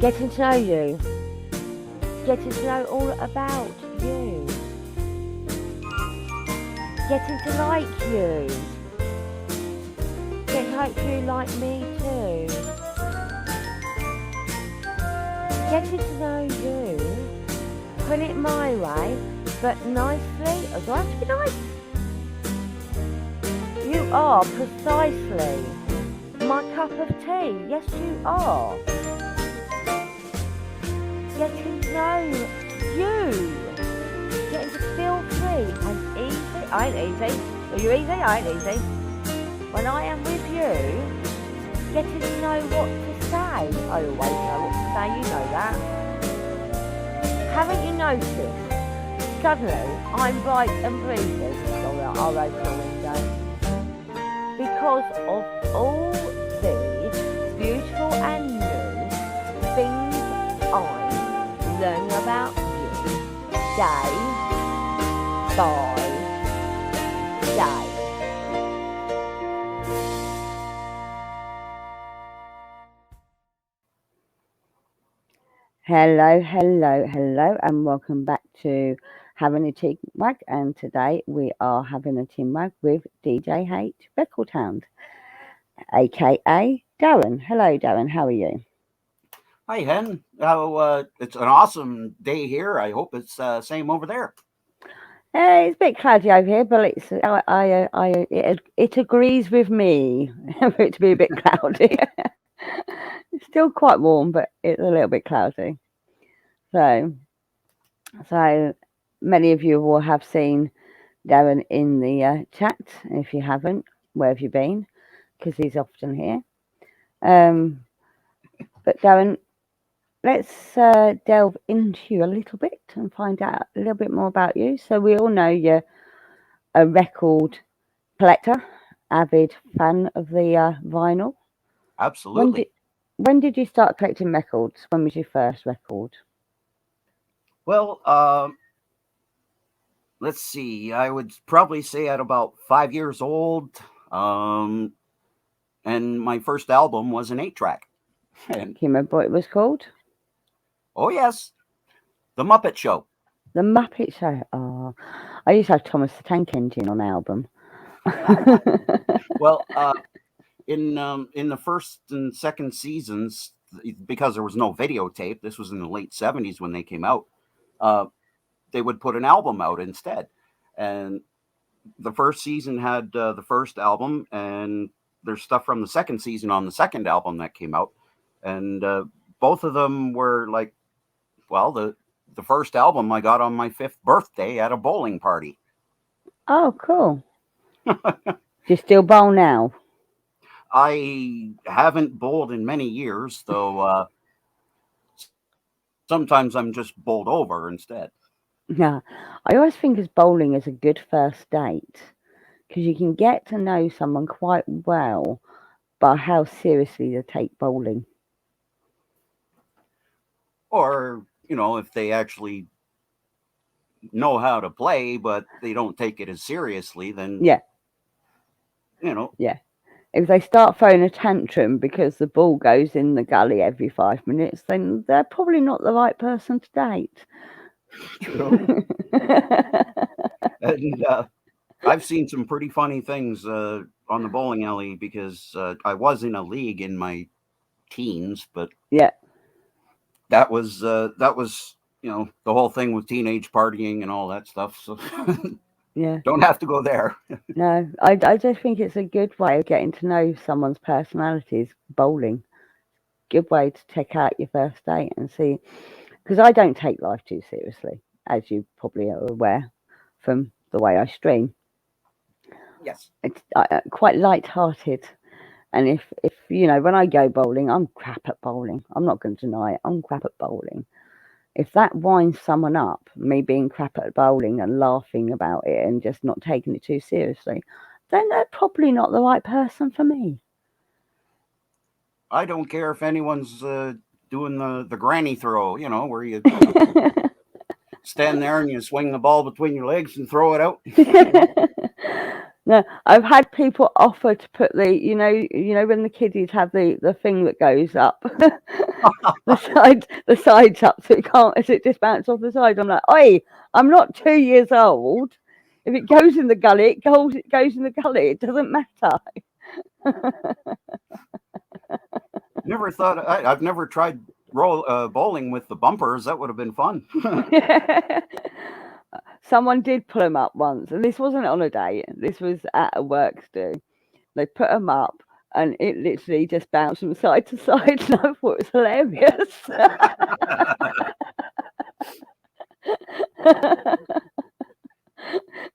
Getting to know you. Getting to know all about you. Getting to like you. Getting to hope you like me too. Getting to know you. Putting it my way, but nicely. Or do I have to be nice? You are precisely my cup of tea. Yes, you are. Getting to know you. Getting to feel free and easy. I ain't easy. Are you easy? I ain't easy. When I am with you, getting to know what to say. I always know what to say, you know that. Haven't you noticed? Suddenly, I'm bright and breezy. Sorry, I'll open the window. Because of all these beautiful and new things I'm learning about you day by day. Hello, and welcome back to Having a Chinwag. And today we are having a chinwag with DJH Recordhound, aka Darren. Hello, Darren. How are you? Hi, Hen. It's an awesome day here. I hope it's same over there. It's a bit cloudy over here, but it agrees with me for it to be a bit cloudy. It's still quite warm, but it's a little bit cloudy. So many of you will have seen Darren in the chat. If you haven't, where have you been? Because he's often here. But Darren, let's delve into you a little bit and find out a little bit more about you. So we all know you're a record collector, avid fan of the vinyl. Absolutely. When did you start collecting records? When was your first record? Well, let's see. I would probably say at about 5 years old. And my first album was an 8-track. Can you remember what it was called? Oh, yes. The Muppet Show. The Muppet Show. Oh, I used to have Thomas the Tank Engine on album. Well, in the first and second seasons, because there was no videotape, this was in the late 70s when they came out, they would put an album out instead. And the first season had the first album, and there's stuff from the second season on the second album that came out. And both of them were like, well, the first album I got on my 5th birthday at a bowling party. Oh, cool. Do you still bowl now? I haven't bowled in many years, though sometimes I'm just bowled over instead. Yeah, I always think as bowling is a good first date because you can get to know someone quite well by how seriously they take bowling. Or, if they actually know how to play, but they don't take it as seriously, then, yeah. Yeah. If they start throwing a tantrum because the ball goes in the gully every 5 minutes, then they're probably not the right person to date. True. And I've seen some pretty funny things on the bowling alley because I was in a league in my teens, but yeah, that was the whole thing with teenage partying and all that stuff. So yeah, don't have to go there. No, I just think it's a good way of getting to know someone's personalities. Bowling, good way to take out your first date and see. Because I don't take life too seriously, as you probably are aware from the way I stream. Yes. It's quite light-hearted. And if when I go bowling, I'm crap at bowling. I'm not going to deny it. I'm crap at bowling. If that winds someone up, me being crap at bowling and laughing about it and just not taking it too seriously, then they're probably not the right person for me. I don't care if anyone's doing the granny throw, where you stand there and you swing the ball between your legs and throw it out. No, I've had people offer to put when the kiddies have the thing that goes up, the sides up, so it can't, as it just bounces off the side. I'm like, oi, I'm not 2 years old. If it goes in the gully, it goes in the gully. It doesn't matter. I've never tried bowling with the bumpers. That would have been fun. Someone did pull them up once, and this wasn't on a date. This was at a work do. They put them up, and it literally just bounced from side to side. And I thought it was hilarious.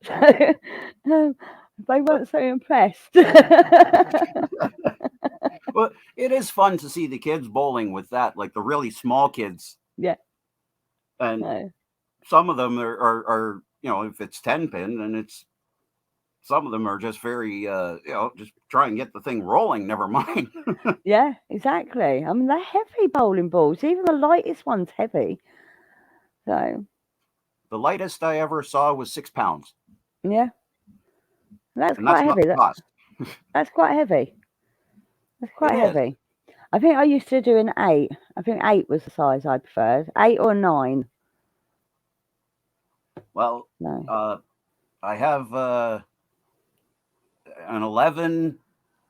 So, they weren't so impressed. Well, it is fun to see the kids bowling with that, like the really small kids. Yeah. And No. some of them are if it's 10 pin, and some of them are just very just try and get the thing rolling, never mind. Yeah, exactly. I mean, they're heavy bowling balls. Even the lightest one's heavy. So The lightest I ever saw was 6 pounds, yeah, that's and quite that's not heavy. the cost. That's quite heavy. That's quite It is. heavy. I think I used to do an 8. I think 8 was the size I preferred. 8 or 9. Well, No. I have an 11,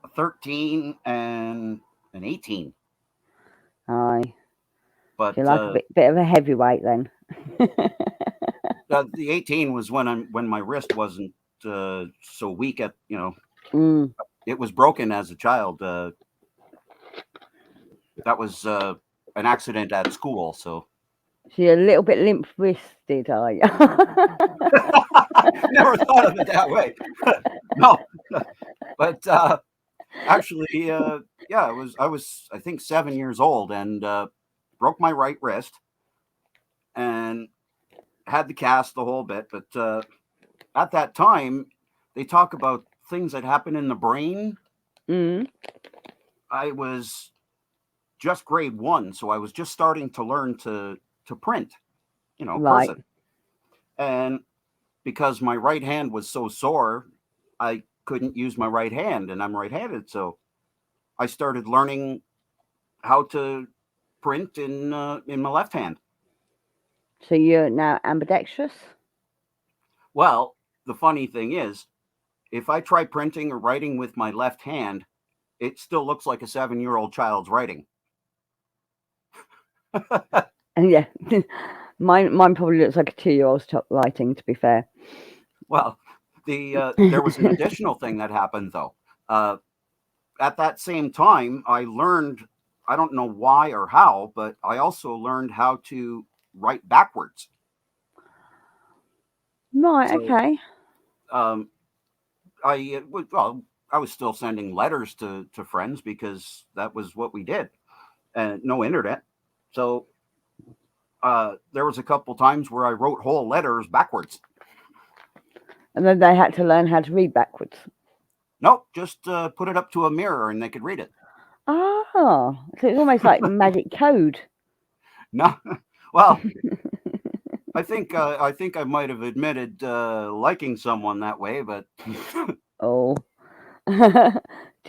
a 13, and an 18. Aye. But You're like a bit of a heavyweight then. the 18 was when my wrist wasn't so weak at Mm. it was broken as a child. That was an accident at school, so you're a little bit limp-wristed, are you? never thought of it that way. No, but actually, I was I think 7 years old, and broke my right wrist and had the cast the whole bit. But at that time, they talk about things that happen in the brain. Mm. I was just grade 1, so I was just starting to learn to print, Right. cursive. And because my right hand was so sore, I couldn't use my right hand, and I'm right-handed, so I started learning how to print in my left hand. So you're now ambidextrous? Well, the funny thing is, if I try printing or writing with my left hand, it still looks like a 7-year-old child's writing. And yeah, mine probably looks like a 2-year-old's writing, to be fair. Well, there was an additional thing that happened, though. At that same time, I learned, I don't know why or how, but I also learned how to write backwards. Right, So, okay. I was still sending letters to friends because that was what we did, and no internet. So there was a couple times where I wrote whole letters backwards. And then they had to learn how to read backwards. Nope, just put it up to a mirror and they could read it. Oh, so it's almost like magic code. No, well, I think I might have admitted liking someone that way, but Oh. Do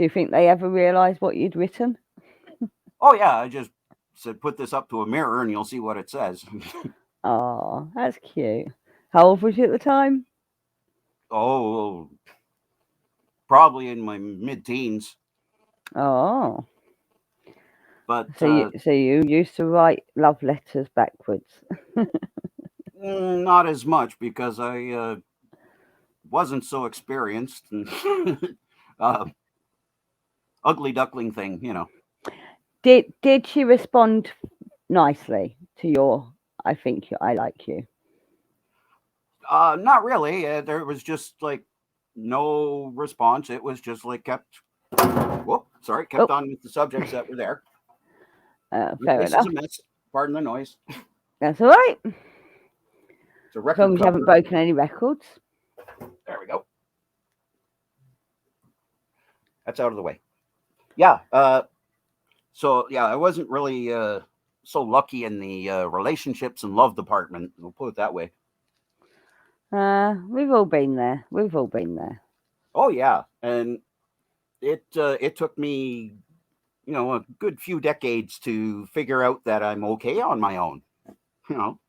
you think they ever realised what you'd written? oh yeah, I just said put this up to a mirror and you'll see what it says. Oh, that's cute. How old was you at the time? Oh, probably in my mid-teens. Oh. But So you used to write love letters backwards. not as much because I wasn't so experienced. And ugly duckling thing, Did she respond nicely to your I think I like you? Not really. There was just like no response. It was just like kept on with the subjects that were there. Fair This enough. is a mess. Pardon the noise. That's all right. It's a As record long as you haven't cover. broken any records. There we go. That's out of the way. Yeah. So yeah, I wasn't really so lucky in the relationships and love department. We'll put it that way. We've all been there. We've all been there. Oh yeah, and it took me, a good few decades to figure out that I'm okay on my own. You know,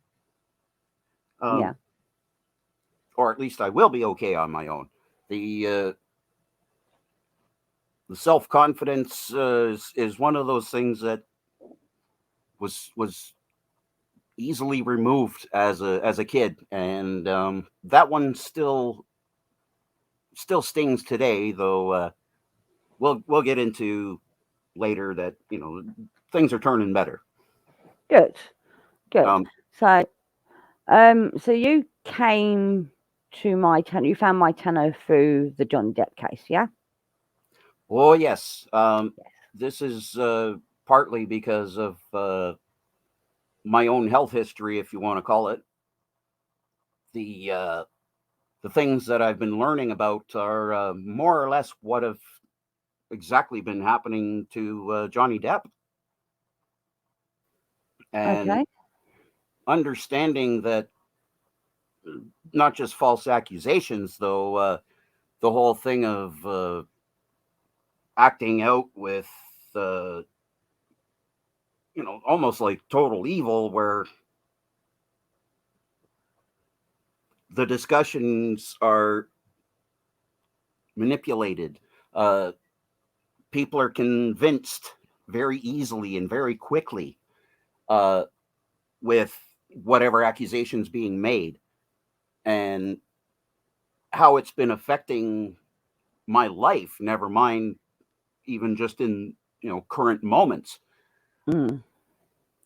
Yeah. um, or at least I will be okay on my own. The uh, the self confidence is one of those things that was easily removed as a kid, and that one still stings today. Though we'll get into later that things are turning better. Good. Good. Um, So, so you came to my channel. You found my channel through the John Depp case, yeah? oh yes, this is partly because of my own health history, if you want to call it. The things that I've been learning about are more or less what have exactly been happening to Johnny Depp, and Okay. understanding that not just false accusations, though. The whole thing of acting out with, uh, almost like total evil, where the discussions are manipulated. Uh, People are convinced very easily and very quickly uh, with whatever accusations being made, and how it's been affecting my life. Never mind, even just in current moments. Mm.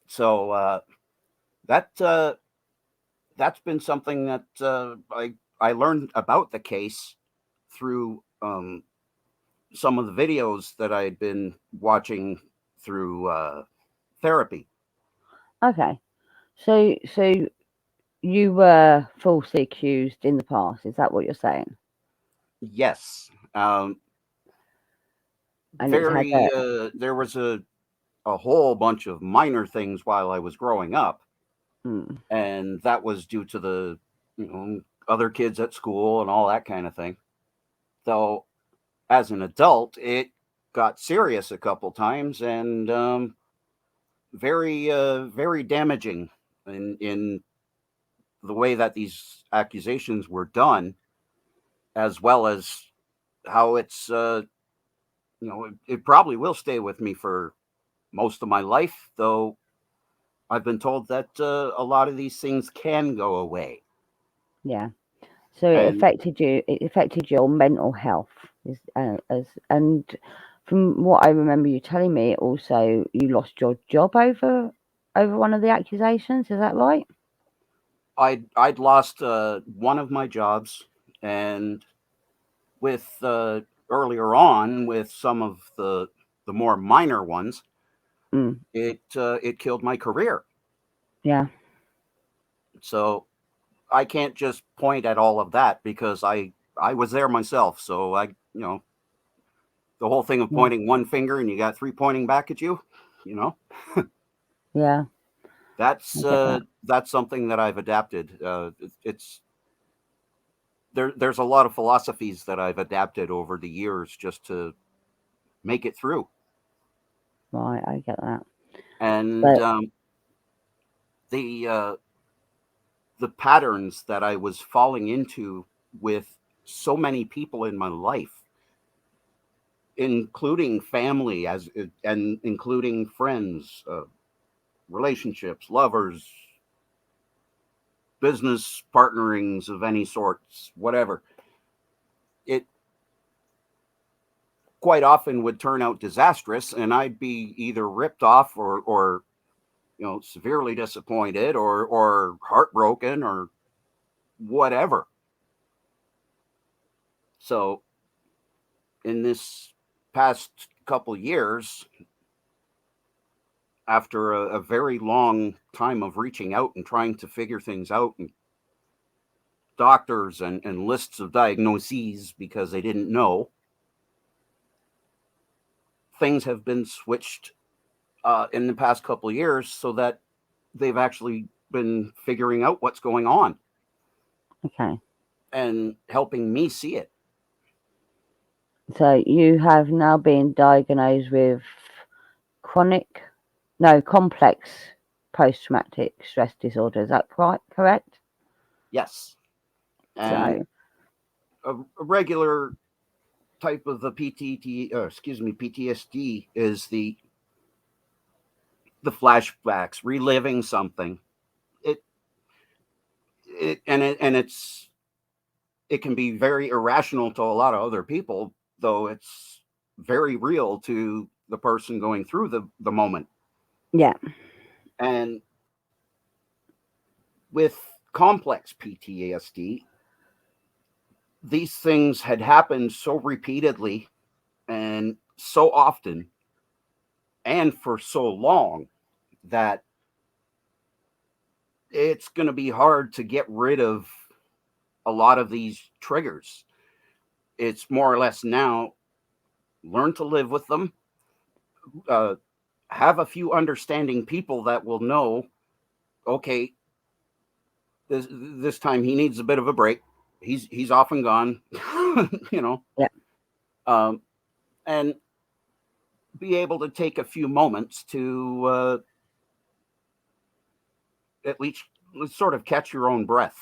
So that that's been something that I learned about the case through some of the videos that I had been watching through therapy. Okay. So you were falsely accused in the past. Is that what you're saying? Yes, And it's had very. There was a whole bunch of minor things while I was growing up, mm, and that was due to the other kids at school and all that kind of thing. Though as an adult, it got serious a couple times, and very damaging in the way that these accusations were done, as well as how it's it probably will stay with me for most of my life. Though I've been told that a lot of these things can go away. yeah. So it And affected you. It affected your mental health. Is and from what I remember you telling me, also you lost your job over one of the accusations. Is that right? I'd lost one of my jobs, and with earlier on with some of the more minor ones, Mm, it killed my career. yeah. So I can't just point at all of that because I was there myself. So the whole thing of Yeah. pointing one finger and you got three pointing back at you, you know, Yeah. I get that. that's something that I've adapted. It's there's a lot of philosophies that I've adapted over the years just to make it through. Right. I get that. And But the the patterns that I was falling into with so many people in my life, including family, and including friends, relationships, lovers, business partnerings of any sorts, whatever. It quite often would turn out disastrous, and I'd be either ripped off or severely disappointed or heartbroken or whatever. So in this past couple years, after a very long time of reaching out and trying to figure things out, and doctors and lists of diagnoses because they didn't know, things have been switched in the past couple of years so that they've actually been figuring out what's going on okay. and helping me see it. So you have now been diagnosed with complex post-traumatic stress disorder. Is that correct? Yes. And So, a regular type of the PTSD is the flashbacks, reliving something. It it's it can be very irrational to a lot of other people, though it's very real to the person going through the moment. yeah, And with complex PTSD, these things had happened so repeatedly and so often and for so long that it's going to be hard to get rid of a lot of these triggers. It's more or less now learn to live with them, uh, have a few understanding people that will know, okay, this time he needs a bit of a break. He's off and gone, you know, yeah, um, and be able to take a few moments to at least sort of catch your own breath.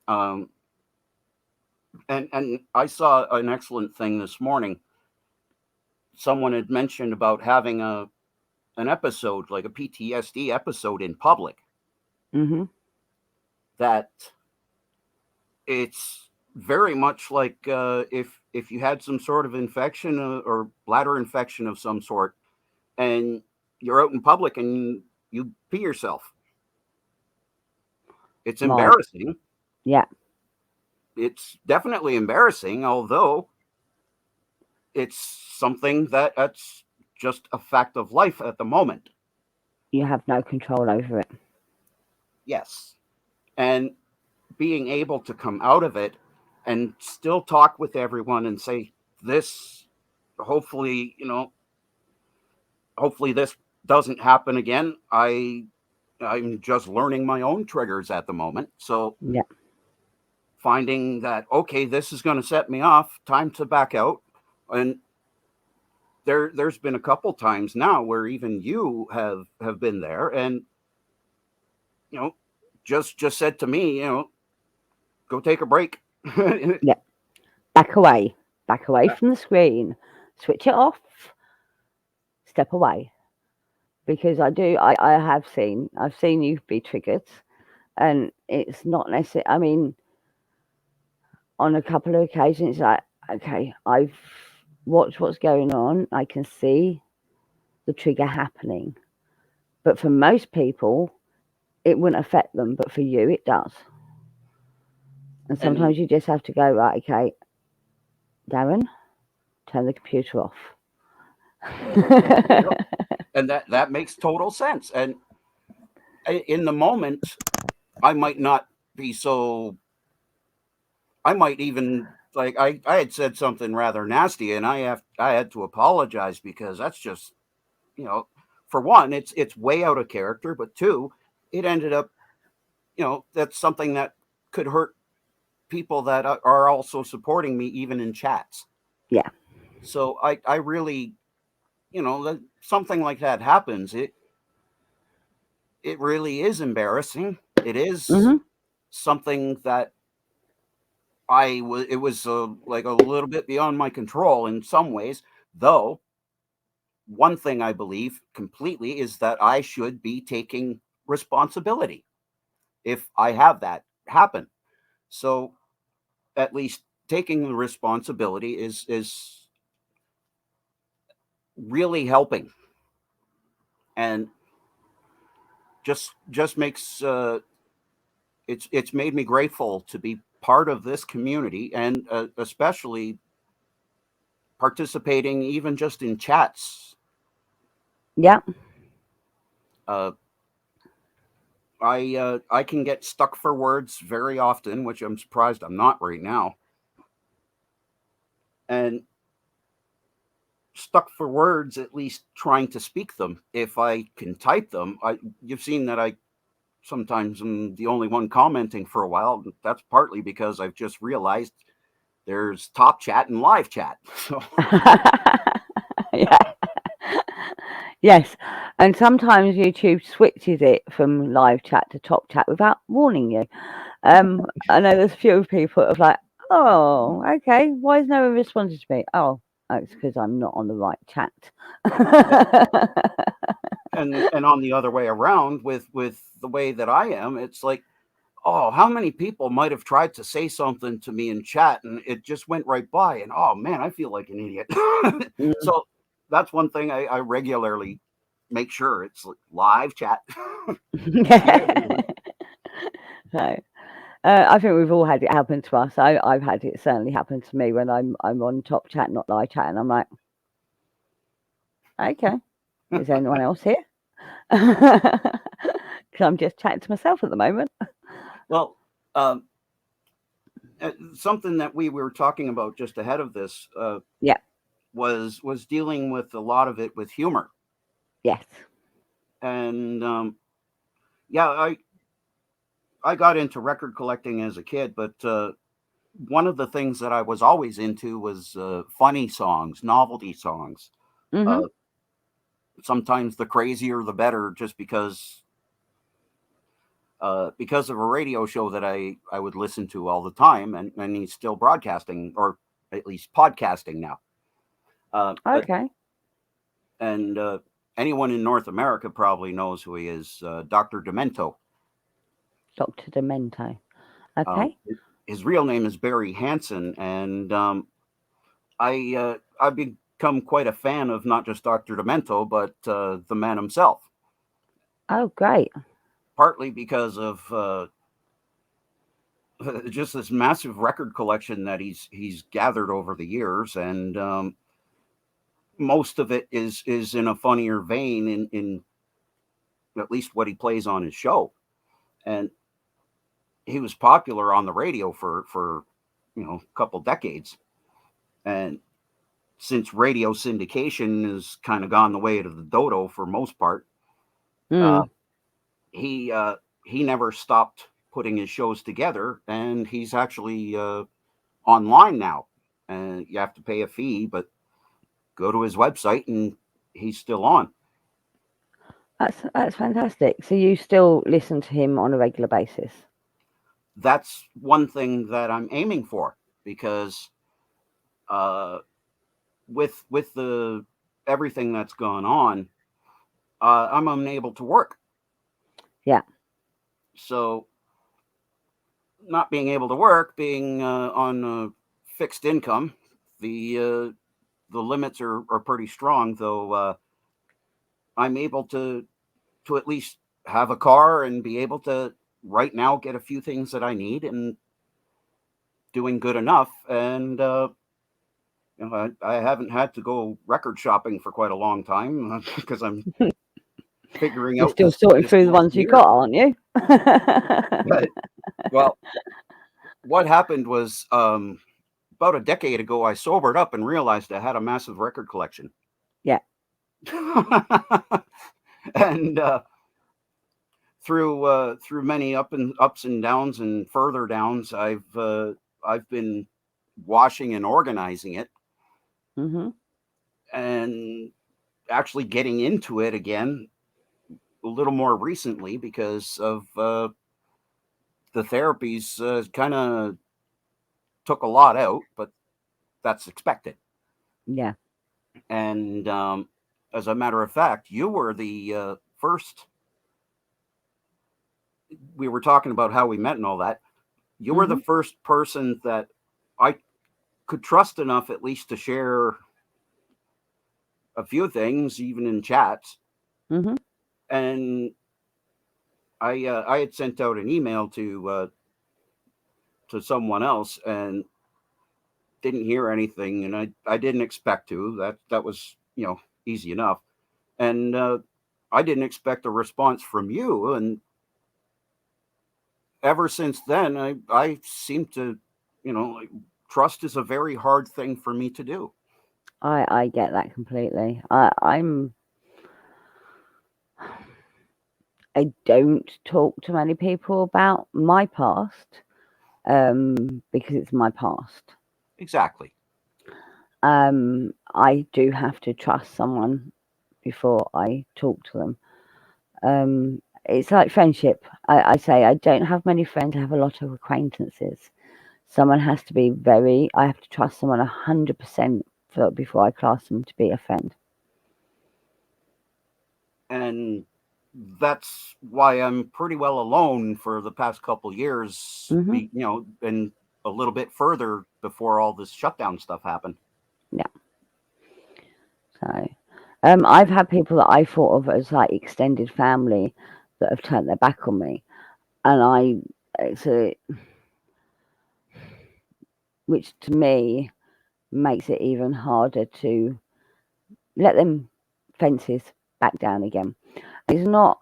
Um, and I saw an excellent thing this morning. Someone had mentioned about having an episode like a PTSD episode in public. mhm, That it's very much like if you had some sort of infection or bladder infection of some sort, and you're out in public and you pee yourself. It's right, embarrassing. yeah, It's definitely embarrassing, although it's something that's just a fact of life at the moment. you have no control over it. Yes. And being able to come out of it and still talk with everyone and say, this, hopefully, hopefully this doesn't happen again. I'm just learning my own triggers at the moment. So Yeah, finding that, okay, this is going to set me off, time to back out. And there's been a couple times now where even you have been there and you know just said to me, go take a break. yeah. Back away from the screen, switch it off, step away. Because I have I've seen you be triggered, and it's not necessary. I mean, on a couple of occasions, like, okay, I've watched what's going on. I can see the trigger happening. But for most people, it wouldn't affect them. But for you, it does. And And sometimes you just have to go, right, okay, Darren, turn the computer off. yep, and that makes total sense. And in the moment, I might not be so. I might even like I had said something rather nasty, and I had to apologize because that's just you know, for one, it's way out of character, but two, it ended up that's something that could hurt people that are also supporting me even in chats. Yeah. So I really that something like that happens. It really is embarrassing. It is Hmm. something that it was like a little bit beyond my control in some ways, though. One thing I believe completely is that I should be taking responsibility if I have that happen. So at least taking the responsibility is really helping, and just makes it's made me grateful to be part of this community, and especially participating even just in chats. Yeah. uh, I can get stuck for words very often, which I'm surprised I'm not right now. And stuck for words, at least trying to speak them. If I can type them, you've seen that I sometimes am the only one commenting for a while. That's partly because I've just realized there's Top Chat and Live Chat. So Yeah. Yes, and sometimes YouTube switches it from live chat to top chat without warning you. I know there's a few people that are like, oh, okay, why has no one responded to me? Oh, it's because I'm not on the right chat. and on the other way around, with the way that I am, it's like, oh, how many people might have tried to say something to me in chat and it just went right by, and oh man, I feel like an idiot. Mm. So that's one thing I regularly make sure it's live chat. So, I think we've all had it happen to us. I've had it certainly happen to me when I'm on top chat, not live chat, and I'm like, okay, is anyone else here? Because I'm just chatting to myself at the moment. Well, something that we were talking about just ahead of this Yeah. was dealing with a lot of it with humor. Yes. And yeah, I got into record collecting as a kid, but one of the things that I was always into was funny songs, novelty songs. Mm-hmm. Sometimes the crazier the better, just because of a radio show that I would listen to all the time, and he's still broadcasting, or at least podcasting now. Okay. And anyone in North America probably knows who he is, Dr. Demento. Dr. Demento. Okay. His real name is Barry Hansen, and I've become quite a fan of not just Dr. Demento, but the man himself. Oh, great. Partly because of just this massive record collection that he's gathered over the years, and most of it is in a funnier vein in at least what he plays on his show. And he was popular on the radio for a couple decades, and since radio syndication has kind of gone the way of the dodo for most part, Mm. he never stopped putting his shows together, and he's actually online now, and you have to pay a fee, but go to his website and he's still on. That's fantastic. So you still listen to him on a regular basis? That's one thing that I'm aiming for, because with the everything that's gone on, I'm unable to work. Yeah. So not being able to work, being on fixed income, the limits are pretty strong. Though I'm able to at least have a car and be able to right now get a few things that I need, and doing good enough. And I haven't had to go record shopping for quite a long time because I'm figuring You're out still this sorting through the last ones you year. got, aren't you? But, well, what happened was about a decade ago, I sobered up and realized I had a massive record collection. Yeah. And through many ups and downs and further downs, I've been washing and organizing it, Mm-hmm. and actually getting into it again a little more recently because of the therapies. Kind of took a lot out, but that's expected. Yeah. And as a matter of fact, you were the first. We were talking about how we met and all that. You were the first person that I could trust enough, at least, to share a few things, even in chats. Mm-hmm. And I had sent out an email to someone else and didn't hear anything, and I didn't expect to. That was easy enough, and I didn't expect a response from you. And ever since then, I seem to, like, trust is a very hard thing for me to do. I get that completely. I don't talk to many people about my past because it's my past. Exactly. I do have to trust someone before I talk to them. It's like friendship. I say I don't have many friends. I have a lot of acquaintances. Someone has to be I have to trust someone 100% before I class them to be a friend. And that's why I'm pretty well alone for the past couple years, Hmm. and a little bit further before all this shutdown stuff happened. Yeah. So, I've had people that I thought of as like extended family that have turned their back on me, and it's a, which to me makes it even harder to let them fences back down again. It's not.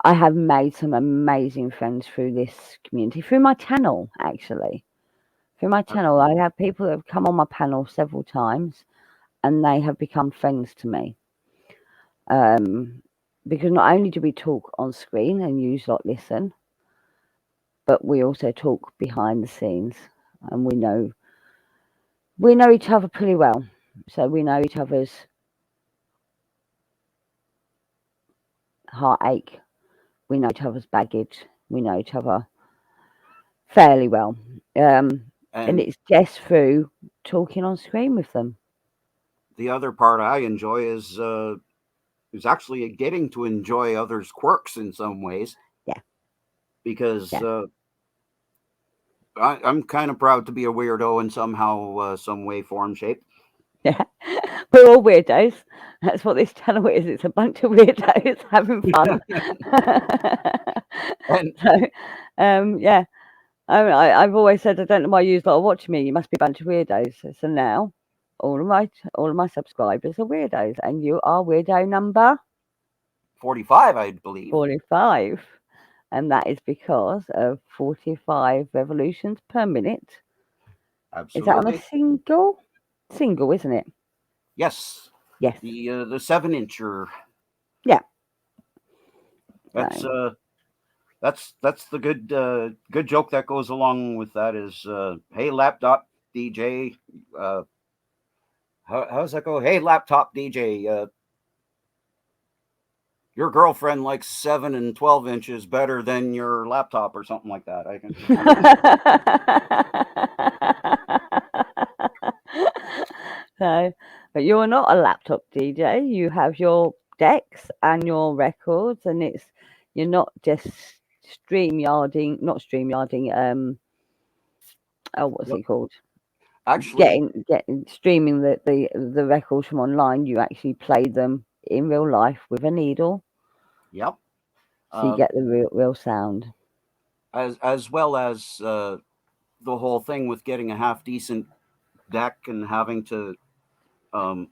I have made some amazing friends through this community, through my channel, actually. Through my channel, I Absolutely. have people that have come on my panel several times and they have become friends to me. Um, because not only do we talk on screen and you lot listen, but we also talk behind the scenes and we know each other pretty well. So we know each other's heartache, we know each other's baggage, we know each other fairly well. And And it's just through talking on screen with them. the other part I enjoy is actually getting to enjoy others' quirks in some ways, Yeah, because yeah, I'm kind of proud to be a weirdo in somehow, some way, form, shape. yeah. We're all weirdos. That's what this channel is. It's a bunch of weirdos having fun. And So, yeah. I've always said I don't know why you lot are watching me. You must be a bunch of weirdos. So now, all of my subscribers are weirdos, and you are weirdo number 45, I believe. 45, and that is because of 45 revolutions per minute. Is that on a Absolutely. single? Single, isn't it? Yes. Yes. The 7-incher. Yeah. That's So. that's the good joke that goes along with that is, hey laptop DJ, uh, how's that go? Hey laptop DJ, your girlfriend likes 7 and 12 inches better than your laptop or something like that. I can. So, but you're not a laptop DJ. You have your decks and your records, and you're not just not streamyarding. Oh, what's Well, it called? actually, Getting streaming the records from online. You actually play them in real life with a needle, yep. so you Uh, get the real sound. as well as, the whole thing with getting a half decent deck and having to, um,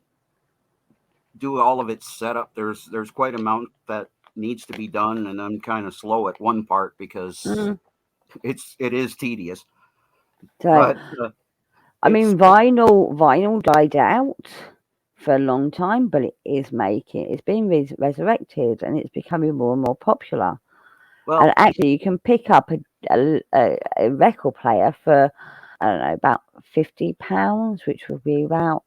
do all of its setup. There's quite a amount that needs to be done, and I'm kind of slow at one part because Mm. it is tedious. So, But I it's mean, vinyl died out for a long time, but it's being resurrected, and it's becoming more and more popular. And well, actually, you can pick up a record player for, I don't know, about £50, which would be about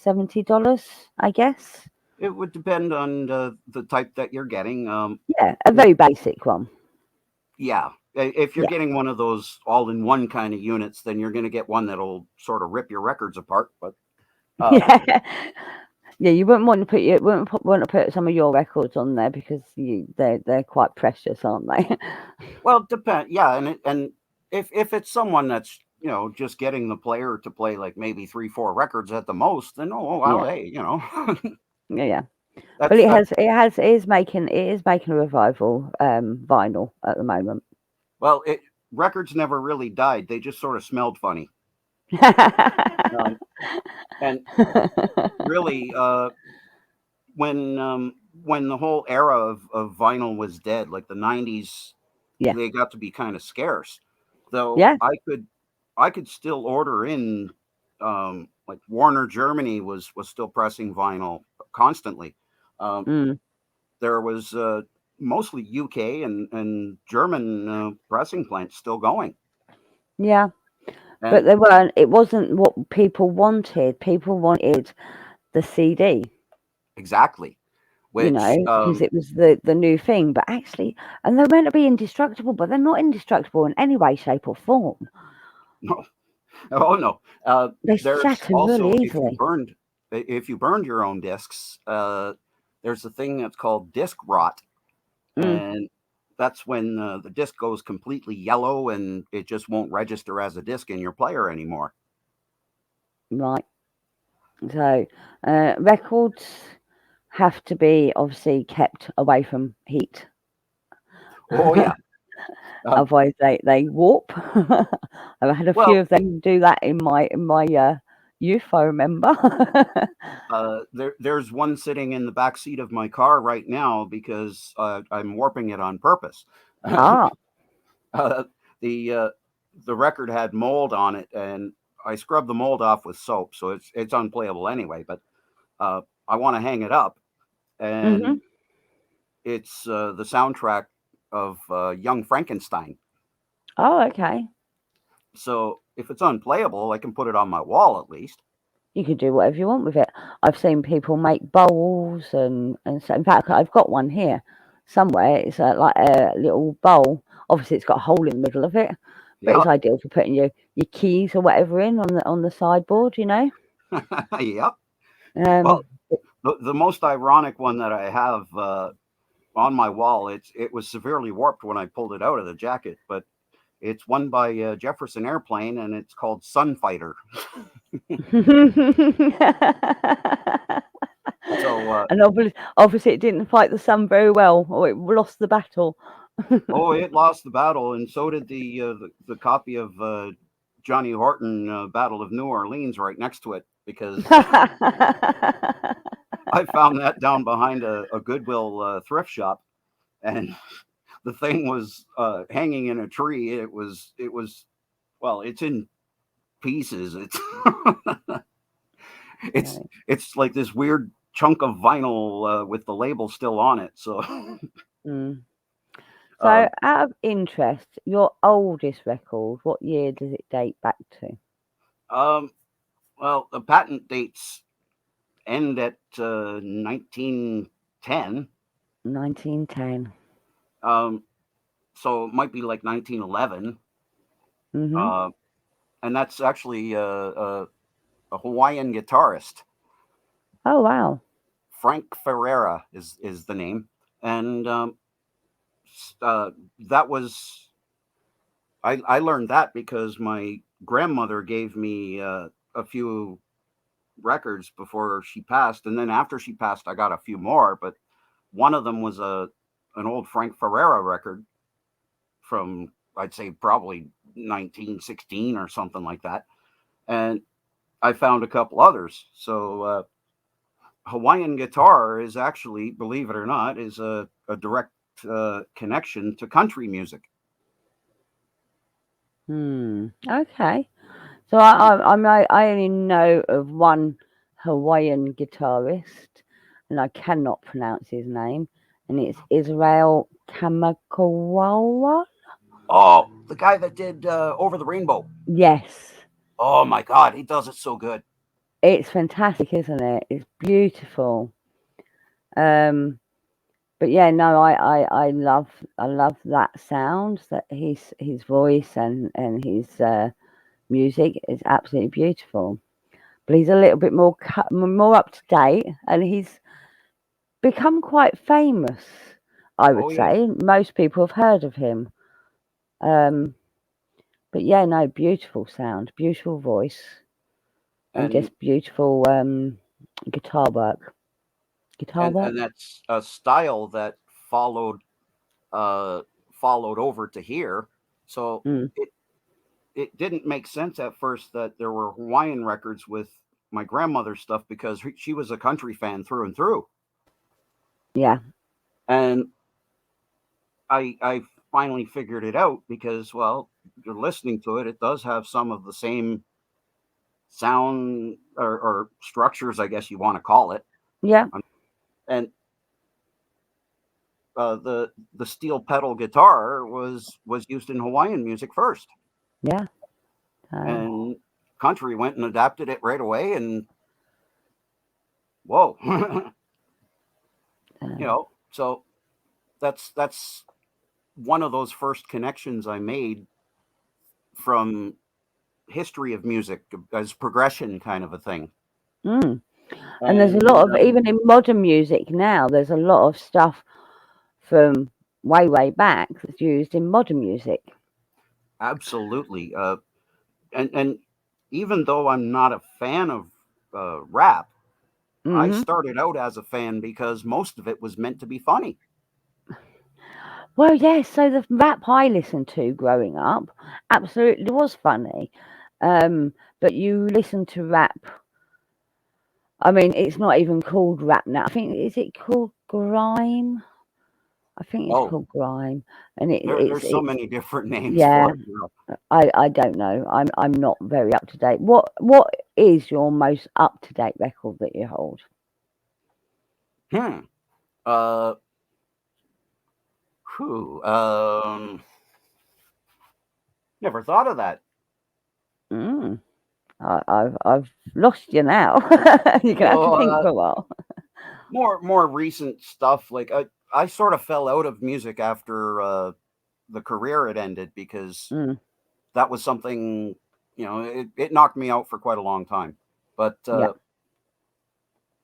$70, I guess. it would depend on the type that you're getting. Yeah, a very basic one. Yeah, if you're Yeah, getting one of those all-in-one kind of units, then you're going to get one that'll sort of rip your records apart. But uh, yeah, yeah. You wouldn't want to want to put some of your records on there because they're quite precious, aren't they? well, depend. Yeah, and if it's someone that's just getting the player to play like maybe 3 4 records at the most, then oh well, Yeah, hey, yeah, yeah. But that's that. it is making a revival, vinyl at the moment. Well, records never really died; they just sort of smelled funny. Um, and really, when the whole era of vinyl was dead, like the '90s, Yeah, they got to be kind of scarce. Though yeah, I could still order in, like Warner Germany was still pressing vinyl constantly. Um, mm, there was, mostly UK and German, pressing plants still going. yeah. But And they weren't. It wasn't what people wanted. People wanted the CD, exactly, which because it was the new thing. But actually, and they're meant to be indestructible, but they're not indestructible in any way, shape, or form. no, oh no. They There's shatter also, really easily. if you burned your own discs, there's a thing that's called disc rot, Mm, and that's when the disc goes completely yellow and it just won't register as a disc in your player anymore. right. So records have to be obviously kept away from heat. Oh yeah. Uh, Otherwise they warp. I've had a few well, of them do that in my youth, I remember. there's one sitting in the back seat of my car right now because I'm warping it on purpose. Ah, uh, the uh, the record had mold on it, and I scrubbed the mold off with soap, so it's unplayable anyway. But I want to hang it up, and mhm. it's the soundtrack of Young Frankenstein. Oh, okay. So if it's unplayable, I can put it on my wall at least. You can do whatever you want with it. I've seen people make bowls and so in fact I've got one here somewhere. It's like a little bowl. Obviously it's got a hole in the middle of it, but it's Yep, ideal for putting your keys or whatever in on the sideboard, yep. Well, Um, the most ironic one that I have on my wall, it was severely warped when I pulled it out of the jacket, but it's one by Jefferson Airplane, and it's called Sunfighter. So, and obviously it didn't fight the sun very well, or it lost the battle. oh, it lost the battle, and so did the copy of Johnny Horton Battle of New Orleans right next to it, because I found that down behind a Goodwill thrift shop, and the thing was hanging in a tree. It was well, it's in pieces. It's Right. it's like this weird chunk of vinyl with the label still on it. So, Mm. uh, So, out of interest, your oldest record, what year does it date back to? um, well, the patent dates end at 1910. 1910. Um, so it might be like 1911. Mhm. Uh, and that's actually a Hawaiian guitarist. Oh wow. Frank Ferreira is the name, and uh, that was I learned that because my grandmother gave me a few records before she passed, and then after she passed, I got a few more. But one of them was a an old Frank Ferreira record from, I'd say, probably 1916 or something like that, and I found a couple others. So Hawaiian guitar is actually, believe it or not, is a direct connection to country music. Okay. So I only know of one Hawaiian guitarist, and I cannot pronounce his name, and it's Israel Kamakawawa. Oh, the guy that did Over the Rainbow. Yes, Oh my God, he does it so good. it's fantastic, isn't it? It's beautiful. Um, but yeah, no, I love that sound, that his voice and his music is absolutely beautiful. But he's a little bit more up to date, and he's become quite famous. I would Oh yeah, say most people have heard of him. Um, but yeah, no, beautiful sound, beautiful voice, and and just beautiful guitar work. Guitar work. and that's a style that followed uh, followed over to here. So Mm, it didn't make sense at first that there were Hawaiian records with my grandmother's stuff because she was a country fan through and through. yeah, And I finally figured it out because, well, you're listening to it, it does have some of the same sound or structures, I guess you want to call it. yeah, And the steel pedal guitar was used in Hawaiian music first. yeah. and country went and adapted it right away, and whoa. So that's one of those first connections I made from history of music as progression kind of a thing. And there's a lot of, even in modern music now, there's a lot of stuff from way back that's used in modern music. Absolutely. And even though I'm not a fan of rap, I started out as a fan because most of it was meant to be funny. Well, yes, so the rap I listened to growing up absolutely was funny. But you listen to rap, I mean, it's not even called rap now. I think, is it called grime? I think it's called grime. And There's so many different names yeah, for it. I don't know. I'm not very up to date. What is your most up to date record that you hold? Never thought of that. I've lost you now. You're gonna have to think for a while. More recent stuff. Like I sort of fell out of music after the career had ended because that was something, it knocked me out for quite a long time. But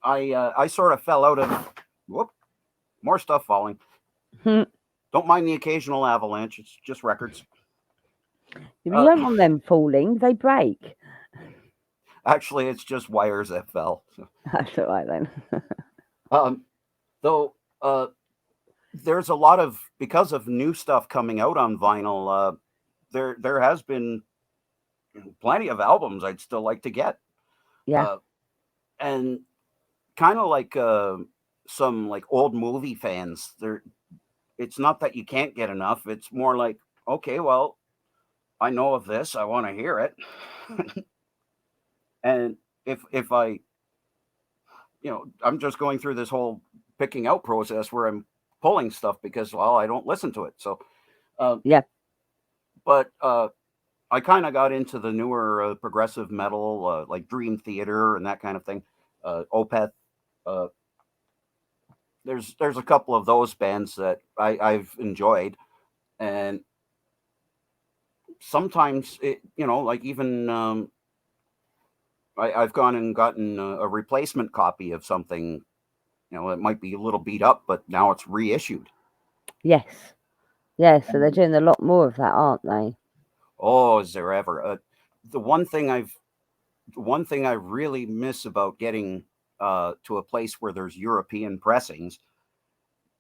I sort of fell out of more stuff falling. Don't mind the occasional avalanche. It's just records. You don't want them falling; they break. Actually, it's just wires that fell. So. That's all right then. Though there's a lot of, because of new stuff coming out on vinyl, there has been plenty of albums I'd still like to get. Yeah. And kind of like some like old movie fans, it's not that you can't get enough. It's more like, okay, well, I know of this, I want to hear it. And if I, I'm just going through this whole picking out process where I'm pulling stuff because, well, I don't listen to it. So, but I kind of got into the newer progressive metal, like Dream Theater and that kind of thing. Opeth. There's a couple of those bands that I've enjoyed, and sometimes like even I've gone and gotten a replacement copy of something. It might be a little beat up, but now it's reissued. Yes. So they're doing a lot more of that, aren't they? Oh, is there ever? The one thing I really miss about getting to a place where there's European pressings,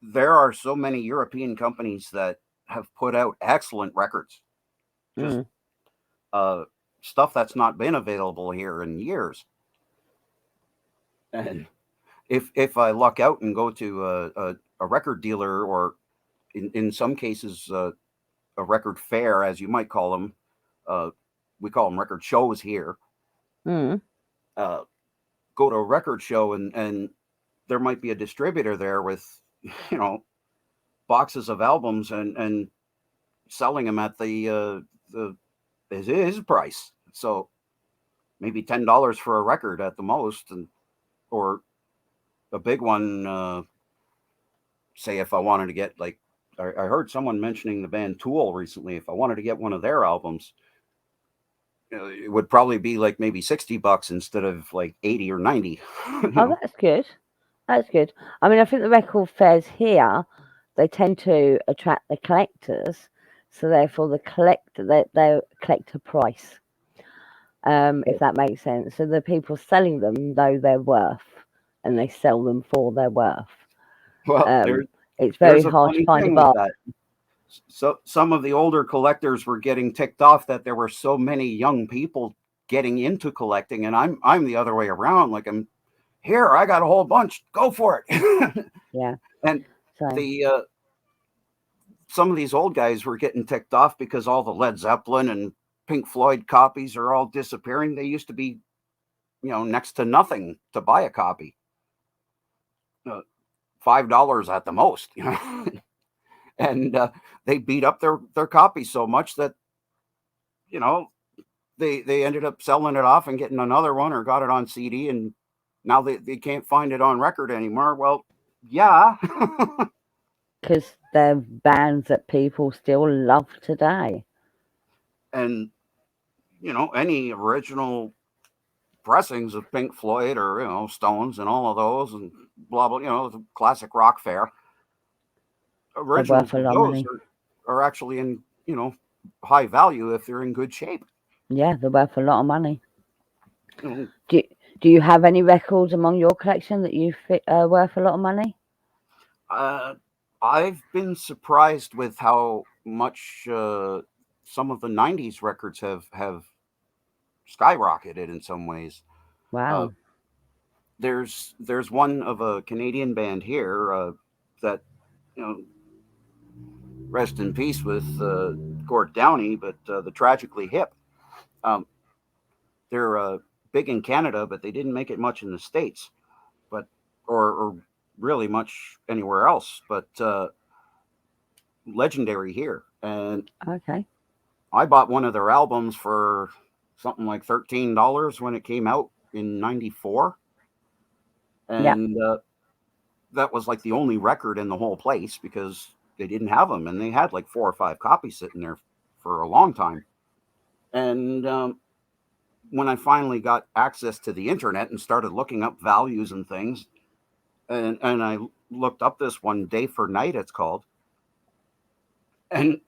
there are so many European companies that have put out excellent records. Just stuff that's not been available here in years. And if I luck out and go to a record dealer, or in some cases a record fair, as you might call them, we call them record shows here. Go to a record show and there might be a distributor there with boxes of albums and selling them at his price. So maybe $10 for a record at the most, or a big one. Say if I wanted to get, like, I heard someone mentioning the band Tool recently. If I wanted to get one of their albums, it would probably be like maybe $60 instead of like 80 or 90. Oh, that's good. That's good. I mean, I think the record fairs here, they tend to attract the collectors, so therefore they collect a price, if that makes sense. So the people selling them know their worth, and they sell them for their worth. Well, it's very hard to find a bar. So some of the older collectors were getting ticked off that there were so many young people getting into collecting, and I'm the other way around. Like, I'm here, I got a whole bunch, go for it. Yeah. And some of these old guys were getting ticked off because all the Led Zeppelin and Pink Floyd copies are all disappearing. They used to be, next to nothing to buy a copy. $5 at the most, and they beat up their copies so much that they ended up selling it off and getting another one, or got it on CD, and now they can't find it on record anymore. Well, yeah. Because they're bands that people still love today. And any original pressings of Pink Floyd, or Stones, and all of those, and blah blah, the classic rock fare They're originals worth a of lot of those money. are actually in high value if they're in good shape. Yeah, they're worth a lot of money. You know, Do you have any records among your collection that you think are worth a lot of money? I've been surprised with how much some of the '90s records have skyrocketed in some ways. Uh, Wow. there's one of a Canadian band here that rest in peace with Gord Downey, but the Tragically Hip. Um, they're big in Canada, but they didn't make it much in the States, but or really much anywhere else. But legendary here, and Okay. I bought one of their albums for something like $13 when it came out in '94, Yeah. and that was like the only record in the whole place because they didn't have them, and they had like 4 or 5 copies sitting there for a long time. And when I finally got access to the internet and started looking up values and things, and I looked up this one, Day for Night, it's called, and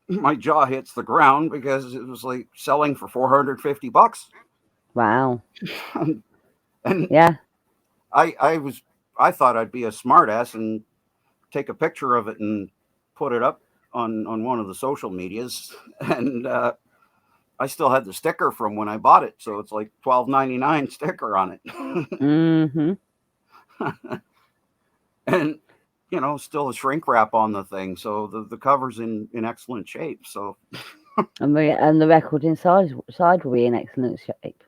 my jaw hits the ground because it was like selling for $450. Wow. And Yeah. I thought I'd be a smartass and take a picture of it and put it up on one of the social medias, and I still had the sticker from when I bought it, so it's like $12.99 sticker on it. Mm-hmm. And still a shrink wrap on the thing, so the cover's in excellent shape. So And the record inside will be in excellent shape.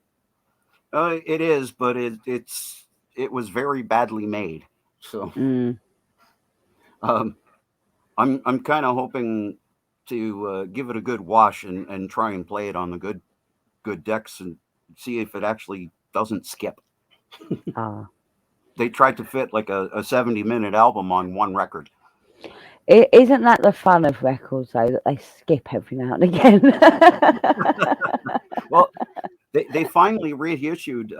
it is, but it was very badly made. So um, I'm kind of hoping to give it a good wash and try and play it on the good decks and see if it actually doesn't skip. Ah. They tried to fit like a 70-minute album on one record. Isn't that the fun of records, though, that they skip every now and again? Well, they finally reissued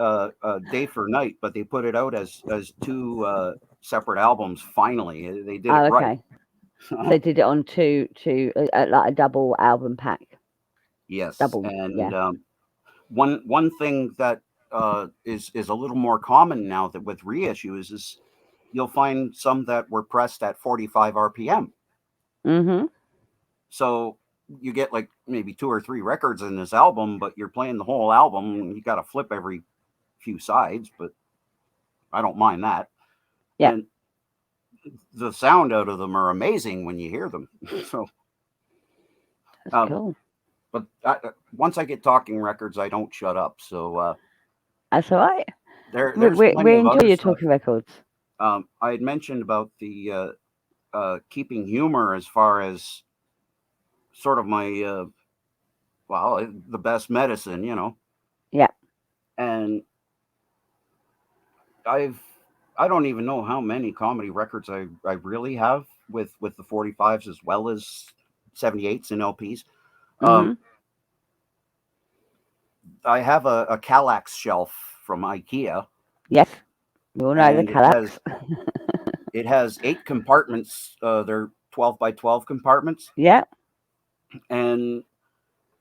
Day for Night, but they put it out as 2 separate albums. Finally, they did it Oh, right. okay. They did it on two like a double album pack. Yes, Double, and yeah. one thing that is a little more common now that with reissues is you'll find some that were pressed at 45 RPM. Mm-hmm. So you get like maybe 2 or 3 records in this album, but you're playing the whole album. And you got to flip every few sides, but I don't mind that. Yeah. And the sound out of them are amazing when you hear them. So That's cool. But once I get talking records, I don't shut up. So That's all right. there's We plenty of enjoy other your stuff. talking records. I had mentioned about the keeping humor as far as sort of my the best medicine, Yeah. and I don't even know how many comedy records I really have with the 45s as well as 78s and LPs. Mm-hmm. I have a Kallax shelf from IKEA. Yes. We all know the And Kallax. it has 8 compartments. They're 12 by 12 compartments, Yeah. and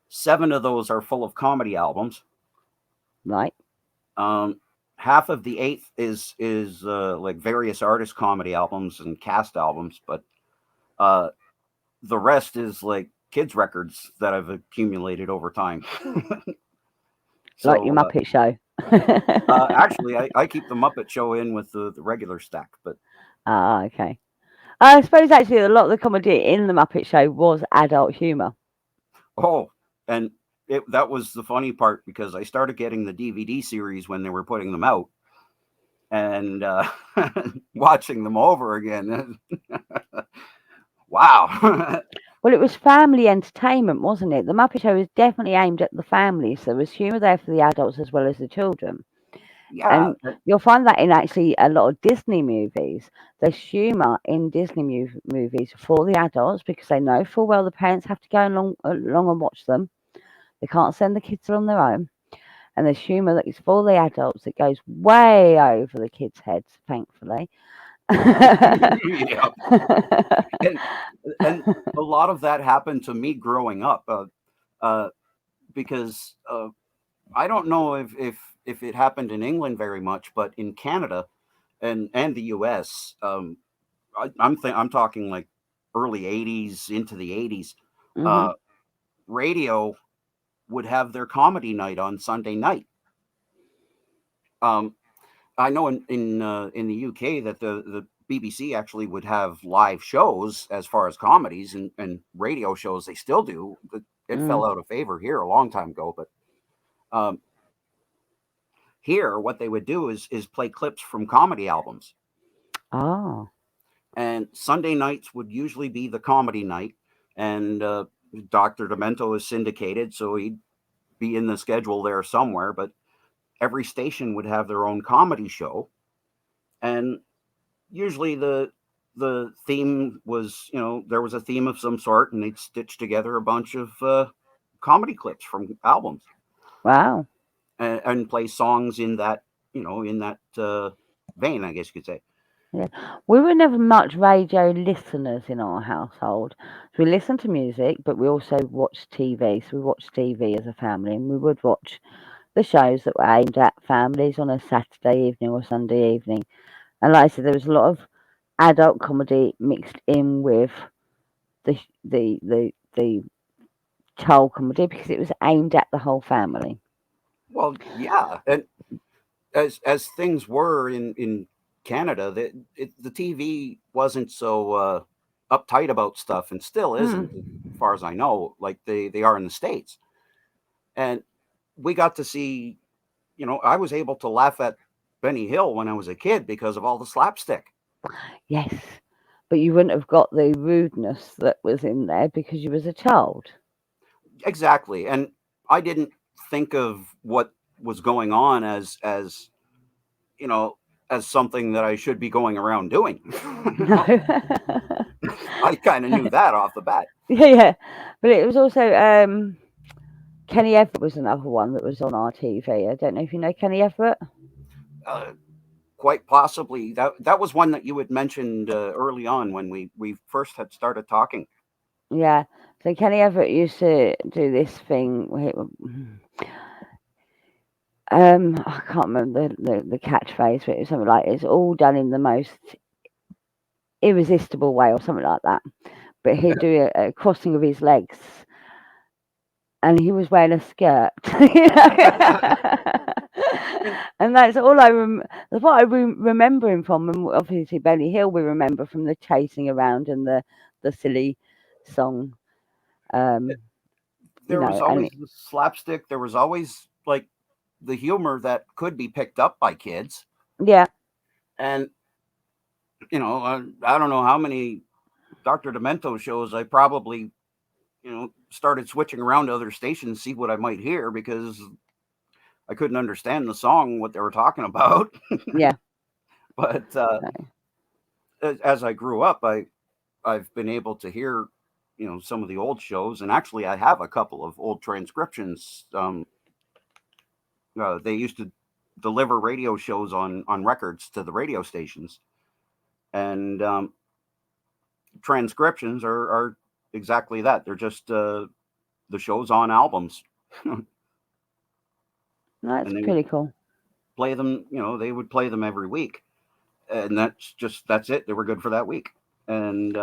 7 of those are full of comedy albums. Right. Half of the 8th is like various artist comedy albums and cast albums, but the rest is like kids records that I've accumulated over time. So, like your Muppet Show. actually, I keep the Muppet Show in with the regular stack, but Okay. I suppose actually a lot of the comedy in the Muppet Show was adult humour. oh, and that was the funny part because I started getting the DVD series when they were putting them out, and watching them over again. Wow. Well, it was family entertainment, wasn't it? The Muppet Show was definitely aimed at the families. There was humour there for the adults as well as the children. Yeah, And you'll find that in actually a lot of Disney movies. There's humour in Disney movies for the adults because they know full well the parents have to go along and watch them. They can't send the kids on their own. And there's humour that is for the adults that goes way over the kids' heads, thankfully. yeah, and and a lot of that happened to me growing up, uh, because I don't know if it happened in England very much, but in Canada and the U.S., I'm talking like early '80s into the '80s. Hmm. Uh, Radio would have their comedy night on Sunday night. Um, I know in the UK that the BBC actually would have live shows as far as comedies and radio shows. They still do. It Mm. fell out of favor here a long time ago, but um, here what they would do is play clips from comedy albums. Oh, And Sunday nights would usually be the comedy night, and Dr. Demento is syndicated, so he'd be in the schedule there somewhere. But every station would have their own comedy show, and usually the theme was, there was a theme of some sort, and they'd stitch together a bunch of comedy clips from albums, wow. and play songs in that, in that vein, I guess you could say. Yeah. We were never much radio listeners in our household. So we listened to music, but we also watched TV. So we watched TV as a family, and we would watch the shows that were aimed at families on a Saturday evening or Sunday evening. And like I said, there was a lot of adult comedy mixed in with the child comedy because it was aimed at the whole family. Well, yeah, and as things were in Canada, the TV wasn't so uptight about stuff, and still Mm. isn't, as far as I know, like they are in the States. And we got to see, I was able to laugh at Benny Hill when I was a kid because of all the slapstick. Yes, but you wouldn't have got the rudeness that was in there because you was a child. Exactly, and I didn't think of what was going on as you know as something that I should be going around doing. No. I kind of knew that off the bat. Yeah, yeah. But it was also Kenny Everett was another one that was on our TV. I don't know if you know Kenny Everett. Uh, Quite possibly that was one that you had mentioned early on when we first had started talking. Yeah. So Kenny Everett used to do this thing. I can't remember the catchphrase, but it was something like it's all done in the most irresistible way or something like that. But he'd do a crossing of his legs, and he was wearing a skirt. You know? And And that's what I remember him from. And obviously Benny Hill, we remember from the chasing around and the silly song. Um, you there was know, and always the slapstick. There was always like the humor that could be picked up by kids. yeah, And I don't know how many Dr. Demento shows I probably started switching around to other stations to see what I might hear because I couldn't understand the song what they were talking about. yeah, But as I grew up, I've been able to hear some of the old shows, and actually I have a couple of old transcriptions. They used to deliver radio shows on records to the radio stations, and transcriptions are exactly that. They're just the shows on albums, and that's they would pretty cool. play them. They would play them every week, and that's it. They were good for that week, and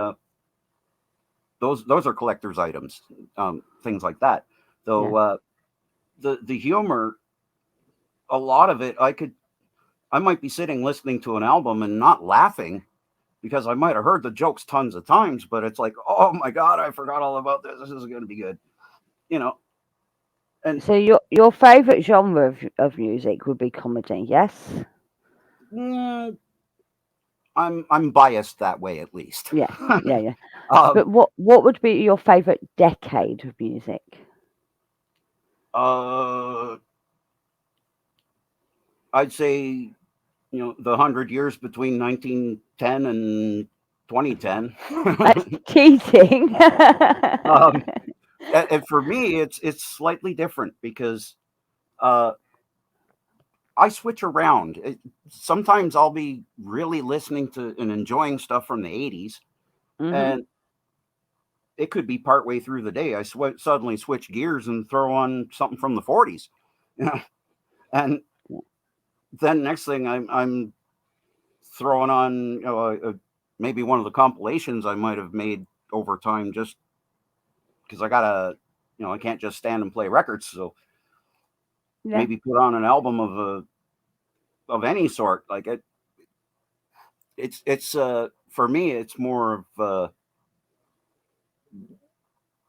those are collectors' items, things like that. Yeah. Though the humor, a lot of it, I might be sitting listening to an album and not laughing because I might have heard the jokes tons of times, but it's like, oh my god, I forgot all about this. This is going to be good, you know. And So your favourite genre of music would be comedy, yes? mm, I'm biased that way at least. Yeah, yeah. um, But what would be your favourite decade of music? uh, I'd say the 100 years between 1910 and 2010. That's cheating. um, and for me, it's slightly different because uh, I switch around. Sometimes I'll be really listening to and enjoying stuff from the 80s, Hmm. and it could be partway through the day. I suddenly switch gears and throw on something from the 40s. And then next thing I'm throwing on maybe one of the compilations I might have made over time, just because I gotta, I can't just stand and play records. So Yeah. maybe put on an album of any sort. Like it's for me, it's more of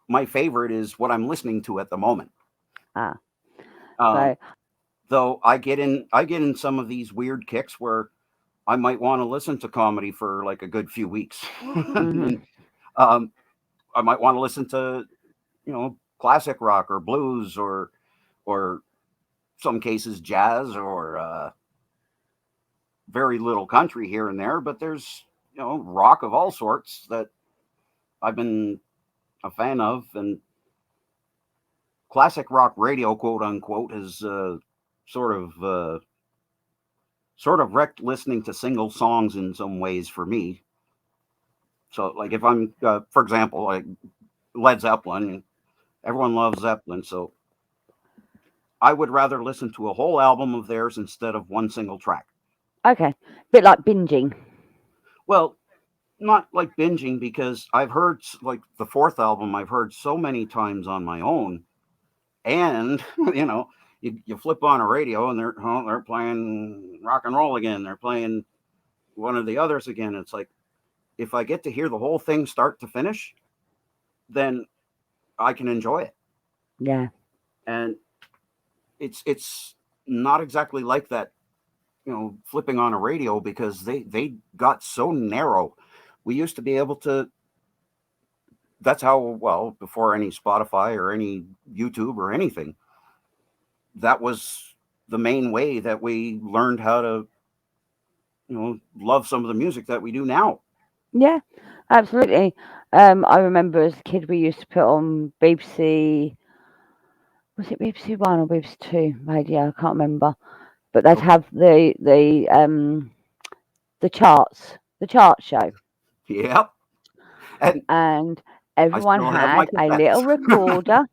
my favorite is what I'm listening to at the moment. Ah, Um, so though I get in some of these weird kicks where I might want to listen to comedy for like a good few weeks. hmm. And, um, I might want to listen to classic rock or blues or some cases jazz or very little country here and there. But there's rock of all sorts that I've been a fan of, and classic rock radio, quote unquote, has sort of uh, sort of wrecked listening to single songs in some ways for me. So, like if I'm, for example, like Led Zeppelin, everyone loves Zeppelin, so I would rather listen to a whole album of theirs instead of one single track. Okay, bit like binging. Well, not like binging because I've heard like the fourth album I've heard so many times on my own, and you flip on a radio and they're playing rock and roll again. They're playing one of the others again. It's like if I get to hear the whole thing start to finish, then I can enjoy it. Yeah, And it's not exactly like that, flipping on a radio because they got so narrow. We used to be able to. That's how well before any Spotify or any YouTube or anything. That was the main way that we learned how to love some of the music that we do now. yeah, absolutely. I remember as a kid we used to put on BBC. Was it BBC One or BBC Two radio? I can't remember. But they'd Okay. have the charts, the chart show, Yep. And and I everyone still have my had cassettes. a little recorder,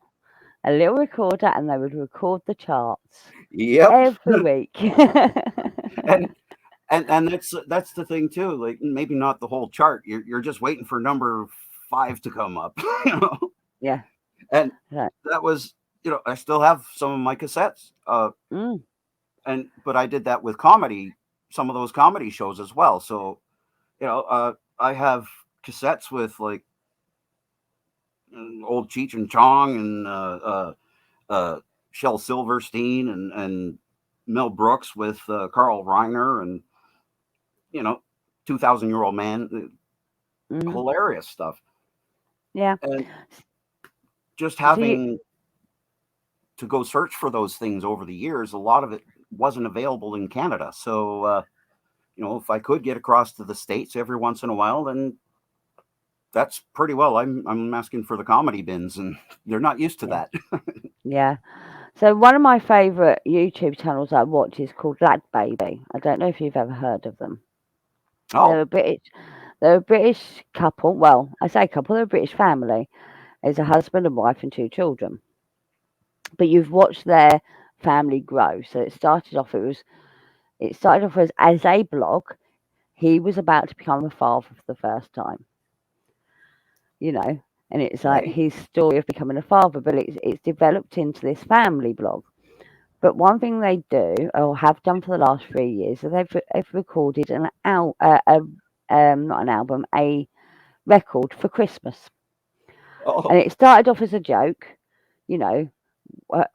and they would record the charts Yep. every week. and and that's the thing too. Like maybe not the whole chart. You're just waiting for number 5 to come up. Yeah, And right. that was I still have some of my cassettes. Mm, But I did that with comedy, some of those comedy shows as well. So I have cassettes with like old Cheech and Chong and Shel Silverstein and Mel Brooks with Carl Reiner and you know 2,000-year-old man, hmm. hilarious stuff. Yeah. And just So you, having to go search for those things over the years, a lot of it wasn't available in Canada. So if I could get across to the States every once in a while, then that's pretty well. I'm asking for the comedy bins, and they're not used to yeah, that. yeah. So one of my favourite YouTube channels I watch is called Lad Baby. I don't know if you've ever heard of them. They're Oh, a British, they're a British couple. Well, I say couple, they're a British family. There's a husband and wife and two children. But you've watched their family grow. So it started off as a blog. He was about to become a father for the first time, you know, and it's like okay. his story of becoming a father, but it's developed into this family blog. But one thing they do, or have done for the last 3 years, is they've recorded not an album, a record for Christmas, and Oh, it started off as a joke, you know,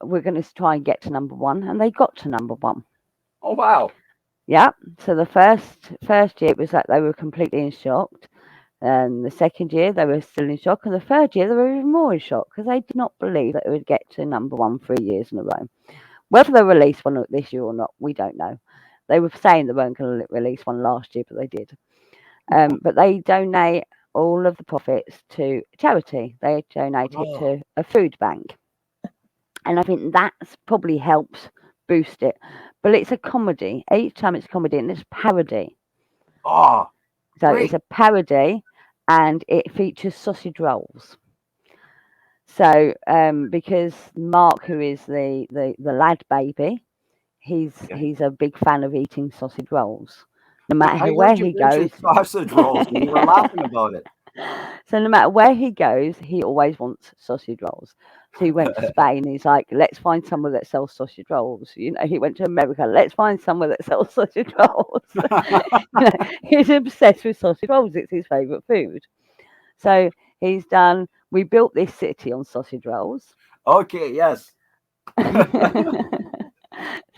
we're going to try and get to number one, and they got to number one. oh wow. Yeah. So the first year it was like they were completely in shock. And the second year they were still in shock, and the third year they were even more in shock because they did not believe that it would get to number one 3 years in a row. Whether they released one this year or not, we don't know. They were saying they weren't going to release one last year, but they did. But they donate all of the profits to charity. They donate it Oh, to a food bank, and I think that's probably helps boost it. But it's a comedy. Each time it's a comedy, and it's parody. oh, So it's great. a parody, and it features sausage rolls. So, because Mark, who is the lad baby, Okay. he's a big fan of eating sausage rolls. No I matter where heard you he mention goes, sausage rolls and you were laughing about it. so no matter where he goes, he always wants sausage rolls. So he went to Spain. He's like, let's find somewhere that sells sausage rolls. You know, he went to America. Let's find somewhere that sells sausage rolls. You know, he's obsessed with sausage rolls. It's his favourite food. So he's done. We built this city on sausage rolls. Okay, yes.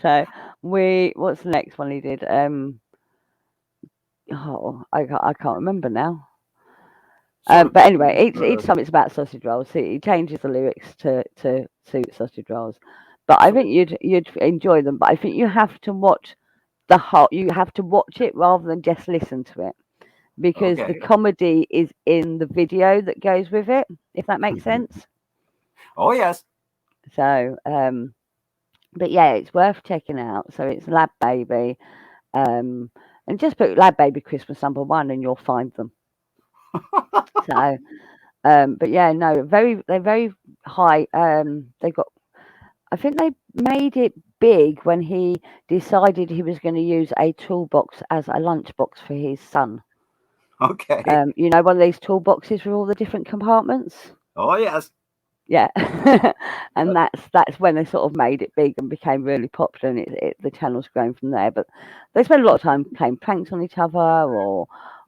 So what's the next one he did? Oh, I can't remember now. Sort of But anyway, each uh, time it's about sausage rolls. So he changes the lyrics to suit sausage rolls. But I sort think you'd enjoy them. But I think you have to watch the whole. You have to watch it rather than just listen to it because the okay. comedy is in the video that goes with it. If that makes sense. Oh yes. So but yeah, it's worth checking out. So it's Lab Baby. Um, and just put Lab Baby Christmas number one and you'll find them. So, but yeah, no, they're very high. They got, I think they made it big when he decided he was going to use a toolbox as a lunchbox for his son. Okay. You know, one of these toolboxes with all the different compartments. Oh yes. Yeah, and Uh, that's when they sort of made it big and became really popular, and the channel's grown from there. But they spend a lot of time playing pranks on each other,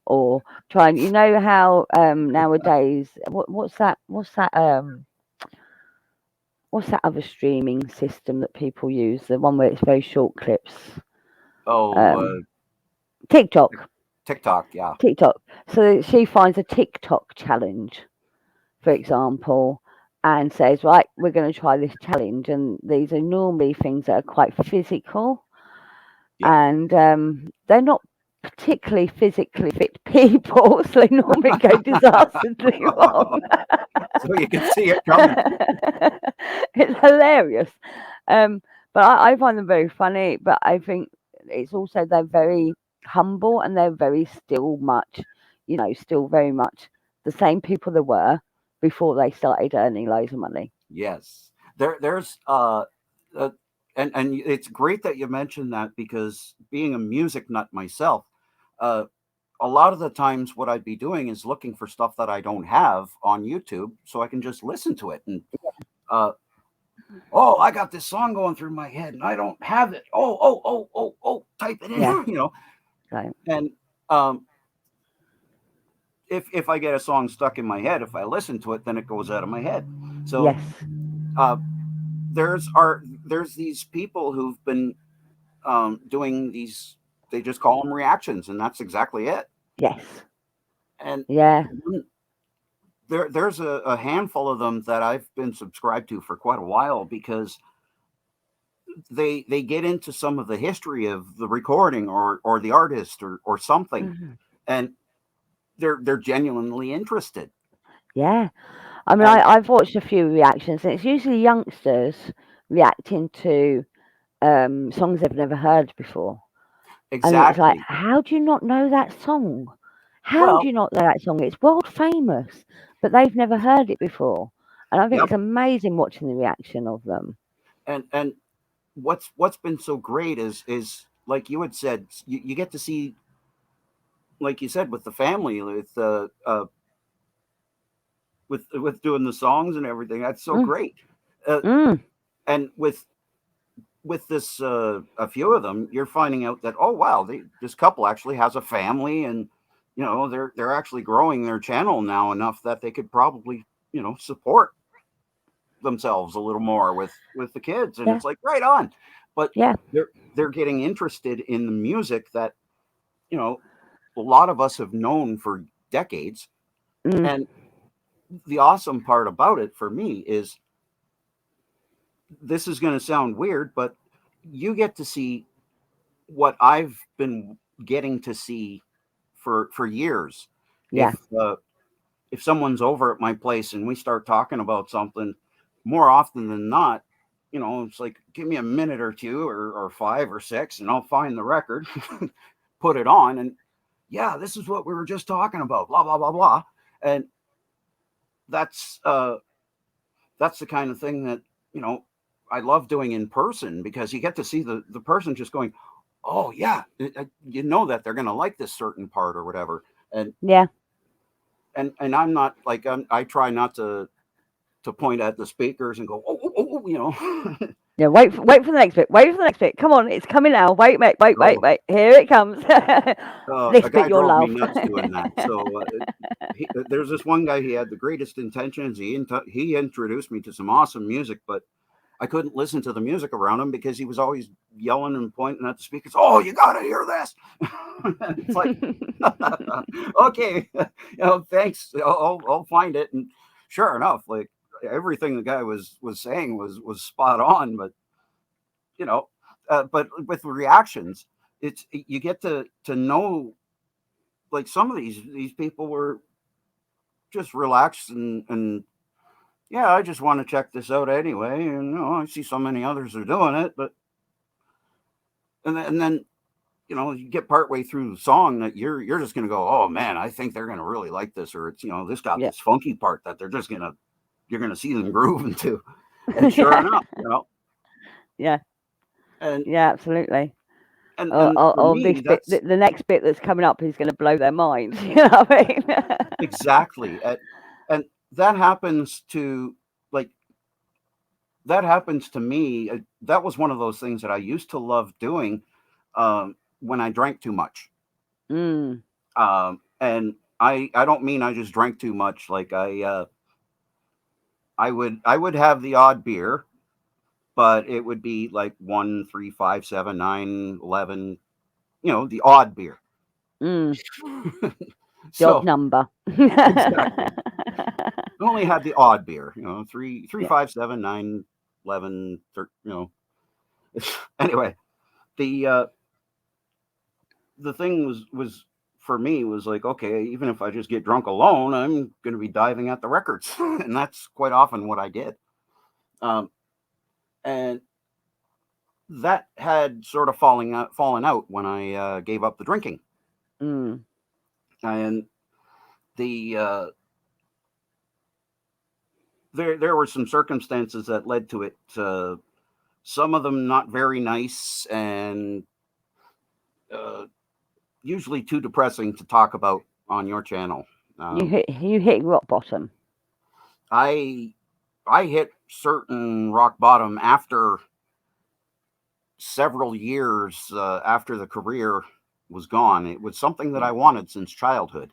or trying. You know how nowadays what's that other streaming system that people use? The one where it's very short clips. oh, Um, TikTok, TikTok. Yeah. TikTok. So she finds a TikTok challenge, for example, and says, right, we're going to try this challenge. And these are normally things that are quite physical, Yeah. and they're not particularly physically fit people, so they normally go disastrously wrong. So you can see it coming. It's hilarious. Um, but I find them very funny, but I think it's also they're very humble and they're very still much, still very much the same people they were before they started earning loads of money. Yes. There's uh and it's great that you mentioned that because being a music nut myself, uh a lot of the times what I'd be doing is looking for stuff that I don't have on YouTube so I can just listen to it and uh oh, I got this song going through my head and I don't have it. Oh, type it in, Yeah. So and um if I get a song stuck in my head, if I listen to it, then it goes out of my head. So yes, uh there's these people who've been doing these. They just call them reactions, and that's exactly it. yes, And yeah, there's a handful of them that I've been subscribed to for quite a while because they get into some of the history of the recording or the artist or something, mhm, and they're genuinely interested. yeah. I mean, And I've watched a few reactions, and it's usually youngsters reacting to songs they've never heard before. And it's like, exactly. how do you not know that song? How do Well, you not know that song? It's world famous, but they've never heard it before. And I think yep. it's amazing watching the reaction of them. And what's been so great is like you had said, you get to see, like you said, with the family, with doing the songs and everything. That's so Mm, great. Uh, mm, and with this, a few of them, you're finding out that oh wow, this couple actually has a family, and they're actually growing their channel now enough that they could probably support themselves a little more with the kids, and yeah, it's like right on. but Yeah. they're getting interested in the music that, you know, a lot of us have known for decades. Mm. And the awesome part about it for me is, this is going to sound weird, but you get to see what I've been getting to see for years. Yeah. If someone's over at my place and we start talking about something, more often than not, it's like, give me a minute or two, or 5 or 6, and I'll find the record, put it on, and yeah, this is what we were just talking about, blah blah blah blah. And that's the kind of thing that, you know I love doing in person, because you get to see the person just going, oh yeah, that they're going to like this certain part or whatever. And Yeah. and I'm not like, I try not to point at the speakers and go, oh, oh, Yeah, wait for the next bit. Wait for the next bit. Come on, it's coming now. Wait, mate. Wait, oh, Here it comes. This a bit guy you'll drove me love. nuts doing that. So there's this one guy. He had the greatest intentions. He introduced me to some awesome music, but I couldn't listen to the music around him because he was always yelling and pointing at the speakers. Oh, you gotta hear this! It's like, okay, thanks. I'll find it. And sure enough, like, everything the guy was saying was spot on. But but with reactions, you get to know, like, some of these people were just relaxed, and yeah, I just want to check this out anyway. And I see so many others are doing it, but and then you get partway through the song that you're just gonna go, oh man, I think they're gonna really like this, or it's, this got Yeah. this funky part that you're gonna see them grooving to. And sure enough, Yeah. and Yeah, absolutely. and for This me, bit, that's the next bit that's coming up is going to blow their minds. You know what I mean? exactly. And that happens to, like, that happens to me. That was one of those things that I used to love doing, when I drank too much. Mm. And I don't mean I just drank too much. Like, I would have the odd beer, but it would be like 1, 3, 5, 7, 9, 11. The odd beer. Mm. The odd So number. exactly, I only had the odd beer. 3, 3, Yeah. 5, 7, 9, 11, 13. Anyway, the the thing was for me was like, okay, even if I just get drunk alone, I'm going to be diving at the records, and that's quite often what I did. Um, and that had sort of fallen out when I gave up the drinking. Mm. And the there were some circumstances that led to it. Some of them not very nice, and uh, usually too depressing to talk about on your channel. You hit rock bottom. I I hit certain rock bottom after several years after the career was gone. It was something that I wanted since childhood,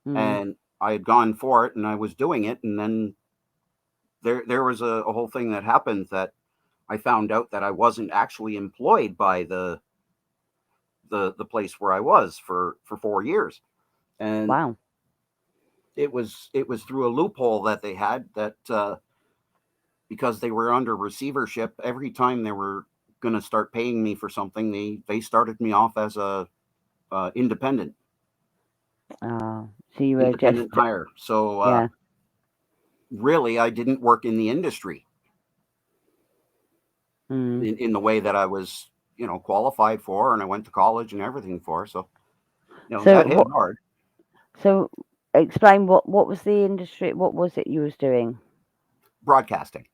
Mm. and I had gone for it, and I was doing it, and then there was a whole thing that happened, that I found out that I wasn't actually employed by the place where I was for 4 years. And Wow. it was through a loophole that they had, that because they were under receivership, every time they were going to start paying me for something, they started me off as a independent Oh, so you were just, independent hire. So yeah. really, I didn't work in the industry Mm. in the way that I was, qualified for, and I went to college and everything for. So, So that hit what? hard. So explain what was the industry? What was it you was doing? Broadcasting,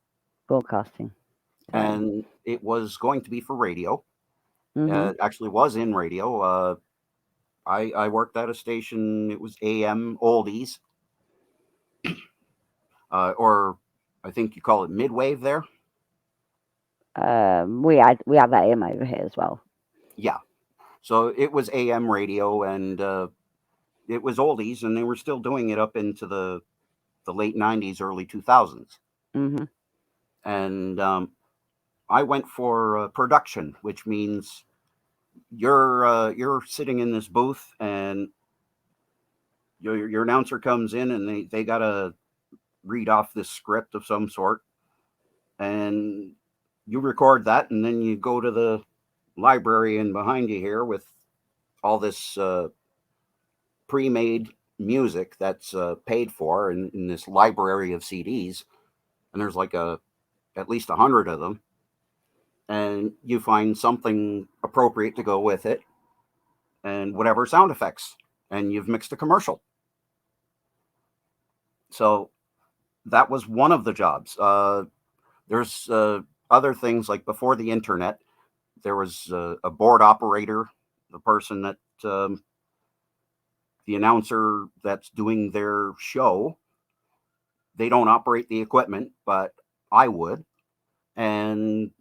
Broadcasting. Sorry. and it was going to be for radio. Mhm. It actually was in radio. I worked at a station. It was AM oldies, or I think you call it midwave there. We have AM over here as well. Yeah. So it was AM radio, and it was oldies, and they were still doing it up into the late '90s, early 2000s. Mhm. And I went for production, which means you're sitting in this booth and your announcer comes in and they gotta read off this script of some sort, and you record that, and then you go to the library and behind you here with all this pre-made music that's paid for in this library of CDs, and there's like at least 100 of them, and you find something appropriate to go with it, and whatever sound effects, and you've mixed a commercial. So that was one of the jobs. There's other things like before the internet, there was a board operator, the person that the announcer that's doing their show. They don't operate the equipment, but I would. And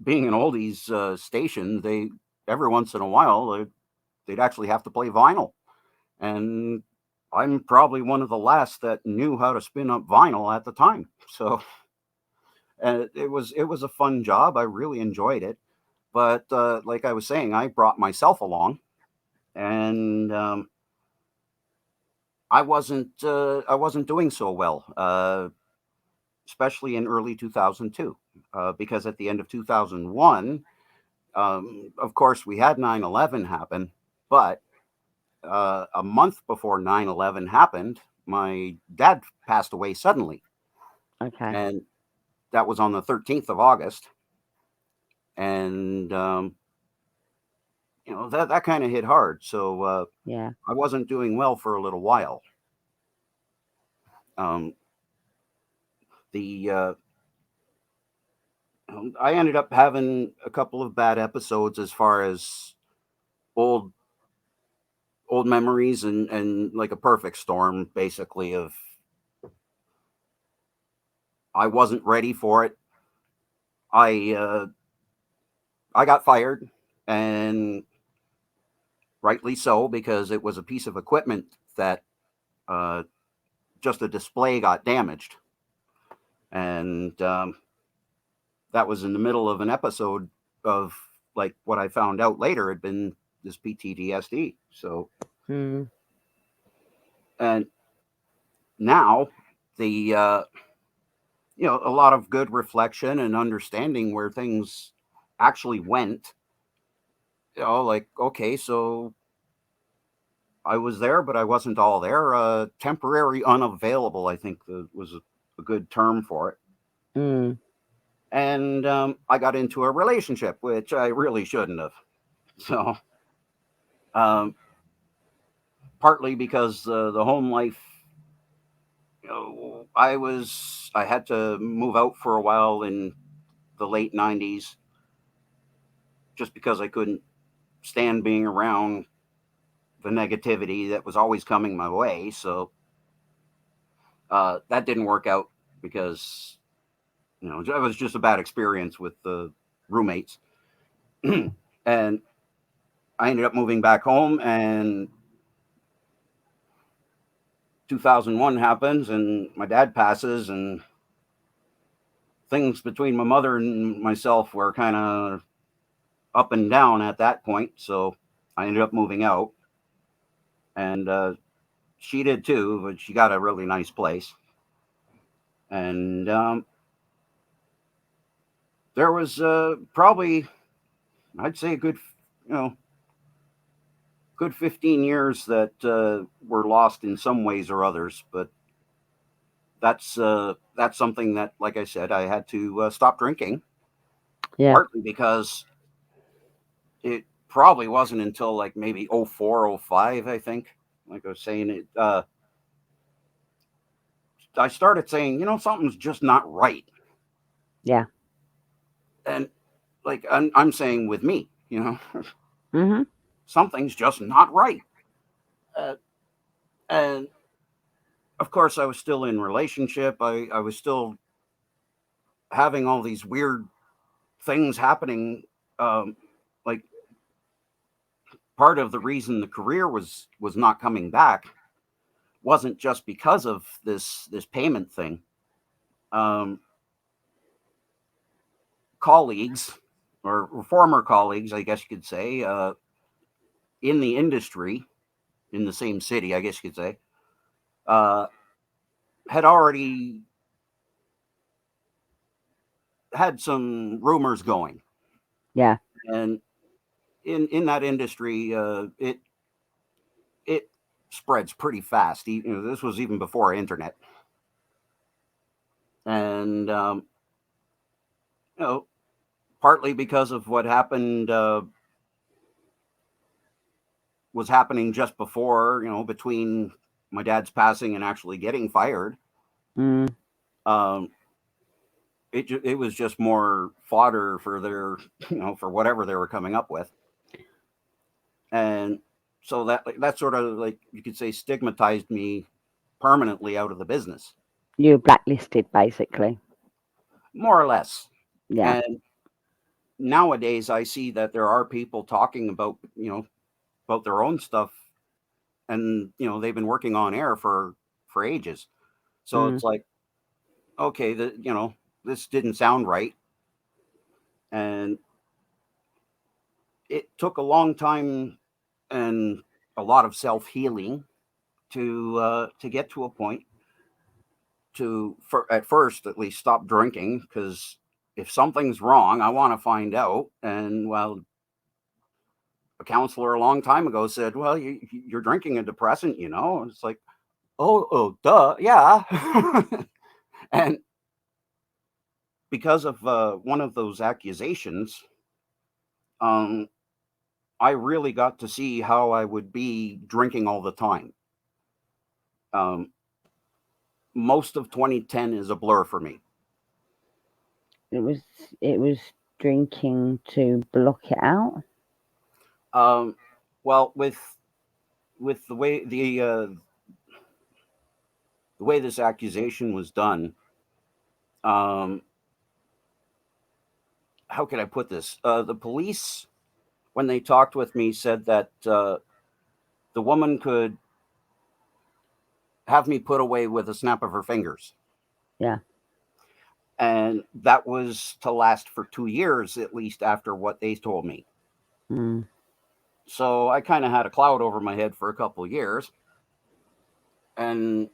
being an oldies station, they every once in a while they'd actually have to play vinyl, and I'm probably one of the last that knew how to spin up vinyl at the time. So it was a fun job. I really enjoyed it. But like I was saying, I brought myself along, and I wasn't doing so well, especially in early 2002, because at the end of 2001, of course, we had 9/11 happen, but a month before 9/11 happened, my dad passed away suddenly, Okay. and that was on the 13th of August, and that kind of hit hard. So Yeah. I wasn't doing well for a little while. Um, the I ended up having a couple of bad episodes as far as old old memories and like a perfect storm basically of I wasn't ready for it. I I got fired, and rightly so, because it was a piece of equipment that uh, just a display got damaged, and that was in the middle of an episode of like what I found out later had been this PTSD. So Mm. and now the a lot of good reflection and understanding where things actually went. Like okay, so I was there, but I wasn't all there. Temporary unavailable, I think, was a good term for it. Mm. And I got into a relationship, which I really shouldn't have. So, um, partly because the home life, I had to move out for a while in the late '90s, just because I couldn't stand being around the negativity that was always coming my way. So that didn't work out because it was just a bad experience with the roommates. And I ended up moving back home, and 2001 happens, and my dad passes, and things between my mother and myself were kind of up and down at that point. So I ended up moving out, and she did too, but she got a really nice place. And there was probably, I'd say, a good, good 15 years that were lost in some ways or others. But that's something that, like I said, I had to stop drinking, Yeah. partly because it probably wasn't until like maybe '04, '05, I think. Like I was saying, I started saying, something's just not right. Yeah. And like I'm saying with me, Mhm. something's just not right. Uh, and of course, I was still in relationship. I was still having all these weird things happening. Um, like part of the reason the career was not coming back wasn't just because of this payment thing. Um, colleagues or former colleagues, I guess you could say, in the industry in the same city, I guess you could say, uh, had already had some rumors going. Yeah. And in that industry, it spreads pretty fast. This was even before internet, and partly because of what happened was happening just before, between my dad's passing and actually getting fired. Mm. Um, it was just more fodder for their, for whatever they were coming up with, and so that sort of, like, you could say, stigmatized me permanently out of the business, You were blacklisted, basically. more or less. Yeah. And nowadays, I see that there are people talking about, about their own stuff, and they've been working on air for ages. So Mm. it's like, okay, this didn't sound right, and it took a long time and a lot of self healing to get to a point at first at least, stop drinking, because if something's wrong, I want to find out. And well, a counselor a long time ago said, "Well, you're drinking a depressant, And it's like, oh, duh, yeah. And because of one of those accusations, um, I really got to see how I would be drinking all the time. Um, Most of 2010 is a blur for me. It was it was drinking to block it out. Well, with the way this accusation was done, um, how can I put this? The police, when they talked with me, said that the woman could have me put away with a snap of her fingers. Yeah. And that was to last for 2 years, at least, after what they told me. Mm. So I kind of had a cloud over my head for a couple of years. And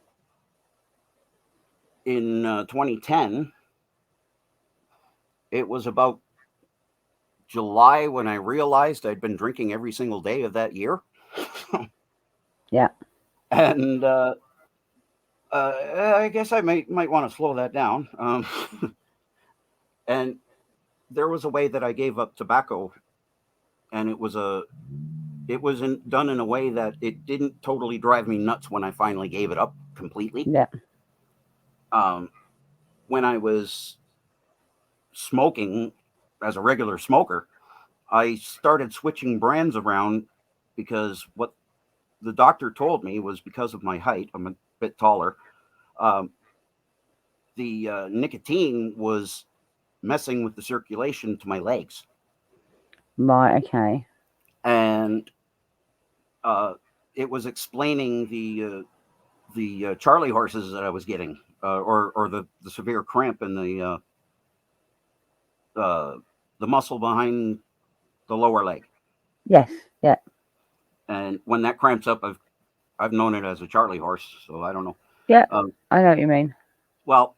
in 2010, it was about July when I realized I'd been drinking every single day of that year. Yeah. And I guess I might want to slow that down. And there was a way that I gave up tobacco, and it was done in a way that it didn't totally drive me nuts when I finally gave it up completely. Yeah. When I was smoking as a regular smoker, I started switching brands around, because what the doctor told me was, because of my height, I'm a bit taller. Um, the nicotine was messing with the circulation to my legs, Right. Okay. and it was explaining the Charlie horses that I was getting, or the severe cramp in the muscle behind the lower leg. Yes. Yeah. And when that cramps up, I've known it as a Charlie horse, so I don't know. Yeah. Um, I know what you mean. well,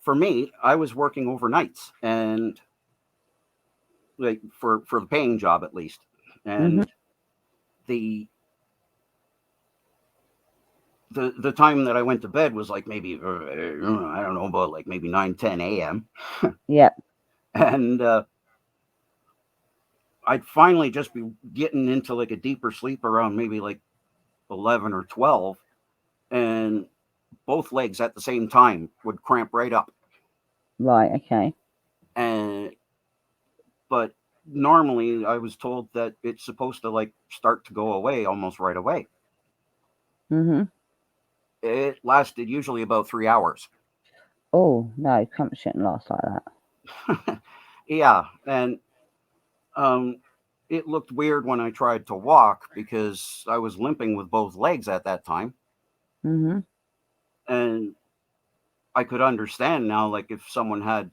for me, I was working overnights, and like for the paying job at least, Mm-hmm. and the the time that I went to bed was like maybe I don't know, about like maybe 9-10 a.m. Yeah. And I'd finally just be getting into like a deeper sleep around maybe like 11 or 12, and both legs at the same time would cramp right up. Right. Okay. And but normally I was told that it's supposed to like start to go away almost right away. Mm-hmm. It lasted usually about 3 hours. Oh no, cramps shouldn't last like that. Yeah, and um, it looked weird when I tried to walk, because I was limping with both legs at that time, Mm-hmm. and I could understand now, like if someone had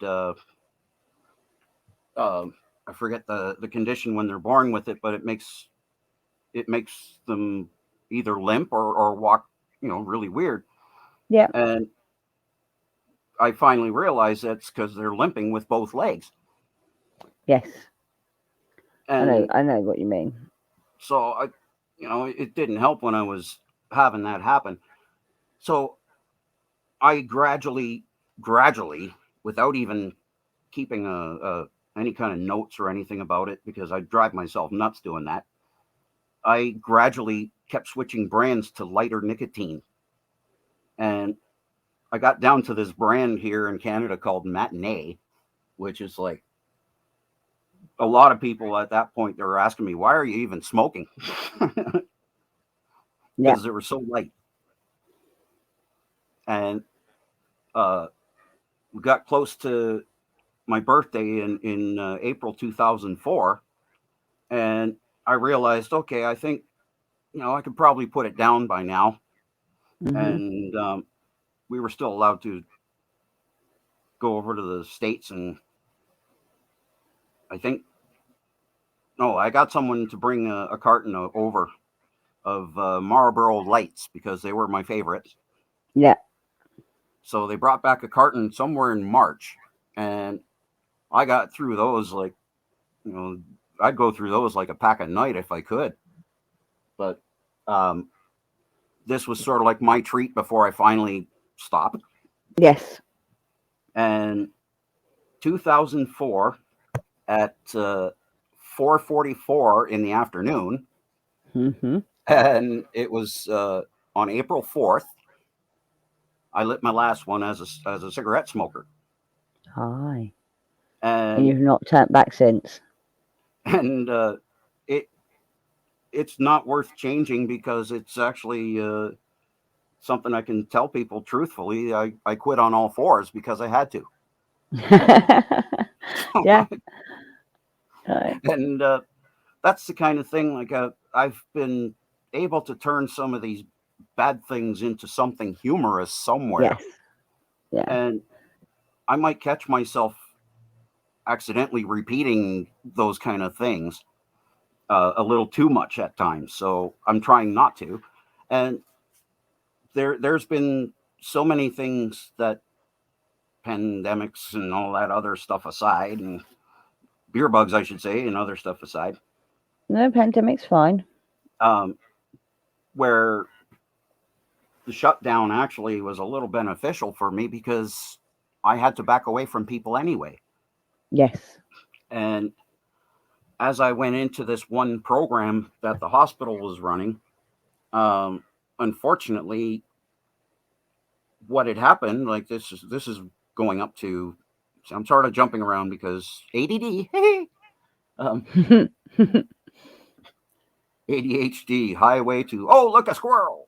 I forget the condition when they're born with it, but it makes them either limp or walk, really weird. Yeah. And I finally realized that's because they're limping with both legs. Yes. And I know what you mean. so it didn't help when I was having that happen. So I gradually, without even keeping any kind of notes or anything about it, because I drive myself nuts doing that, I gradually kept switching brands to lighter nicotine. And I got down to this brand here in Canada called Matinee, which is like, a lot of people at that point, they were asking me, why are you even smoking? Yeah. Because they were so light. And we got close to my birthday in April 2004. And I realized, okay, I think, I could probably put it down by now. Mm-hmm. And we were still allowed to go over to the States. And I think, no, I got someone to bring a carton over of Marlboro Lights because they were my favorites. Yeah. So they brought back a carton somewhere in March. And I got through those like, I'd go through those like a pack a night if I could. But this was sort of like my treat before I finally stopped. Yes. And 2004 at 4:44 in the afternoon, Mm-hmm. and it was on April 4th, I lit my last one as a cigarette smoker. Hi. And And you've not turned back since. and it's not worth changing because it's actually something I can tell people truthfully. I quit on all fours because I had to. Yeah. Right. And that's the kind of thing, like I've been able to turn some of these bad things into something humorous somewhere. Yes. Yeah. And I might catch myself accidentally repeating those kind of things a little too much at times. So I'm trying not to. And there's been so many things that, pandemics and all that other stuff aside, and beer bugs, I should say, and other stuff aside, No, pandemic's fine. where the shutdown actually was a little beneficial for me because I had to back away from people anyway. Yes. And as I went into this one program that the hospital was running, unfortunately, what had happened, like this is going up to, so I'm sort of jumping around because ADD, ADHD, highway to, oh, look, a squirrel.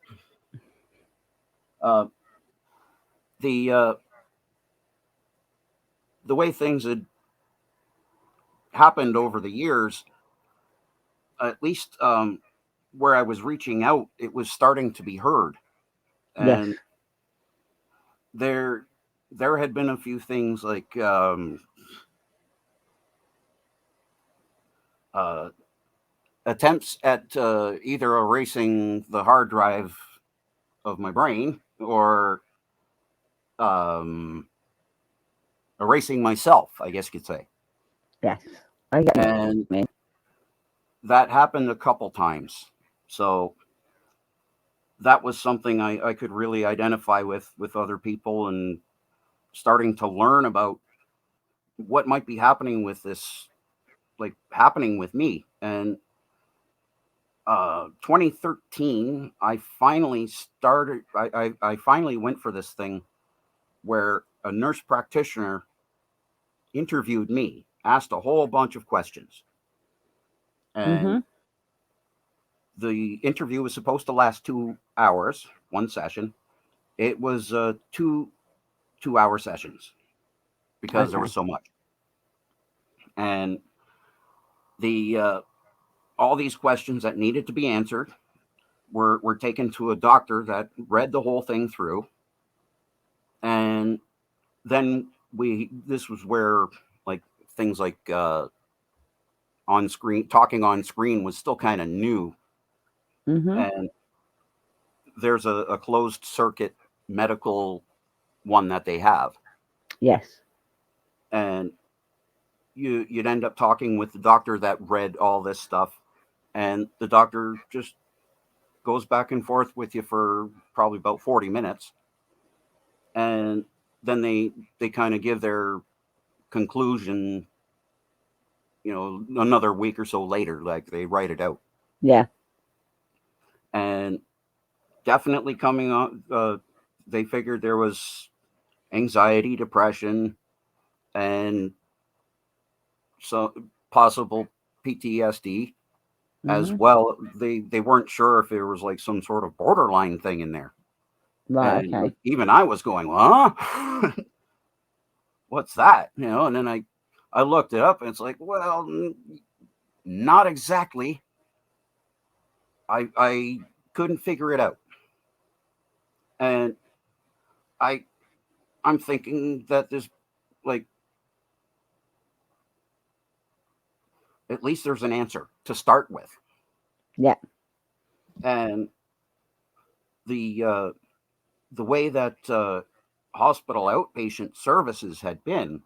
Uh, the the way things had happened over the years, at least where I was reaching out, it was starting to be heard. Yes. And there had been a few things like attempts at either erasing the hard drive of my brain or erasing myself, I guess you could say. Yes. I get what you And mean. that happened a couple times. So that was something I could really identify with other people, and starting to learn about what might be happening with this, like happening with me. And 2013, I finally started, I finally went for this thing where a nurse practitioner interviewed me, asked a whole bunch of questions. And Mm-hmm. the interview was supposed to last 2 hours, one session. It was 2 2 hour sessions because there was Okay. so much. And the all these questions that needed to be answered were taken to a doctor that read the whole thing through. And then this was where like things like on screen, talking on screen was still kind of new. And there's a closed circuit medical one that they have. Yes. And you'd end up talking with the doctor that read all this stuff, and the doctor just goes back and forth with you for probably about 40 minutes. And then they kind of give their conclusion, another week or so later, like they write it out. Yeah. And definitely coming on, they figured there was anxiety, depression, and so possible PTSD as well. They weren't sure if there was like some sort of borderline thing in there. Right. And Okay. even I was going, huh? What's that? And then I looked it up, and it's like, well, not exactly. I couldn't figure it out. And I'm thinking that there's like, at least there's an answer to start with. Yeah. And the way that hospital outpatient services had been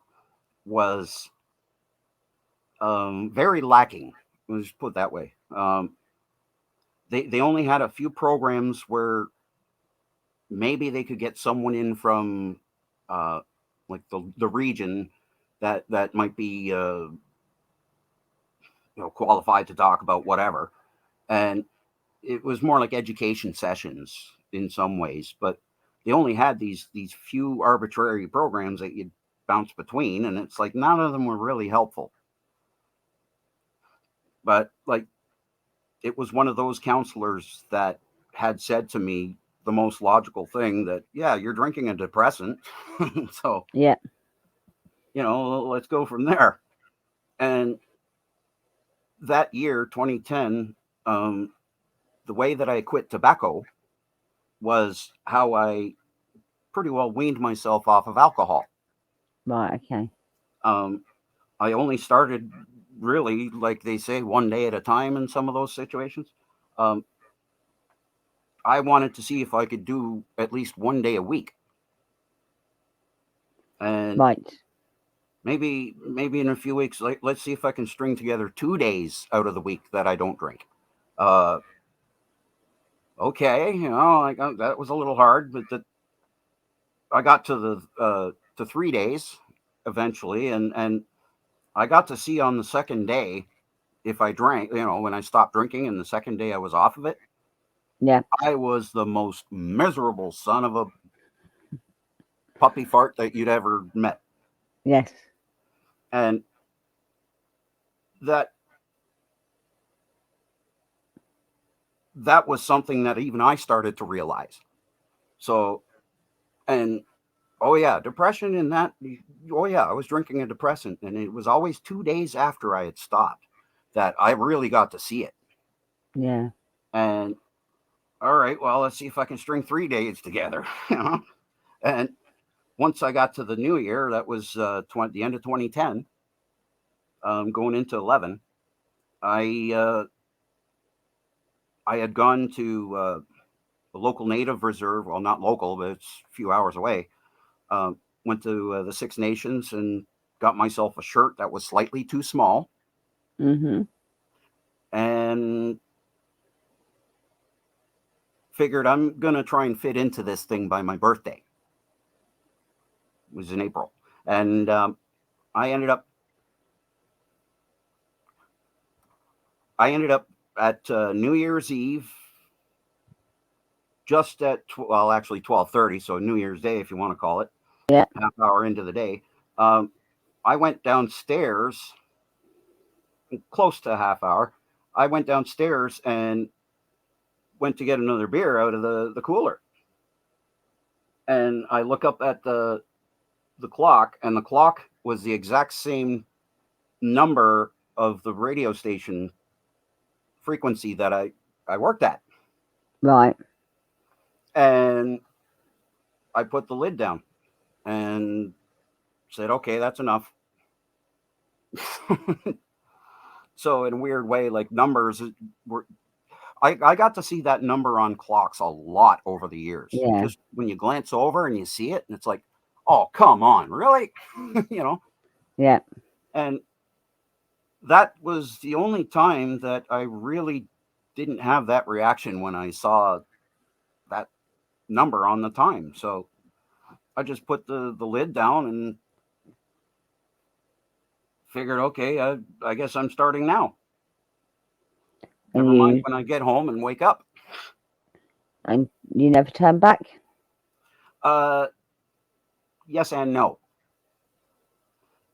was very lacking. Let's put it that way. They only had a few programs where maybe they could get someone in from like the region that might be qualified to talk about whatever. And it was more like education sessions in some ways, but they only had these few arbitrary programs that you'd bounce between, and it's like none of them were really helpful. But like, it was one of those counselors that had said to me the most logical thing, that, yeah, you're drinking a depressant. So, yeah, let's go from there. And that year, 2010, the way that I quit tobacco was how I pretty well weaned myself off of alcohol. Right. Okay. I only started, really, like they say, one day at a time in some of those situations. I wanted to see if I could do at least one day a week. And Right. maybe in a few weeks, let's see if I can string together 2 days out of the week that I don't drink. Okay, that was a little hard, but I got to to 3 days eventually, and I got to see on the second day if I drank, when I stopped drinking, and the second day I was off of it. Yeah. I was the most miserable son of a puppy fart that you'd ever met. Yes. And that was something that even I started to realize. So, and oh yeah, depression in that. Oh yeah, I was drinking a depressant, and it was always 2 days after I had stopped that I really got to see it. Yeah. And all right, well, let's see if I can string 3 days together. And once I got to the new year, that was the end of 2010, going into 11, I had gone to a local native reserve. Well, not local, but it's a few hours away. Went to the Six Nations and got myself a shirt that was slightly too small. And figured I'm going to try and fit into this thing by my birthday. It was in April. And I ended up at New Year's Eve, just at, actually 12:30, so New Year's Day, if you want to call it. Yeah. Half hour into the day. I went downstairs, close to a half hour. I went downstairs and went to get another beer out of the cooler. And I look up at the clock, and the clock was the exact same number of the radio station frequency that I worked at. Right. And I put the lid down and said, okay, that's enough. So in a weird way, like numbers were. I got to see that number on clocks a lot over the years. Yeah. Just when you glance over and you see it, and it's like, oh, come on, really? Yeah. And that was the only time that I really didn't have that reaction when I saw that number on the time. So I just put the lid down and figured, okay, I guess I'm starting now. Never mind when I get home and wake up. And you never turn back? Yes and no.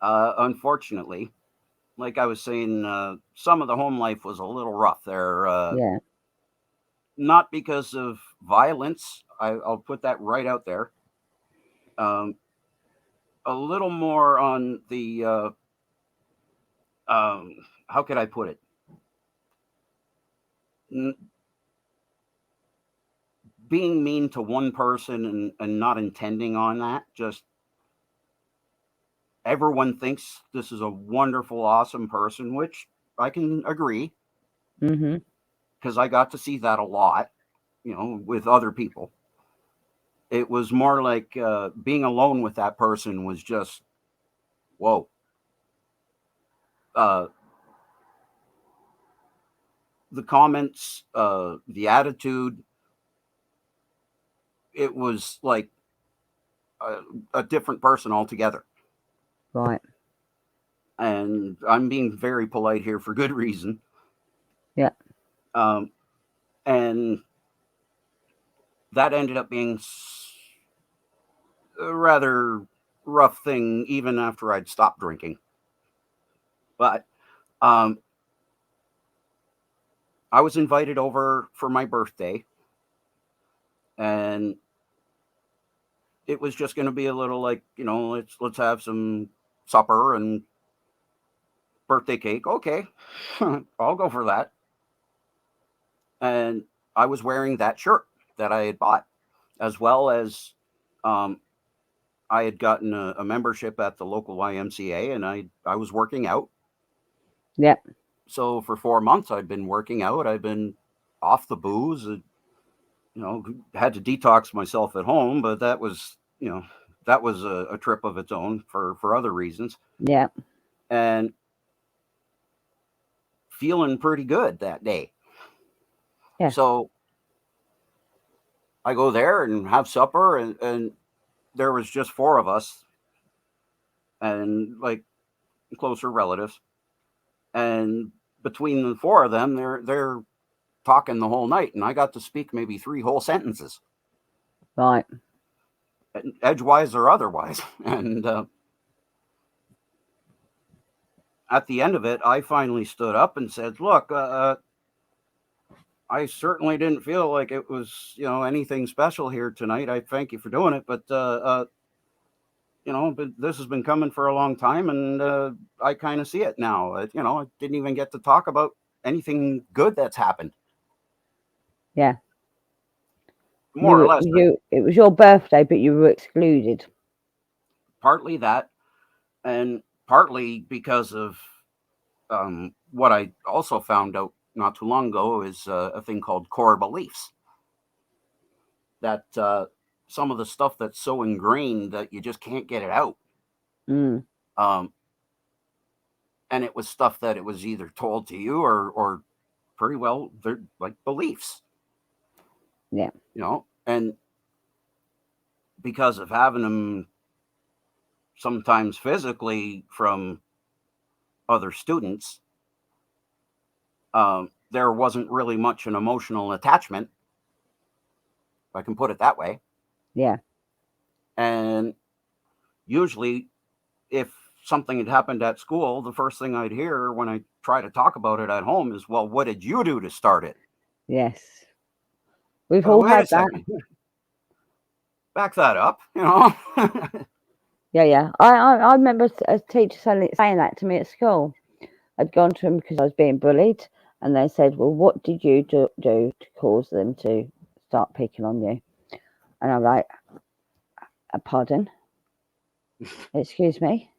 Unfortunately, like I was saying, some of the home life was a little rough there. Yeah. Not because of violence. I'll put that right out there. A little more on the how could I put it? Being mean to one person and not intending on that. Just everyone thinks this is a wonderful, awesome person, which I can agree. Because I got to see that a lot, with other people. It was more like being alone with that person was just, whoa. The comments, the attitude, it was like a different person altogether. Right. And I'm being very polite here for good reason. Yeah. And that ended up being a rather rough thing, even after I'd stopped drinking. But I was invited over for my birthday, and it was just going to be a little like, let's have some supper and birthday cake. Okay, I'll go for that. And I was wearing that shirt that I had bought, as well as I had gotten a membership at the local YMCA, and I was working out. Yeah. So for 4 months, I'd been working out. I'd been off the booze. Had to detox myself at home, but that was, that was a trip of its own for other reasons. Yeah. And feeling pretty good that day. Yeah. So I go there and have supper, and there was just 4 of us, and like closer relatives. And between the 4 of them, they're talking the whole night, and I got to speak maybe 3 whole sentences. Right. Edgewise or otherwise. And at the end of it, I finally stood up and said, look, I certainly didn't feel like it was, anything special here tonight. I thank you for doing it, but but this has been coming for a long time, and I kind of see it now. I didn't even get to talk about anything good that's happened. Yeah. More or less. It was your birthday, but you were excluded. Partly that, and partly because of what I also found out not too long ago is a thing called core beliefs. That some of the stuff that's so ingrained that you just can't get it out. And it was stuff that it was either told to you or pretty well they're like beliefs. Yeah. And because of having them sometimes physically from other students, there wasn't really much an emotional attachment, if I can put it that way. Yeah. And usually if something had happened at school, the first thing I'd hear when I try to talk about it at home is, well, what did you do to start it? Yes. We've all had that. Back that up, Yeah. I remember a teacher saying that to me at school. I'd gone to him because I was being bullied, and they said, well, what did you do to cause them to start picking on you? And I'm like, pardon? Excuse me?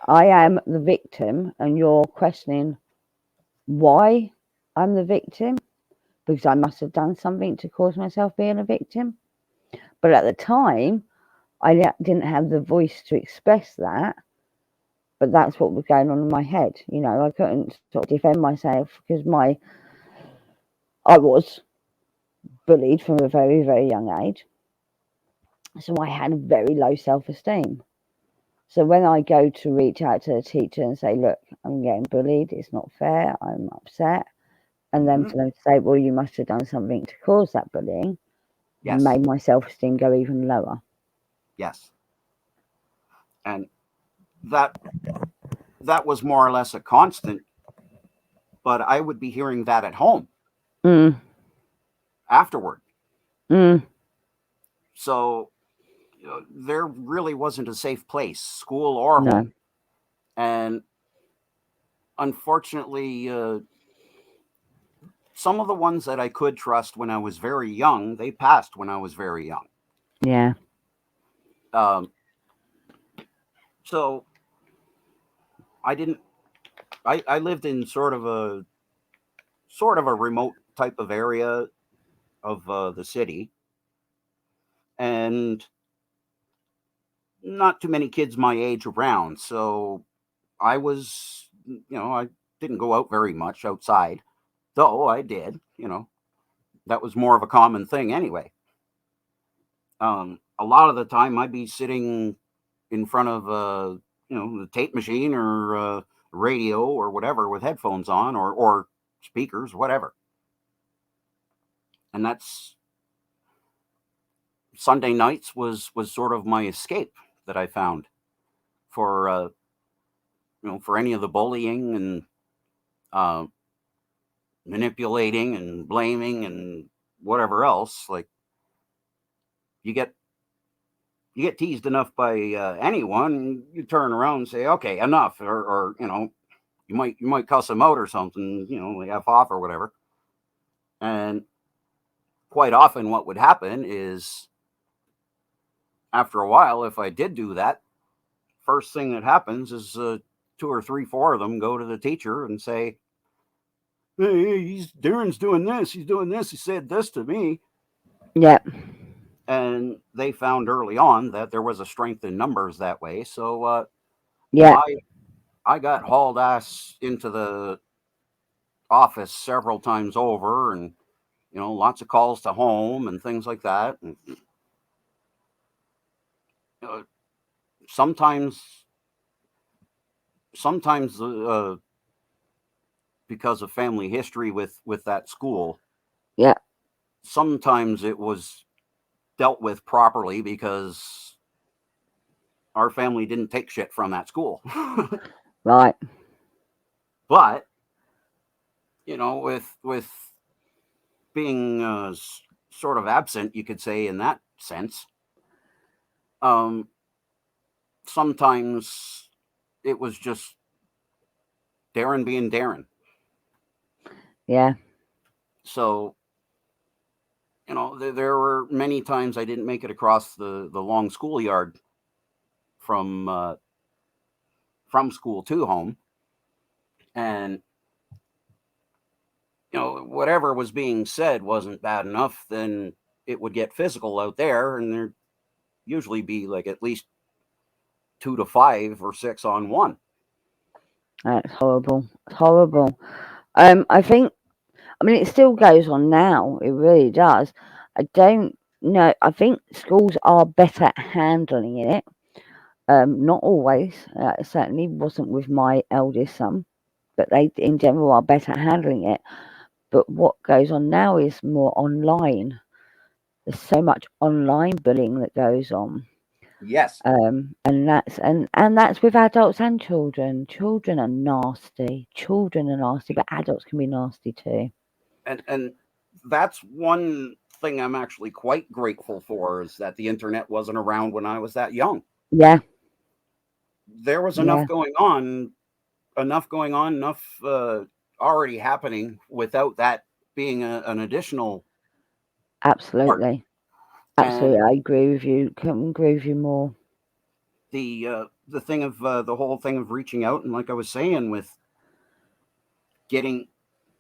I am the victim, and you're questioning why I'm the victim because I must have done something to cause myself being a victim. But at the time, I didn't have the voice to express that. But that's what was going on in my head. You know, I couldn't sort of defend myself because I was bullied from a very, very young age. So I had very low self-esteem. So when I go to reach out to the teacher and say, look, I'm getting bullied, it's not fair, I'm upset, and then Mhm. for them to say, well, you must have done something to cause that bullying, Yes, made my self-esteem go even lower. yes, and that that was more or less a constant. But I would be hearing that at home Mm, afterward. mm, So there really wasn't a safe place, school or no, home. And unfortunately, some of the ones that I could trust when I was very young, they passed when I was very young. yeah, Um, so I didn't. I lived in sort of a remote type of area of the city, and not too many kids my age around. So I didn't go out very much outside, though I did. That was more of a common thing anyway. A lot of the time I'd be sitting in front of the tape machine or radio or whatever with headphones on or speakers, whatever. And that's Sunday nights was sort of my escape that I found for for any of the bullying and uh, manipulating and blaming and whatever else. Like you get you get teased enough by anyone, you turn around and say, "Okay, enough," or you might cuss them out or something, like f off or whatever. And quite often, what would happen is after a while, if I did do that, first thing that happens is two or three, four of them go to the teacher and say, "Hey, Darren's doing this. He's doing this. He said this to me." yeah, And they found early on that there was a strength in numbers that way. So, yeah, I got hauled ass into the office several times over, and lots of calls to home and things like that. And uh, sometimes, sometimes because of family history with that school, yeah, sometimes it was dealt with properly because our family didn't take shit from that school. right, But with being sort of absent, you could say in that sense. Um, Sometimes it was just Darren being Darren. yeah, So there were many times I didn't make it across the long schoolyard from from school to home, and whatever was being said wasn't bad enough. Then it would get physical out there, and there'd usually be like at least 2 to 5 or 6 on one. that's horrible, it's horrible. I think, I mean, it still goes on now, it really does. I don't know, I think schools are better at handling it. Not always, it certainly wasn't with my eldest son, but they in general are better at handling it. But what goes on now is more online. There's so much online bullying that goes on. Yes, And that's with adults and children. Children are nasty. Children are nasty, but adults can be nasty too. and that's one thing I'm actually quite grateful for is that the internet wasn't around when I was that young. Yeah, There was yeah, enough already happening without that being an additional part. absolutely. And Absolutely. I agree with you. Couldn't agree with you more. the thing of the whole thing of reaching out, and like I was saying, with getting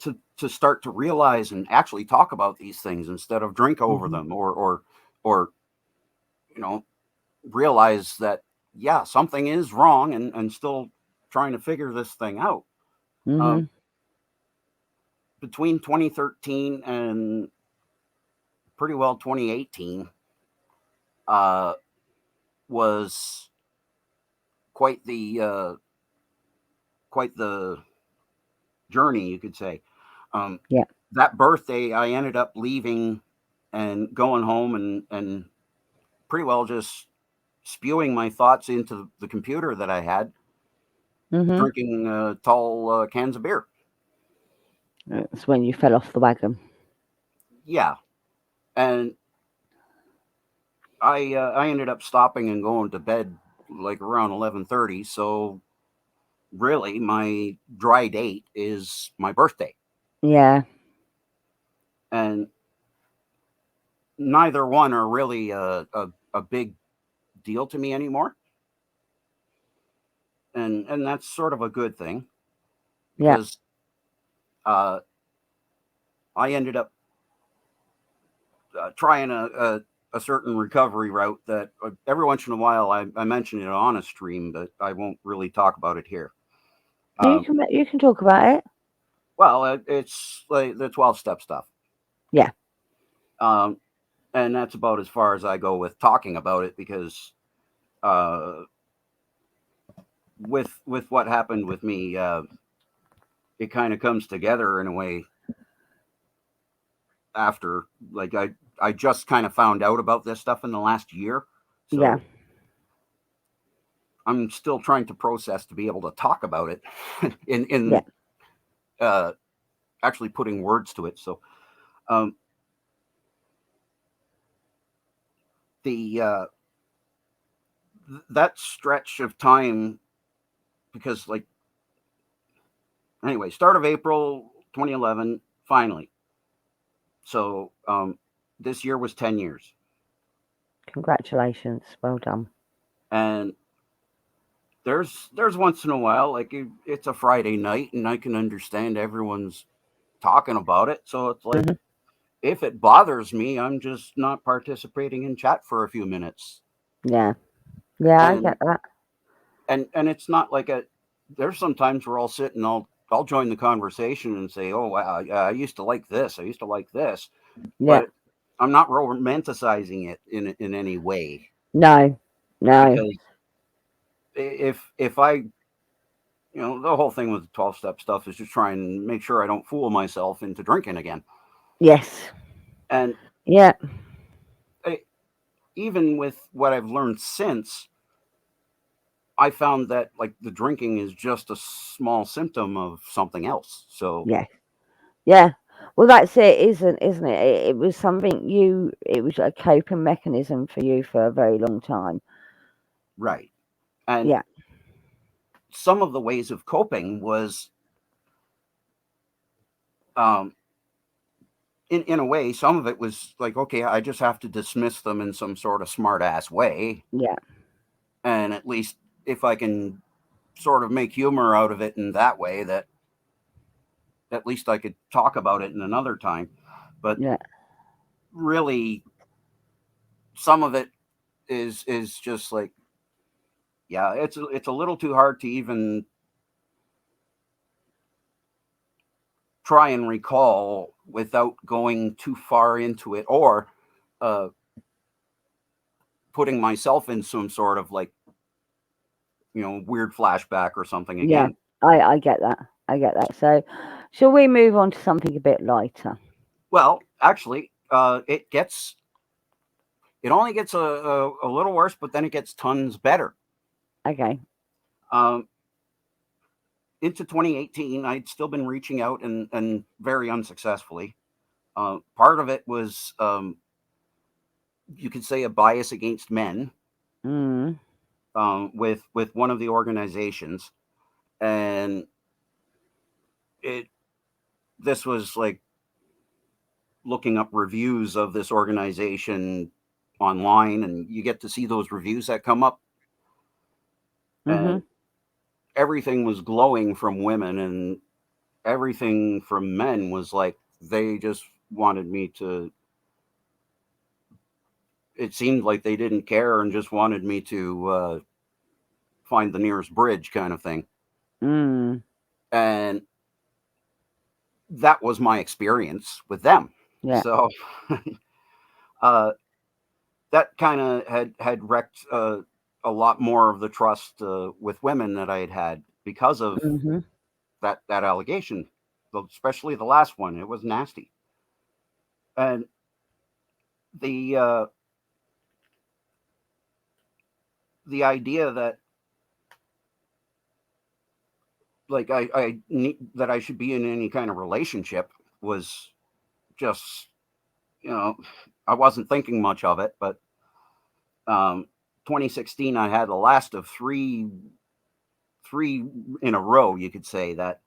to start to realize and actually talk about these things instead of drink over them, or realize that, yeah, something is wrong, and still trying to figure this thing out. Between 2013 and pretty well 2018 was quite the journey, you could say. Yeah. That birthday, I ended up leaving and going home and pretty well just spewing my thoughts into the computer that I had, drinking tall cans of beer. That's when you fell off the wagon. Yeah, and I ended up stopping and going to bed like around 11:30. So really, my dry date is my birthday, Yeah. and neither one are really a big deal to me anymore. And that's sort of a good thing, Yeah. because I ended up trying a certain recovery route that every once in a while I mention it on a stream, but I won't really talk about it here. You can talk about it. Well, it's like the 12-step stuff. Yeah. And that's about as far as I go with talking about it, because with what happened with me, it kind of comes together in a way after, like, I just kind of found out about this stuff in the last year. So Yeah. I'm still trying to process to be able to talk about it in actually putting words to it. So the that stretch of time, because, like, anyway, start of April 2011, finally. So this year was 10 years. Congratulations. Well done. And there's once in a while, like, it's a Friday night and I can understand everyone's talking about it. So it's like, if it bothers me, I'm just not participating in chat for a few minutes. Yeah. Yeah, I And get that. and it's not like there's sometimes where I'll sit and I'll join the conversation and say, oh, wow, I used to like this. I used to like this. Yeah. But I'm not romanticizing it in any way. No. Because if I, the whole thing with the 12-step stuff is just try and make sure I don't fool myself into drinking again. Yes. And Yeah. Even with what I've learned since, I found that, like, the drinking is just a small symptom of something else. So Yeah. Yeah. Well, that's it, isn't it? It was something it was a coping mechanism for you for a very long time. right. And Yeah. some of the ways of coping was, in a way, some of it was like, okay, I just have to dismiss them in some sort of smart ass way. Yeah. And at least if I can sort of make humor out of it in that way, that at least I could talk about it in another time. But Yeah. really, some of it is just like, yeah, it's a little too hard to even try and recall without going too far into it, or putting myself in some sort of, like, weird flashback or something Yeah. again. I get that. I get that. So, shall we move on to something a bit lighter? Well, actually, it only gets a little worse, but then it gets tons better. Okay. Into 2018, I'd still been reaching out and very unsuccessfully. Part of it was, you could say, a bias against men, with one of the organizations, and this was like looking up reviews of this organization online, and you get to see those reviews that come up. and everything was glowing from women, and everything from men was like they just wanted me to. It seemed like they didn't care and just wanted me to find the nearest bridge, kind of thing. And that was my experience with them. Yeah. So that kind of had wrecked a lot more of the trust with women that I had because of that allegation, especially the last one. It was nasty. And the idea that like I need, that I should be in any kind of relationship was just, I wasn't thinking much of it. But 2016, I had the last of three in a row, you could say, that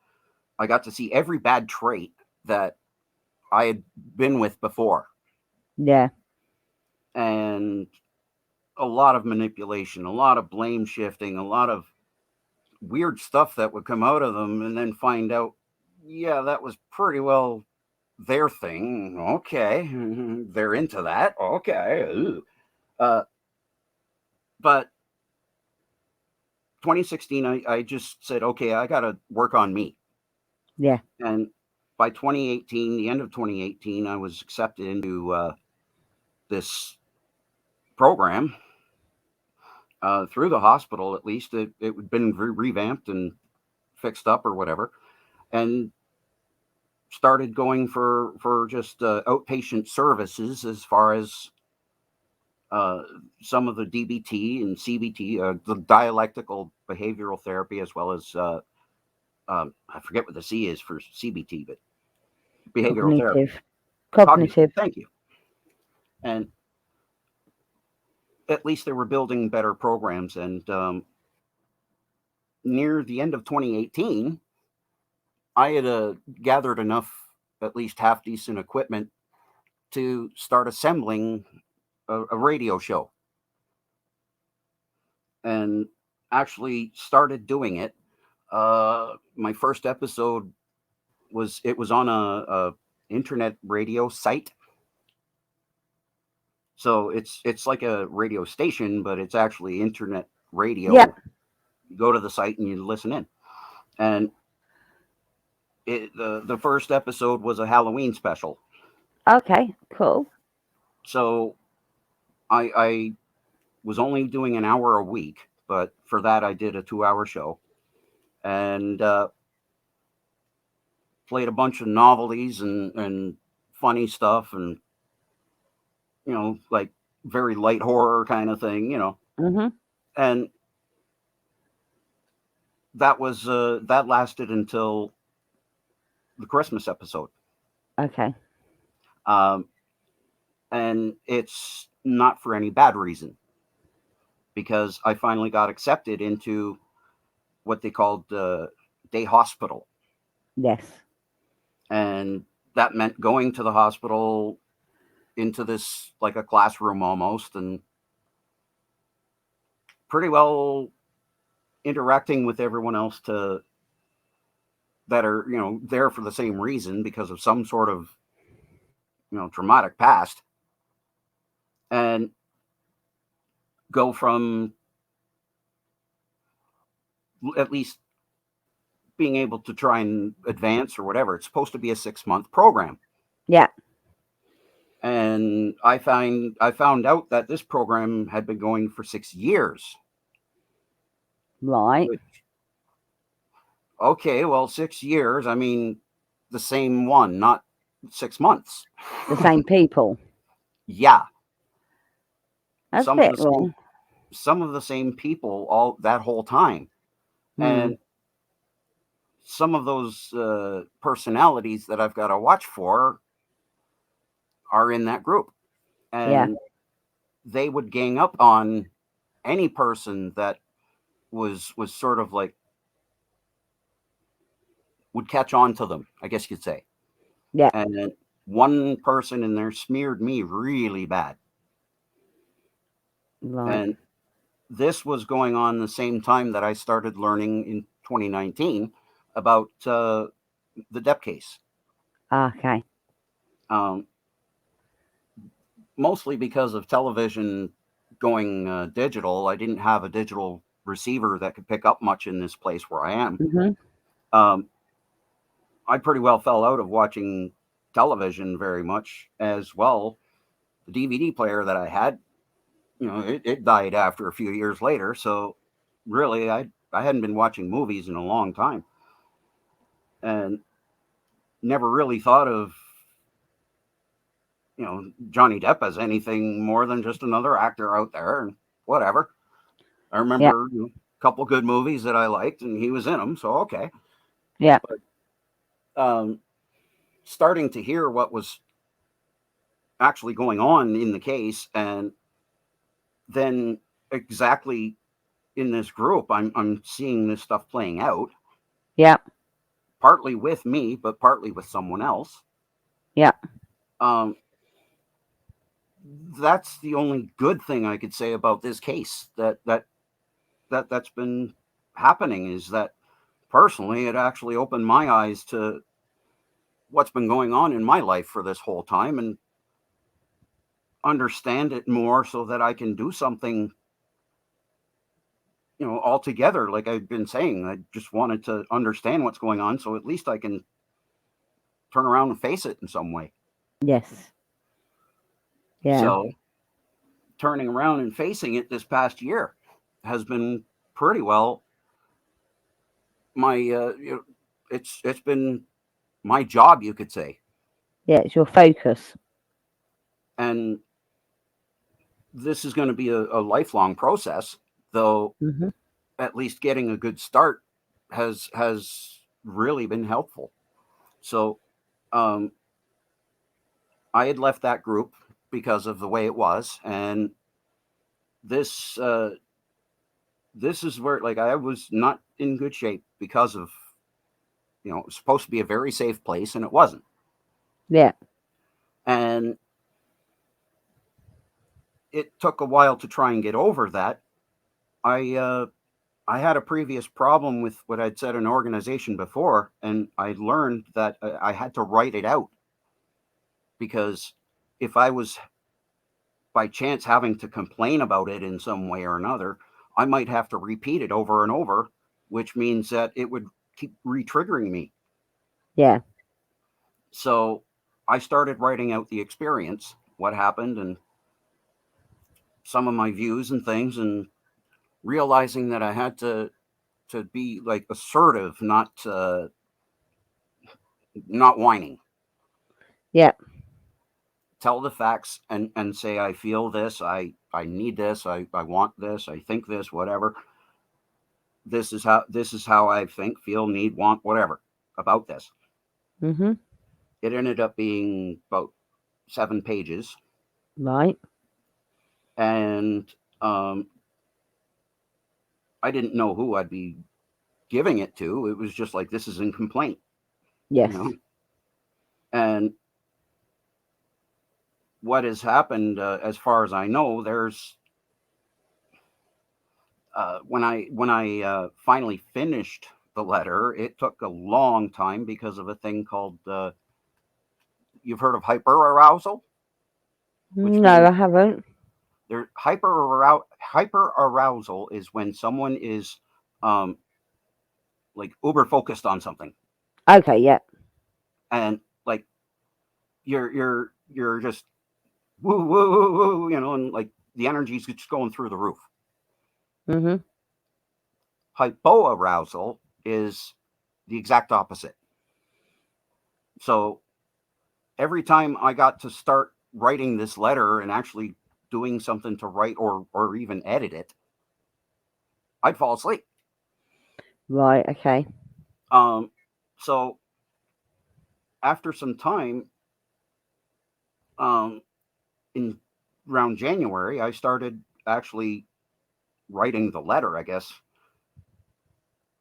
I got to see every bad trait that I had been with before. Yeah. And a lot of manipulation, a lot of blame shifting, a lot of weird stuff that would come out of them, and then find out, yeah, that was pretty well their thing. Okay. They're into that. Okay. But 2016, I just said, okay, I got to work on me. Yeah. And by 2018, the end of 2018, I was accepted into this program through the hospital. At least it had been revamped and fixed up or whatever, and started going for just outpatient services as far as some of the DBT and CBT, the dialectical behavioral therapy, as well as I forget what the C is for CBT, but behavioral therapy. Cognitive. Thank you. And at least they were building better programs. And near the end of 2018, I had gathered enough, at least half decent equipment to start assembling a radio show, and actually started doing it. My first episode was on a internet radio site. So it's like a radio station, but it's actually internet radio. Yeah. You go to the site and you listen in. And the first episode was a Halloween special. Okay, cool. So I was only doing an hour a week, but for that I did a 2-hour show, and played a bunch of novelties and funny stuff, and like very light horror kind of thing, and that was that lasted until the Christmas episode. Okay. And it's not for any bad reason, because I finally got accepted into what they called day hospital. Yes. And that meant going to the hospital into this, like a classroom almost, and pretty well interacting with everyone else that are, there for the same reason, because of some sort of, traumatic past. And go from at least being able to try and advance or whatever. It's supposed to be a 6-month program. Yeah. And I found out that this program had been going for 6 years. Right. Okay, well, 6 years. I mean, the same one, not 6 months. The same people. Yeah. That's a bit wrong. Some of the same people all that whole time. And some of those personalities that I've got to watch for are in that group. And they would gang up on any person that was sort of like, would catch on to them, I guess you'd say. Yeah. And then one person in there smeared me really bad. Right. And this was going on the same time that I started learning in 2019 about the Depp case. Okay. Mostly because of television going digital. I didn't have a digital receiver that could pick up much in this place where I am. Mm-hmm. I pretty well fell out of watching television very much as well. The DVD player that I had, it died after a few years later. So really, I hadn't been watching movies in a long time, and never really thought of Johnny Depp as anything more than just another actor out there, and whatever. I remember a couple good movies that I liked, and he was in them, so okay. Yeah. But starting to hear what was actually going on in the case, and then exactly in this group, I'm seeing this stuff playing out. Yeah. Partly with me, but partly with someone else. Yeah. That's the only good thing I could say about this case that's been happening, is that personally it actually opened my eyes to what's been going on in my life for this whole time, and understand it more so that I can do something altogether. Like I've been saying, I just wanted to understand what's going on, so at least I can turn around and face it in some way. Yes. Yeah. So turning around and facing it this past year has been pretty well my it's been my job, you could say. Yeah, it's your focus. And this is going to be a lifelong process, though. Mm-hmm. At least getting a good start has really been helpful. So I had left that group because of the way it was, and this is where, like, I was not in good shape because of it was supposed to be a very safe place, and it wasn't. Yeah. And it took a while to try and get over that. I had a previous problem with what I'd said in an organization before, and I learned that I had to write it out, because if I was by chance having to complain about it in some way or another, I might have to repeat it over and over, which means that it would keep re-triggering me. Yeah. So I started writing out the experience, what happened, and some of my views and things, and realizing that I had to be like assertive, not whining. Yeah. Tell the facts and say, I feel this, I need this, I want this, I think this, whatever. This is how I think, feel, need, want, whatever about this. Mm-hmm. It ended up being about 7 pages. Right. And I didn't know who I'd be giving it to. It was just like, this is in complaint. Yes. And what has happened, as far as I know, there's when I finally finished the letter, it took a long time because of a thing called you've heard of hyperarousal, which No, means I haven't. hyperarousal is when someone is um, like uber focused on something, Okay. Yeah. and like you're just woo woo woo woo, and like the energy's just going through the roof. Mm-hmm. Hypoarousal is the exact opposite. So every time I got to start writing this letter and actually doing something to write or even edit it, I'd fall asleep. Right. Okay. So after some time, in around January, I started actually writing the letter, I guess,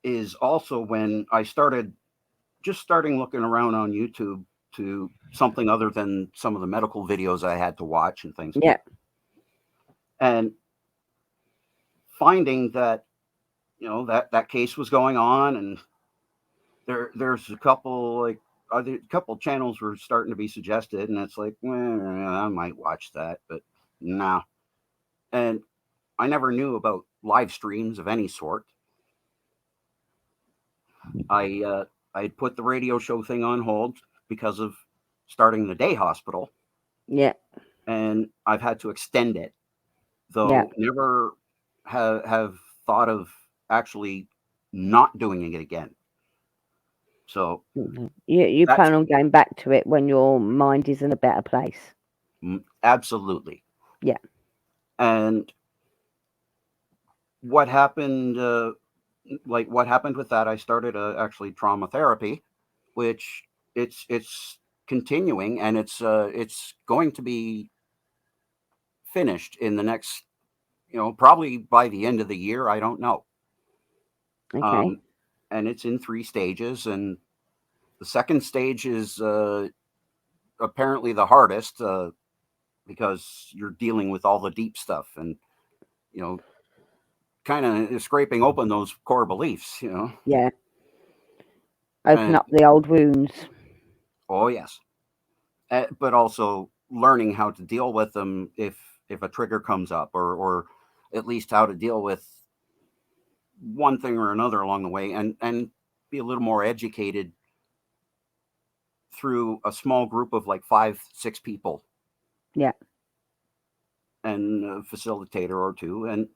is also when I started looking around on YouTube to something other than some of the medical videos I had to watch and things. Yeah. And finding that, that case was going on, and there's a couple channels were starting to be suggested, and it's like, I might watch that, but nah. And I never knew about live streams of any sort. I put the radio show thing on hold because of starting the day hospital. Yeah. And I've had to extend it, though Yeah. never have thought of actually not doing it again. So You that's plan on going back to it when your mind is in a better place. absolutely. Yeah. And what happened, what happened with that, I started actually trauma therapy, which it's continuing, and it's going to be finished in the next, probably by the end of the year. I don't know. Okay. And it's in 3 stages, and the second stage is apparently the hardest, because you're dealing with all the deep stuff, and kind of scraping open those core beliefs. Yeah. Open And up the old wounds. oh yes, but also learning how to deal with them if a trigger comes up, or at least how to deal with one thing or another along the way, and be a little more educated through a small group of like 5-6 people. Yeah. And a facilitator or two, and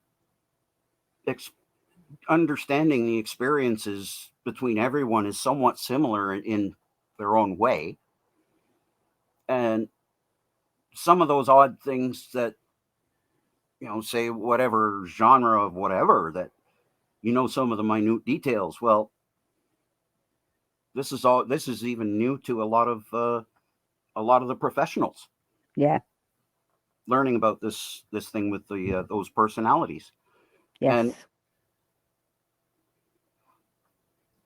understanding the experiences between everyone is somewhat similar in their own way. And some of those odd things that, say whatever genre of whatever, that some of the minute details. Well, this is even new to a lot of the professionals. Yeah. Learning about this thing with the those personalities. Yes. And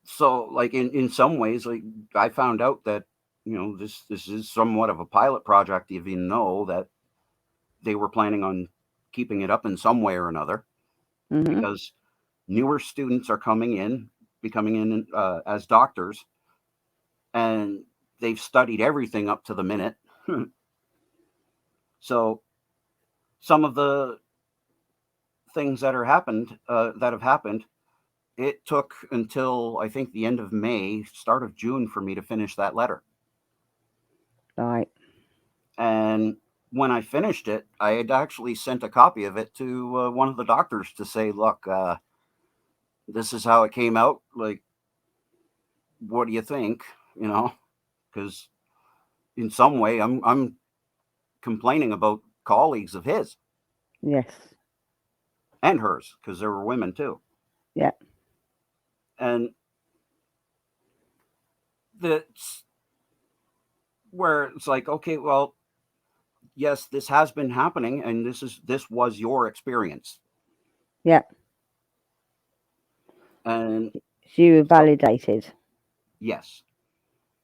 so, like, in some ways, like, I found out that this is somewhat of a pilot project, even though that they were planning on keeping it up in some way or another, Mm-hmm. because newer students are becoming in as doctors, and they've studied everything up to the minute. So some of the things that have happened, it took until I think the end of May, start of June, for me to finish that letter. Right. And when I finished it, I had actually sent a copy of it to one of the doctors to say, look, this is how it came out. Like, what do you think? Because in some way I'm complaining about colleagues of his Yes. and hers, because there were women too. Yeah. And that's where it's like, okay, well, yes, this has been happening, and this was your experience. Yeah. And So you were so, validated. yes.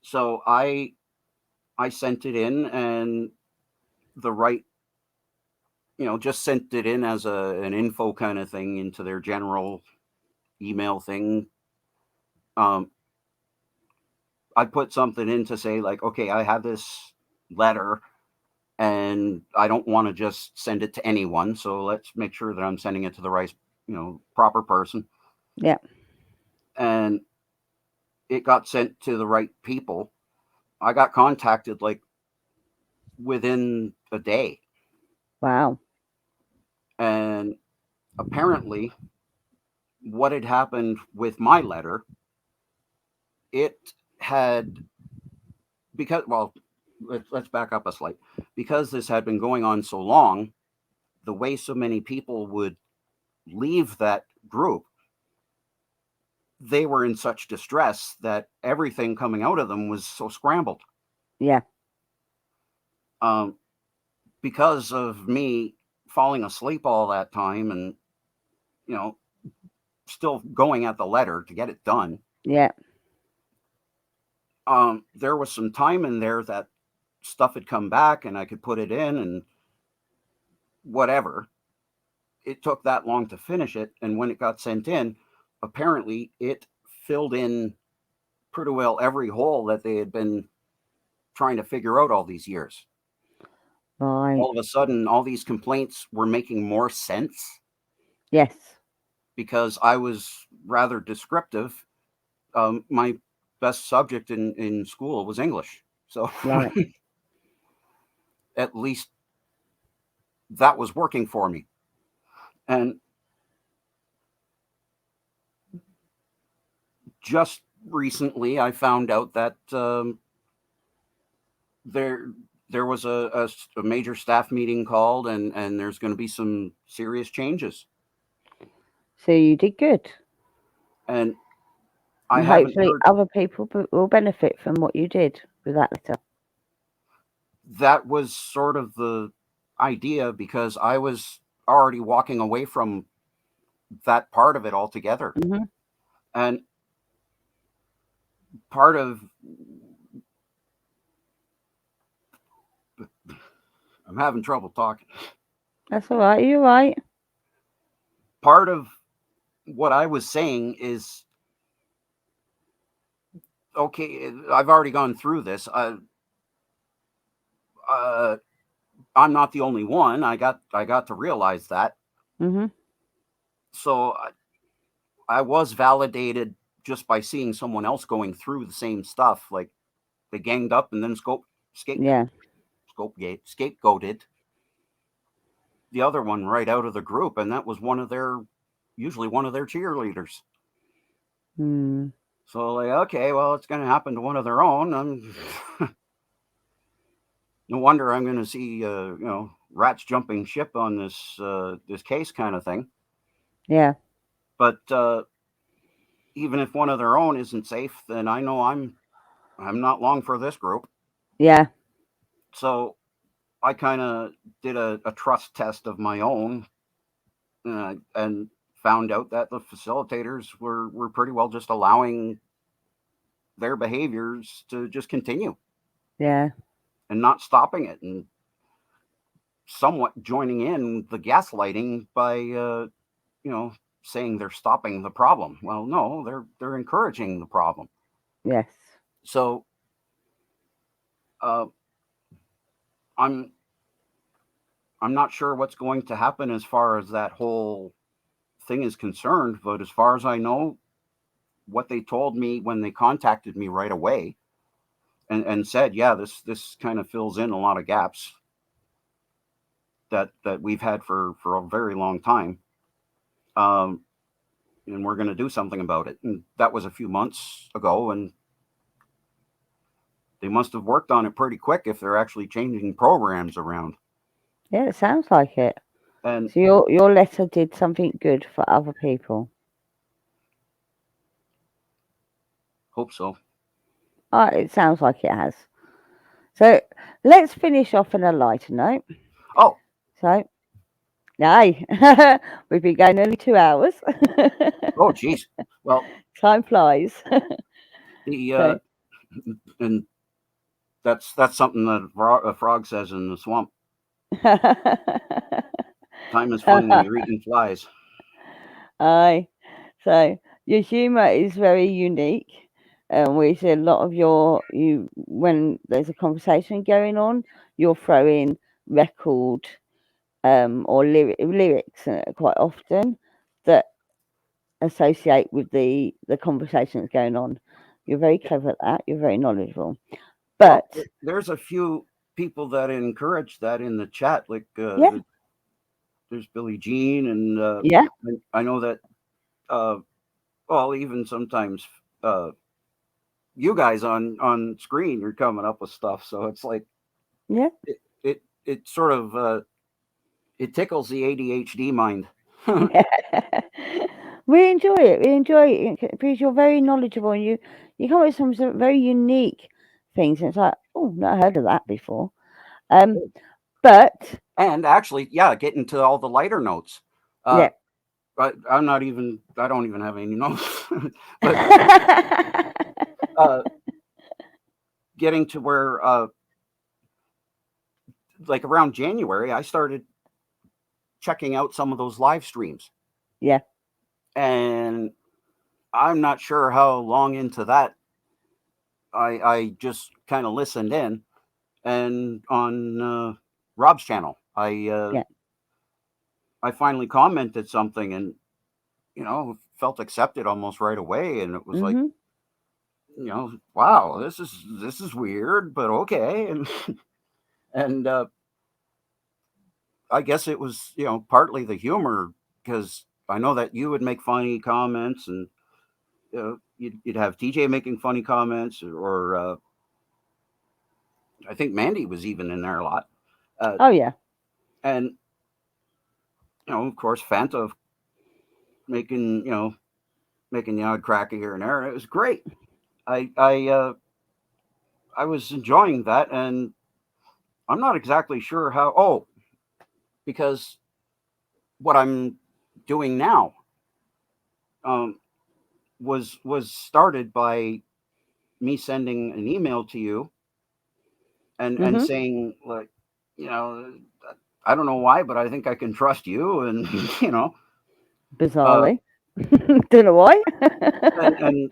So I sent it in, and the right, just sent it in as an info kind of thing into their general email thing. I put something in to say, like, okay, I have this letter, and I don't want to just send it to anyone, so let's make sure that I'm sending it to the right, proper person. Yeah. And it got sent to the right people. I got contacted like within a day. Wow. And apparently what had happened with my letter, it had, because, well, let's back up a slight. Because this had been going on so long, the way so many people would leave that group, they were in such distress that everything coming out of them was so scrambled. Yeah. Because of me falling asleep all that time, and still going at the letter to get it done. Yeah. There was some time in there that stuff had come back, and I could put it in and whatever. it took that long to finish it. And when it got sent in, apparently it filled in pretty well every hole that they had been trying to figure out all these years. Right. All of a sudden, all these complaints were making more sense Yes. because I was rather descriptive. My best subject in school was English. So Right. at least that was working for me. And just recently, I found out that there was a major staff meeting called, and there's going to be some serious changes. So you did good. And I And haven't hopefully heard. other people will benefit from what you did with that letter. That was sort of the idea because I was already walking away from that part of it altogether. Mm-hmm. And part of I'm having trouble talking. That's all right. You're right. Part of what I was saying is, okay, I've already gone through this. I'm not the only one. I got to realize that. Mm-hmm. So I was validated just by seeing someone else going through the same stuff. Like they ganged up and then Yeah. scapegoated the other one right out of the group, and that was usually one of their cheerleaders. Hmm. So like, okay, well, it's going to happen to one of their own. No wonder I'm going to see, rats jumping ship on this case kind of thing. Yeah. But even if one of their own isn't safe, then I know I'm not long for this group. Yeah. So I kind of did a trust test of my own, and found out that the facilitators were pretty well just allowing their behaviors to just continue Yeah. and not stopping it, and somewhat joining in the gaslighting by saying they're stopping the problem. Well, no, they're encouraging the problem. Yes. So uh, I'm not sure what's going to happen as far as that whole thing is concerned, but as far as I know, what they told me when they contacted me right away and said, yeah, this kind of fills in a lot of gaps that we've had for a very long time. And we're going to do something about it. And that was a few months ago, and they must have worked on it pretty quick if they're actually changing programs around. Yeah, it sounds like it. And So your letter did something good for other people. hope so. It sounds like it has. So let's finish off on a lighter note. Oh, So, nay, we've been going nearly 2 hours. oh, geez. Well, Time flies. the So, and that's something that a frog says in the swamp. Time is fun when you're eating flies. aye. So your humour is very unique. We see a lot of you when there's a conversation going on, you'll throw in record or lyrics quite often that associate with the conversation that's going on. You're very clever at that. You're very knowledgeable. Well, But there's a few people that encourage that in the chat, like yeah, there's Billie Jean, and yeah, I know that. Well, even sometimes you guys on screen, you're coming up with stuff, so it's like yeah. it sort of it tickles the ADHD mind. We enjoy it. We enjoy it because you're very knowledgeable and you come up with some very unique things. And it's like, oh, not heard of that before. But And actually, yeah, getting to all the lighter notes. yeah. I don't even have any notes. But getting to where like around January, I started checking out some of those live streams, Yeah. and I'm not sure how long into that I just kind of listened in, and on Rob's channel, Yeah. I finally commented something, and felt accepted almost right away, and it was like, Mhm. wow, this is weird, but okay, and I guess it was partly the humor, because I know that you would make funny comments, and you'd have TJ making funny comments, or I think Mandy was even in there a lot, Oh yeah. and of course Fanta making making the odd cracky here and there. And it was great. I was enjoying that, and I'm not exactly sure how. Oh, because what I'm doing now um, was started by me sending an email to you, and Mhm. saying, like, you know I don't know why, but I think I can trust you, and uh, Bizarrely. Don't know why. and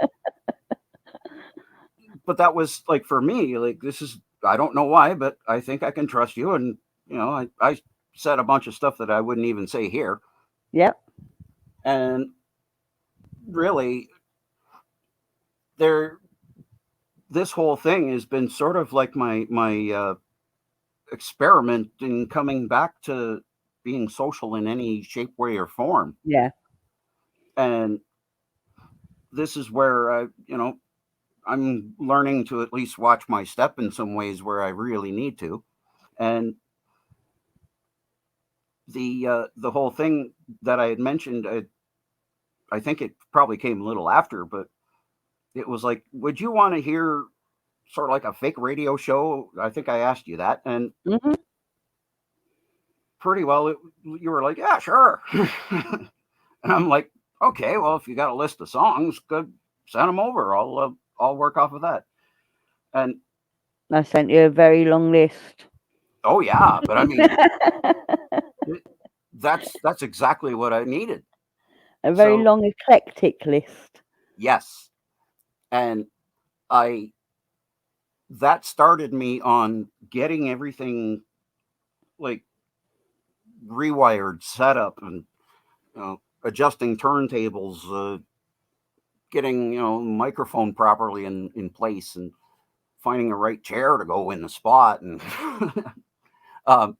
but that was like, for me, like, this is, I don't know why, but I think I can trust you, and I said a bunch of stuff that I wouldn't even say here, Yep. and really, there this whole thing has been sort of like my experiment in coming back to being social in any shape, way, or form. Yeah. And this is where I'm learning to at least watch my step in some ways where I really need to. And the whole thing that I had mentioned, I think it probably came a little after, but it was like, would you want to hear sort of like a fake radio show? I think I asked you that, and Mhm. pretty well you were like, yeah, sure. And I'm like, okay, well, if you got a list of songs, good, send them over. I'll work off of that. And I sent you a very long list. oh yeah, but I mean, th- that's exactly what I needed. A very So long eclectic list. yes, and I that started me on getting everything, like, rewired, set up, and adjusting turntables, getting microphone properly in place, and finding the right chair to go in the spot, and um,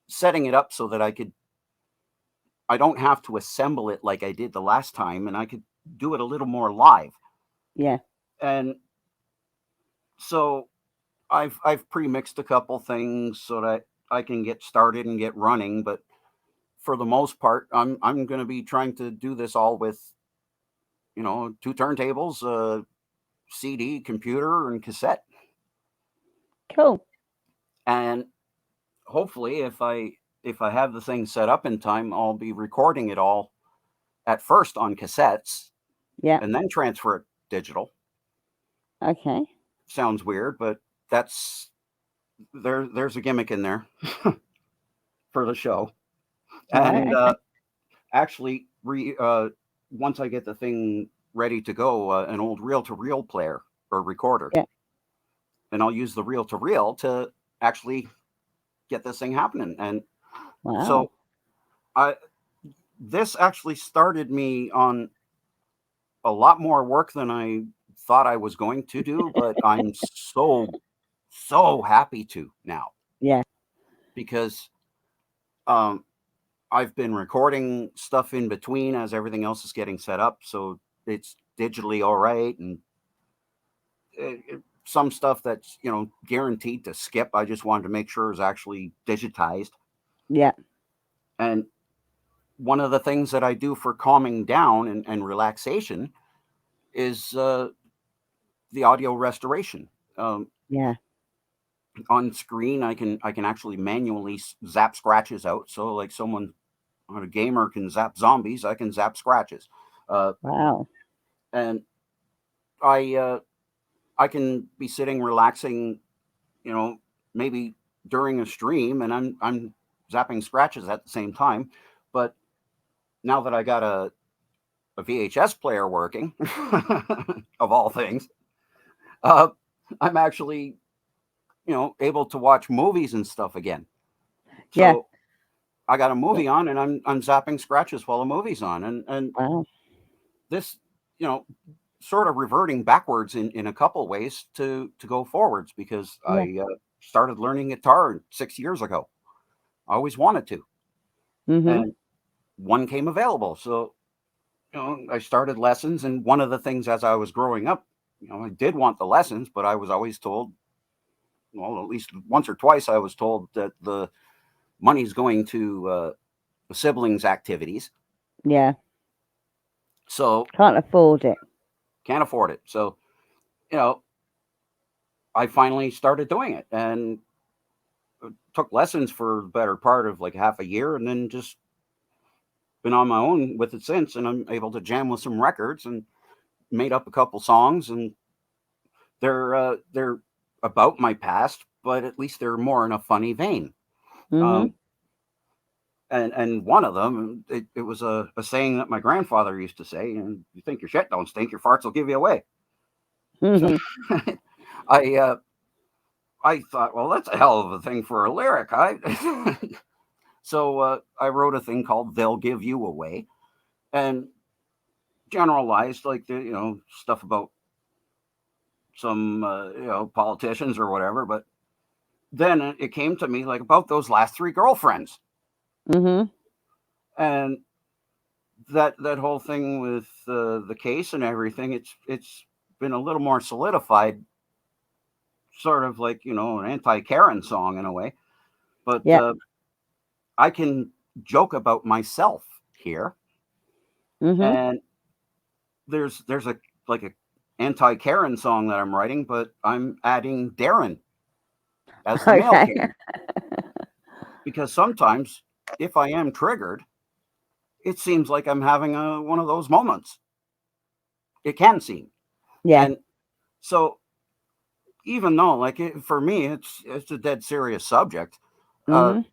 setting it up so that I don't have to assemble it like I did the last time, and I could do it a little more live. Yeah. And so I've pre-mixed a couple things so that I can get started and get running, but for the most part, I'm going to be trying to do this all with two turntables, CD, computer, and cassette. Cool. And hopefully, if I have the thing set up in time, I'll be recording it all at first on cassettes Yeah. and then transfer it digital. Okay. Sounds weird, but that's there's a gimmick in there for the show. And Right. Okay. actually, once I get the thing ready to go, an old reel-to-reel player or recorder, Yeah. and I'll use the reel-to-reel to actually get this thing happening. And Wow. so I this actually started me on a lot more work than I thought I was going to do, but I'm so happy to now, Yeah. because um, I've been recording stuff in between as everything else is getting set up, so it's digitally all right, and some stuff that's guaranteed to skip, I just wanted to make sure is actually digitized. Yeah. And one of the things that I do for calming down and relaxation is the audio restoration. Um, Yeah. on screen, I can actually manually zap scratches out. So, like, someone on a gamer can zap zombies, I can zap scratches. Wow. And I can be sitting relaxing, you know, maybe during a stream, and I'm zapping scratches at the same time. But now that I got a VHS player working, of all things, uh, I'm actually, able to watch movies and stuff again. Yeah. So I got a movie on, and I'm zapping scratches while the movie's on, and Wow. this, you know, sort of reverting backwards in a couple ways to go forwards, because Yeah. I started learning guitar 6 years ago. I always wanted to, Mhm. and one came available, so I started lessons. And one of the things as I was growing up, I did want the lessons, but I was always told, well, at least once or twice, I was told that the money's going to the siblings' activities, Yeah. so Can't afford it. can't afford it. So you know, I finally started doing it, and took lessons for the better part of like half a year, and then just been on my own with it since. And I'm able to jam with some records and made up a couple songs, and they're about my past, but at least they're more in a funny vein. Mhm. Um, and one of them, it was a saying that my grandfather used to say, and you think your shit don't stink, your farts will give you away. So Mhm. I I thought, well, that's a hell of a thing for a lyric. So I wrote a thing called "They'll Give You Away," and generalized like the stuff about some politicians or whatever. But then it came to me like about those last three girlfriends, Mhm. and that whole thing with the case and everything. It's been a little more solidified, sort of like an anti-Karen song in a way. But Yeah. I can joke about myself here, Mhm. and there's a like a anti-Karen song that I'm writing, but I'm adding Darren as the male Okay. Karen, because sometimes if I am triggered, it seems like I'm having one of those moments. It can seem, Yeah. and so even though for me it's a dead serious subject, uh, Mhm.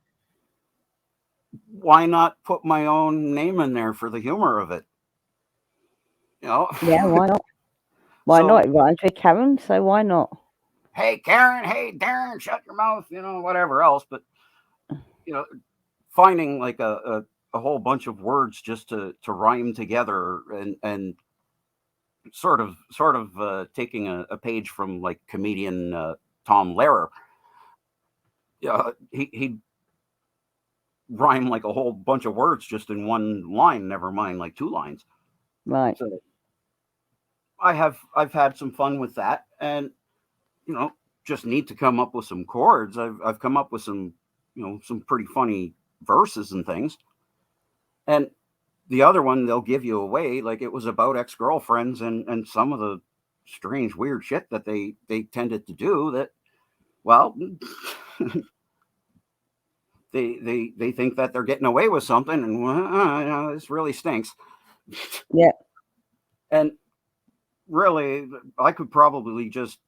why not put my own name in there for the humor of it? You know, Yeah. Why not? Why not? so It rhymes with Karen, so why not? hey Karen, hey Darren, shut your mouth, whatever else. But you know, finding like a whole bunch of words just to rhyme together, and sort of taking a page from like comedian Tom Lehrer. Yeah, he'd rhyme like a whole bunch of words just in one line, never mind like two lines. Right. So I've had some fun with that, and you know just need to come up with some chords. I've come up with some some pretty funny verses and things. And the other one, they'll give you away, like it was about ex-girlfriends, and some of the strange weird shit that they tended to do, that well they think that they're getting away with something, and this really stinks. Yeah. And really, I could probably just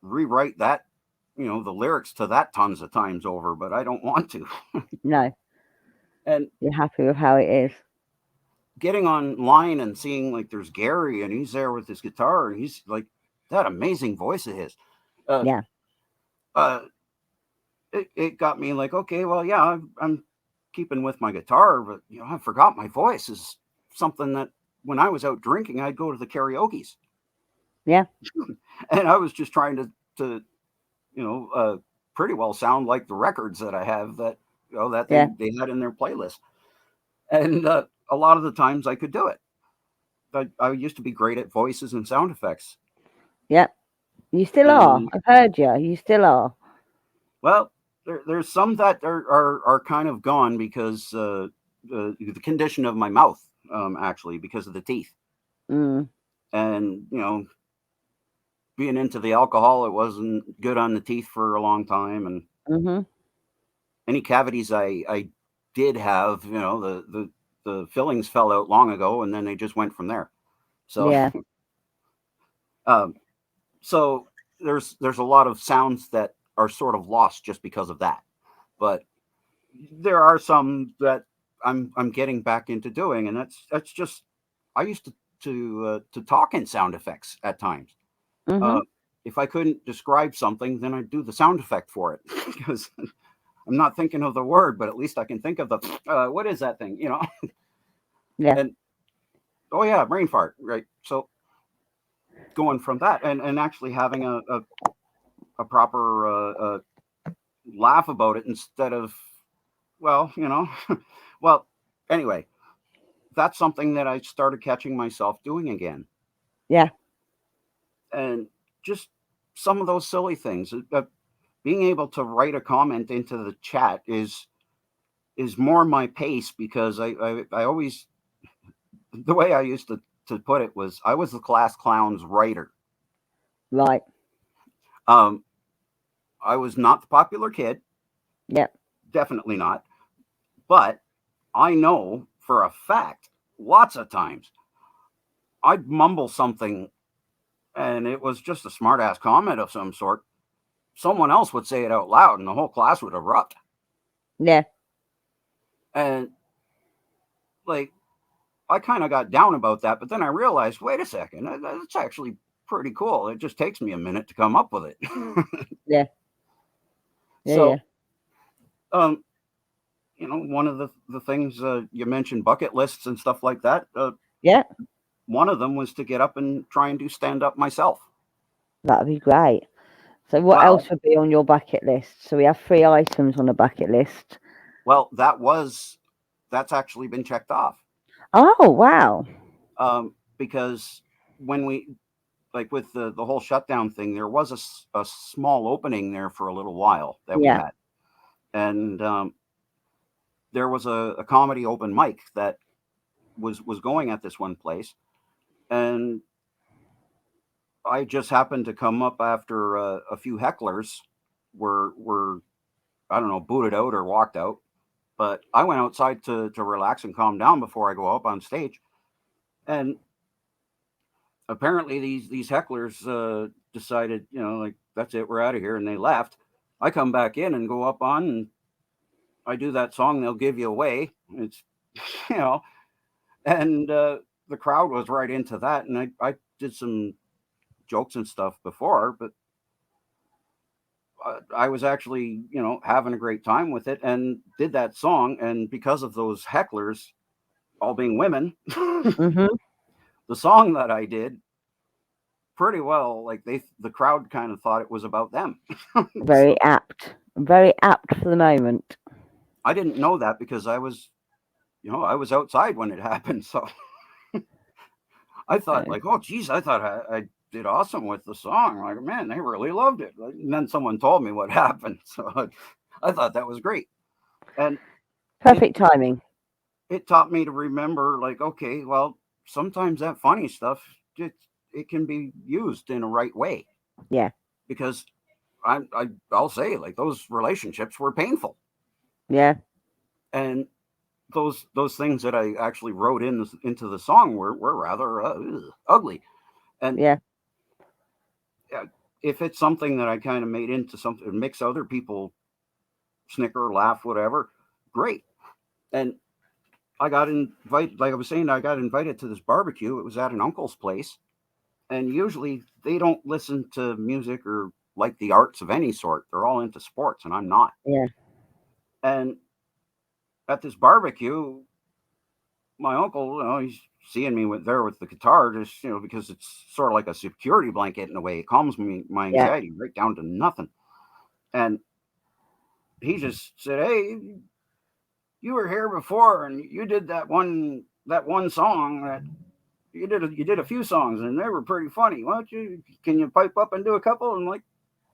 rewrite that, the lyrics to that tons of times over, but I don't want to. No. And You're happy with how it is. getting online and seeing like there's Gary, and he's there with his guitar, and he's like that amazing voice of his. Uh, Yeah. uh, it got me like, okay, well, yeah, I'm keeping with my guitar, but I forgot my voice is something that when I was out drinking, I'd go to the karaoke's, Yeah. and I was just trying to you know, uh, pretty well sound like the records that I have, that that Yeah. they had in their playlist. And a lot of the times I could do it. I used to be great at voices and sound effects. Yeah. You still are. And I've heard you. You still are. well, there's some that are kind of gone because the condition of my mouth, actually, because of the teeth. Mm. And being into the alcohol, it wasn't good on the teeth for a long time. And Mhm. any cavities I did have, the fillings fell out long ago, and then they just went from there. So Yeah. um, so there's a lot of sounds that are sort of lost just because of that. But there are some that I'm getting back into doing, and that's just I used to talk in sound effects at times. Mm-hmm. Uh, if I couldn't describe something, then I'd do the sound effect for it because I'm not thinking of the word, but at least I can think of the what is that thing, you know? Yeah. And oh yeah, brain fart, right? So going from that and actually having a proper laugh about it instead of well, you know, well, anyway, that's something that I started catching myself doing again, Yeah. and just some of those silly things. Being able to write a comment into the chat is more my pace because I always the way I used to put it was I was the class clown's writer. Right. Um, I was not the popular kid, Yeah. definitely not, but I know for a fact lots of times I'd mumble something and it was just a smart ass comment of some sort. Someone else would say it out loud and the whole class would erupt. Yeah. And like I kind of got down about that, but then I realized, wait a second, that's actually pretty cool. It just takes me a minute to come up with it. Yeah. Yeah. Yeah. So, um, you know, one of the things you mentioned bucket lists and stuff like that. Yeah. One of them was to get up and try and do stand up myself. That'd be great. So what Well, else would be on your bucket list? So we have 3 items on the bucket list. well, that's actually been checked off Oh, wow. because when we like with the whole shutdown thing, there was a small opening there for a little while that we Yeah. had, and there was a comedy open mic that was going at this one place, and I just happened to come up after a few hecklers were I don't know booted out or walked out, but I went outside to relax and calm down before I go up on stage, and apparently these hecklers decided like that's it, we're out of here, and they left. I come back in and go up on and I do that song they'll give you away. It's you know and the crowd was right into that, and I did some jokes and stuff before, but I was actually having a great time with it and did that song, and because of those hecklers all being women, Mhm. the song that I did pretty well, like the crowd kind of thought it was about them. Very So apt. Very apt for the moment. I didn't know that because I was outside when it happened. So I thought So like, oh geez, I thought I did awesome with the song. Like, man, they really loved it. And then someone told me what happened. So I thought that was great. And it perfect timing. it taught me to remember, like, okay, well, sometimes that funny stuff it can be used in a right way, Yeah. because I'll say, like, those relationships were painful, Yeah. and those things that I actually wrote into the song were rather ugly. And Yeah. uh, if it's something that I kind of made into something that makes other people snicker, laugh, whatever, great. And I got invited, like I was saying, I got invited to this barbecue. It was at an uncle's place, and usually they don't listen to music or like the arts of any sort. They're all into sports, and I'm not. Yeah. And at this barbecue, my uncle, he's seeing me with the guitar, just because it's sort of like a security blanket in a way. It calms my Yeah. anxiety right down to nothing. And he just said, "Hey, you were here before, and you did that one song that you did a few songs, and they were pretty funny. Why don't you can you pipe up and do a couple?" And I'm like,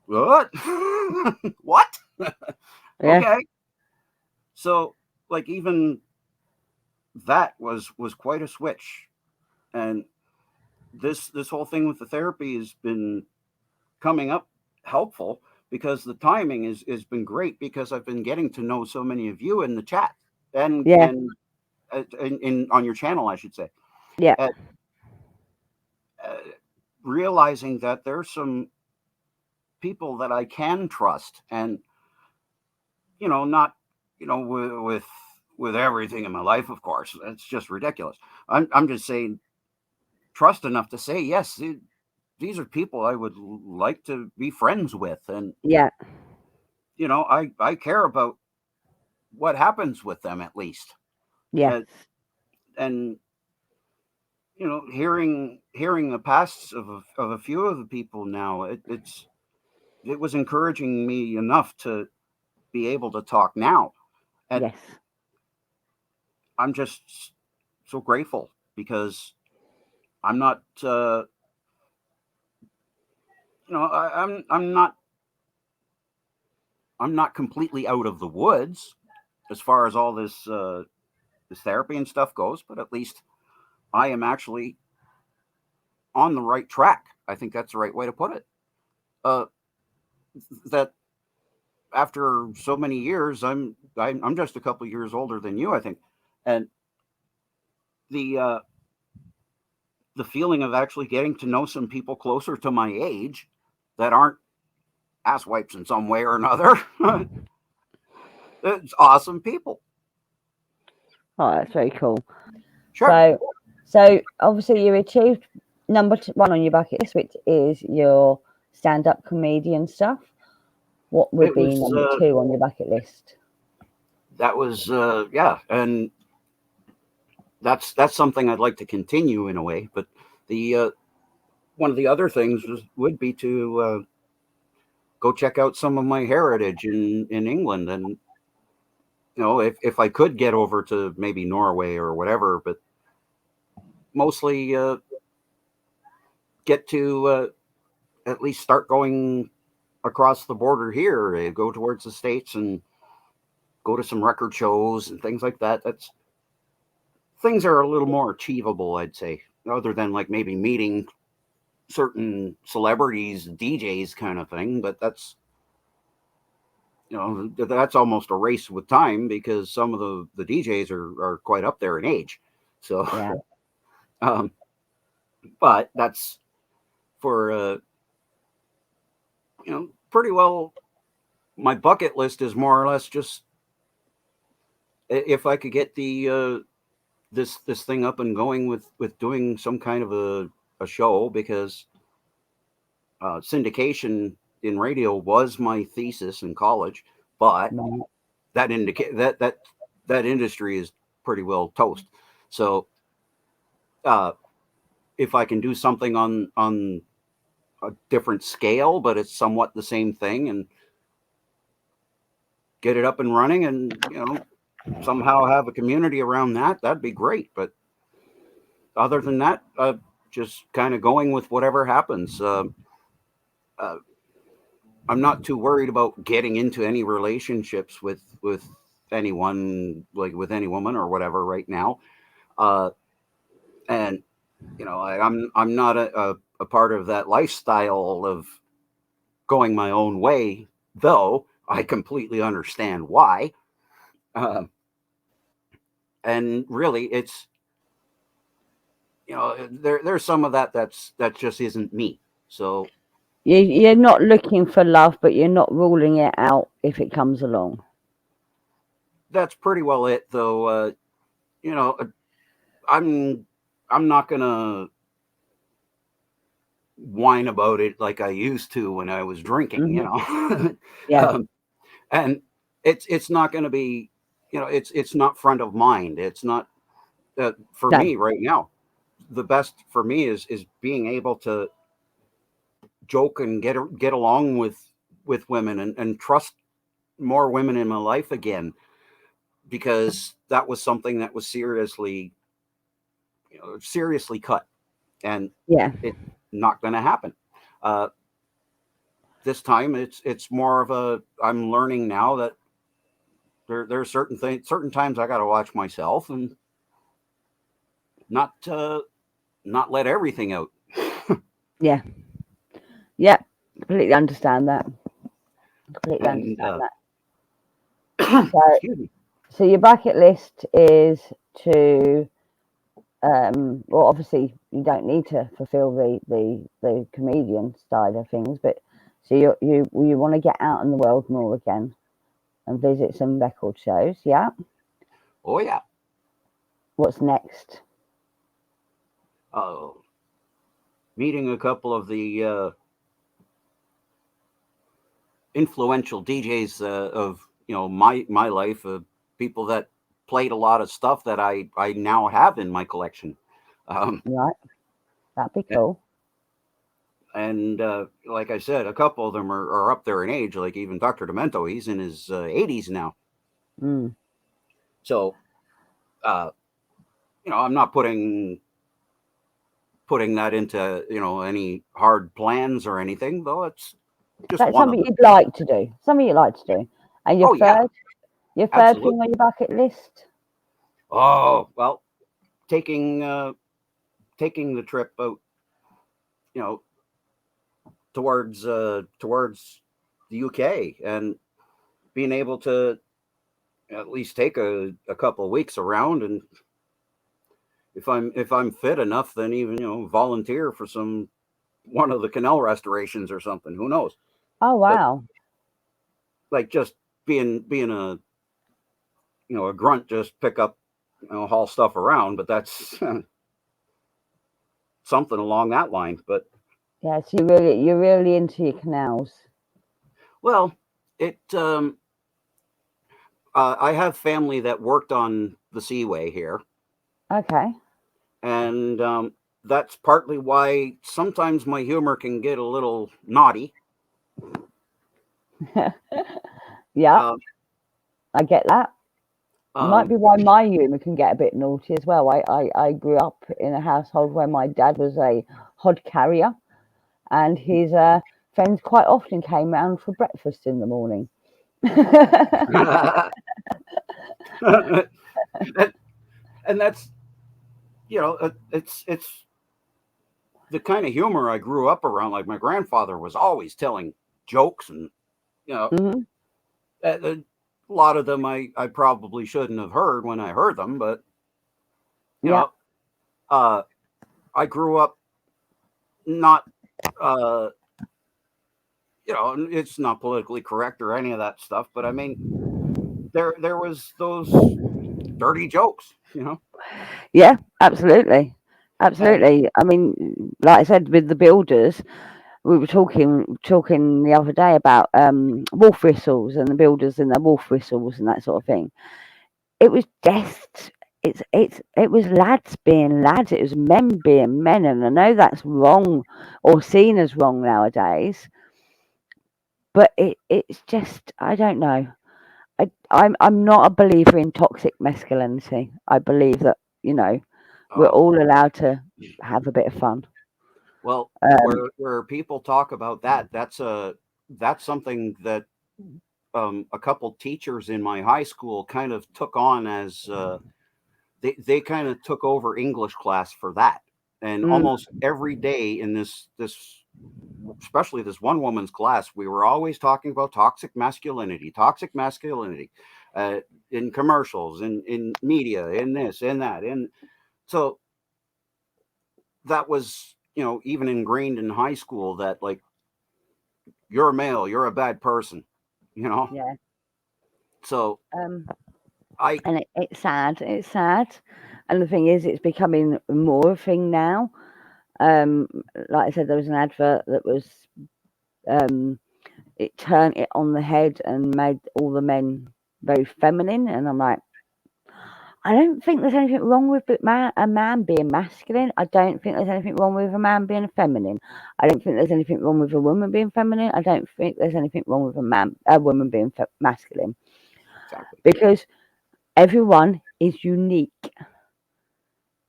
what? What? Yeah. Okay. So like even that was quite a switch. And this whole thing with the therapy has been coming up helpful because the timing has been great because I've been getting to know so many of you in the chat and Yeah. in on your channel, I should say. Yeah. Uh, uh, Realizing that there's some people that I can trust and not with everything in my life, of course, it's just ridiculous. I'm just saying, trust enough to say yes. These are people I would like to be friends with, and Yeah. I care about what happens with them at least. Yes. And hearing the pasts of a few of the people now, it was encouraging me enough to be able to talk now, and Yes. I'm just so grateful because I'm not, I'm not completely out of the woods as far as all this therapy and stuff goes, but at least I am actually on the right track. I think that's the right way to put it. That after so many years, I'm just a couple years older than you, I think, and the the feeling of actually getting to know some people closer to my age that aren't asswipes in some way or another. It's awesome people. Oh, that's very cool. Sure. So obviously you achieved number one on your bucket list, which is your stand-up comedian stuff. What would be number two on your bucket list? That was yeah, and that's something I'd like to continue in a way. But the one of the other things would be to go check out some of my heritage in England, and if I could get over to maybe Norway or whatever, but mostly get to at least start going across the border here, go towards the States and go to some record shows and things like that. Things are a little more achievable, I'd say, other than like maybe meeting certain celebrities, DJs kind of thing. But that's that's almost a race with time because some of the DJs are quite up there in age. So yeah. But that's for pretty well. My bucket list is more or less just if I could get the this thing up and going with doing some kind of a show, because syndication in radio was my thesis in college, but that indicate that industry is pretty well toast. So if I can do something on a different scale, but it's somewhat the same thing, and get it up and running, and somehow have a community around that, that'd be great. But other than that, just kind of going with whatever happens. I'm not too worried about getting into any relationships with anyone, like with any woman or whatever right now. And I'm not a part of that lifestyle of going my own way, though I completely understand why. And really, it's there's some of that that just isn't me. So you're not looking for love, but you're not ruling it out if it comes along. That's pretty well it, though. I'm not gonna whine about it like I used to when I was drinking. Yeah. And it's not going to be, it's not front of mind. It's not for me right now. The best for me is being able to joke and get along with women and trust more women in my life again, because that was something that was seriously cut, and it's not going to happen. This time it's more of a, I'm learning now that there are certain times I got to watch myself and not let everything out. Yeah. Completely understand that. So your bucket list is to well, obviously you don't need to fulfill the comedian side of things, but so you want to get out in the world more again, and visit some record shows. Yeah. Oh yeah. What's next? Meeting a couple of the influential DJs of my life, people that played a lot of stuff that I now have in my collection. Right. That'd be cool. And like I said, a couple of them are up there in age. Like even Dr. Demento, he's in his 80s now. Mm. So, I'm not putting that into any hard plans or anything, though. It's just That's one something of them. you'd like to do. Something you'd like to do. And your Oh yeah, third thing absolutely. on your bucket list? Oh well, taking the trip out, towards the UK, and being able to at least take a couple of weeks around, and if I'm fit enough, then even volunteer for one of the canal restorations or something. Who knows? Oh But wow. like just being a grunt, just pick up, haul stuff around. But that's something along that line. But Yeah, so you're really into your canals. well, it. I have family that worked on the Seaway here, Okay. and that's partly why sometimes my humor can get a little naughty. Yeah, Um, I get that. Might um, be why my humour can get a bit naughty as well. I grew up in a household where my dad was a hod carrier, and his friends quite often came round for breakfast in the morning. and that's it's the kind of humor I grew up around. Like my grandfather was always telling jokes, and you know Hmm. a lot of them I probably shouldn't have heard when I heard them, but you Yeah. know uh, I grew up not uh, it's not politically correct or any of that stuff, but I mean there was those dirty jokes. Yeah, absolutely. And Absolutely. I mean, like I said, with the builders, we were talking the other day about wolf whistles and the builders and their wolf whistles and that sort of thing. It was just it was lads being lads, it was men being men, and I know that's wrong or seen as wrong nowadays, but it's just I don't know. I'm not a believer in toxic masculinity. I believe that, we're oh all allowed to have a bit of fun. well, Um, where people talk about that, that's something that a couple teachers in my high school kind of took on as they kind of took over English class for that. And mm, almost every day in this especially this one woman's class, we were always talking about toxic masculinity, uh, in commercials, in media, in this, in that. And so that was, even ingrained in high school, that like, you're a male, you're a bad person, you know? yeah. So Um, I, and it's sad. It's sad. And the thing is, it's becoming more a thing now. Um, like I said, there was an advert that was um, it turned it on the head and made all the men very feminine, and I'm like, I don't think there's anything wrong with a man being masculine. I don't think there's anything wrong with a man being feminine. I don't think there's anything wrong with a woman being feminine. I don't think there's anything wrong with a woman being masculine, exactly. because everyone is unique,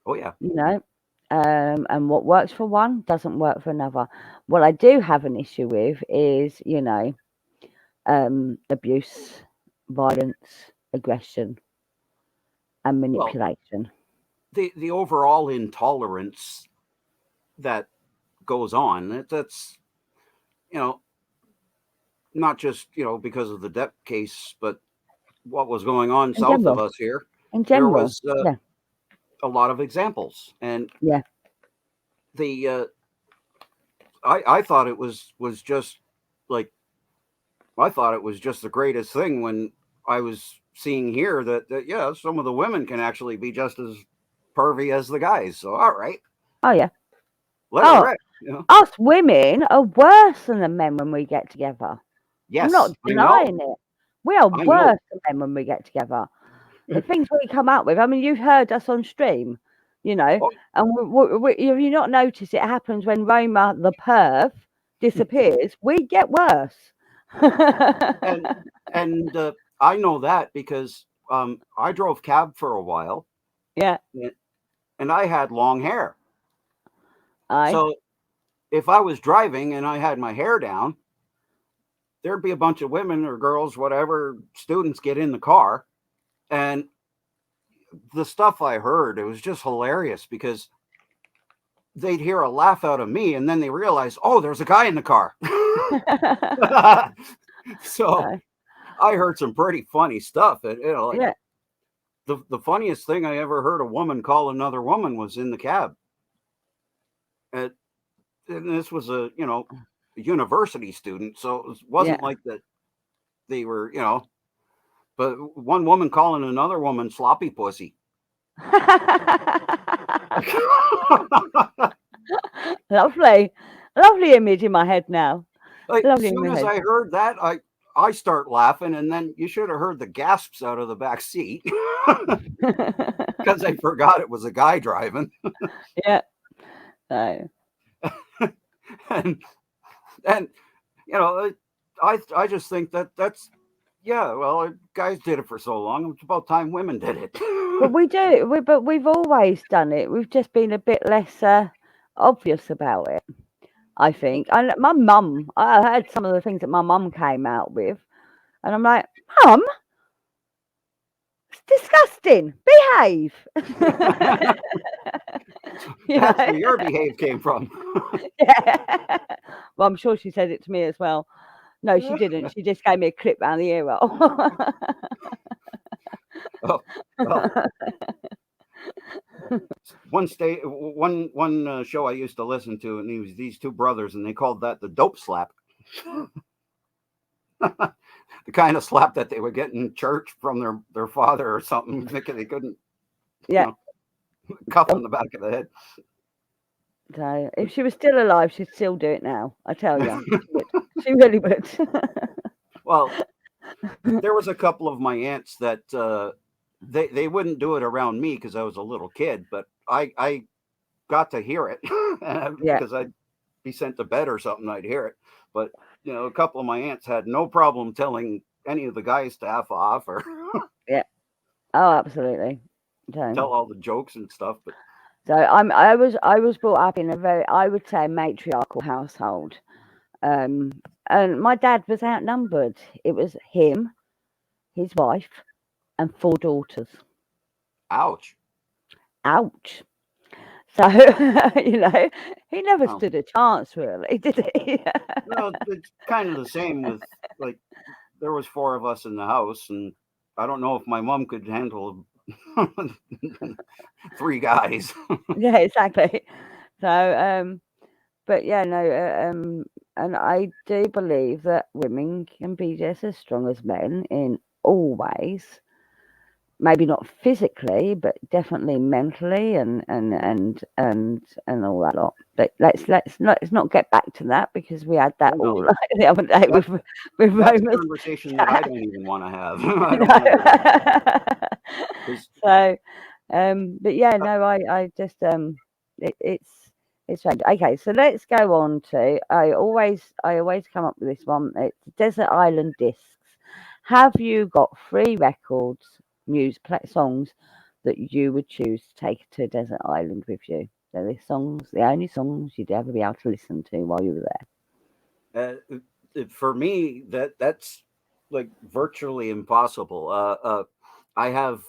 Oh yeah. you know. And what works for one doesn't work for another. What I do have an issue with is, abuse, violence, aggression, and Well, manipulation. the overall intolerance that goes on, that's, you know, not just, because of the Depp case, but what was going on In south of general, us here. in There general, was yeah, a lot of examples, and yeah. the I thought it was just like, I thought it was just the greatest thing when I was seeing here that yeah, some of the women can actually be just as pervy as the guys. So all right, Oh yeah. let her Oh, rip. You know? us women are worse than the men when we get together. I'm not Yes, I know. denying it. We are I know. worse than men when we get together. The things we come up with. I mean, you've heard us on stream, you know, Oh, and have you not noticed it happens when Roma the perv disappears? We get worse. and and I know that because I drove cab for a while, Yeah, and I had long hair. aye. So if I was driving and I had my hair down, there'd be a bunch of women or girls, whatever, students get in the car, and the stuff I heard, it was just hilarious because they'd hear a laugh out of me, and then they realize, oh, there's a guy in the car. So Aye. I heard some pretty funny stuff. And, you know, like Yeah. the funniest thing I ever heard a woman call another woman was in the cab. And this was a, you know, a university student, so it Yeah. wasn't like that they were, you know, but one woman calling another woman sloppy pussy. Lovely. Lovely image in my head now. Like, as Lovely in soon my as head. I heard that, I start laughing, and then you should have heard the gasps out of the back seat because I forgot it was a guy driving. Yeah. So, and and you know, I just think that's yeah. Well, guys did it for so long. It's about time women did it. but we do. But we've always done it. We've just been a bit less obvious about it, I think. And my mum, I heard some of the things that my mum came out with, and I'm like, Mum, it's disgusting. Behave. You That's know? where your behave came from. Yeah. Well, I'm sure she said it to me as well. No, she didn't. She just gave me a clip round the ear roll. Oh, well, one show I used to listen to, and it was these two brothers, and they called that the dope slap. The kind of slap that they would get in church from their father or something, thinking they couldn't, you Yeah. know, cuff on the back of the head. So if she was still alive, she'd still do it now. I tell you, she would. She really would. Well, there was a couple of my aunts that they wouldn't do it around me because I was a little kid, but I got to hear it Yeah. because I'd be sent to bed or something. I'd hear it, but you know, a couple of my aunts had no problem telling any of the guys to F off or Yeah. Oh, absolutely. So, tell all the jokes and stuff. But I was brought up in a very, I would say, matriarchal household. And my dad was outnumbered. It was him, his wife, and 4 daughters. ouch. Ouch. So, you know, he never Well, stood a chance, really, did he? well, it's kind of the same with like there was 4 of us in the house, and I don't know if my mom could handle 3 guys. Yeah, exactly. So, but yeah, no, and I do believe that women can be just as strong as men in all ways. Maybe not physically, but definitely mentally and all that lot. But let's not get back to that because we had that Oh all no, the other day that with that's a Roma's conversation that I don't even want to have. I you don't want to go there know. because So, but yeah, no, I just it's strange. Okay, so let's go on to I always come up with this one. It's Desert Island Discs. Have you got 3 records, songs that you would choose to take to a desert island with you? They're the only songs you'd ever be able to listen to while you were there. for me that's like virtually impossible. I have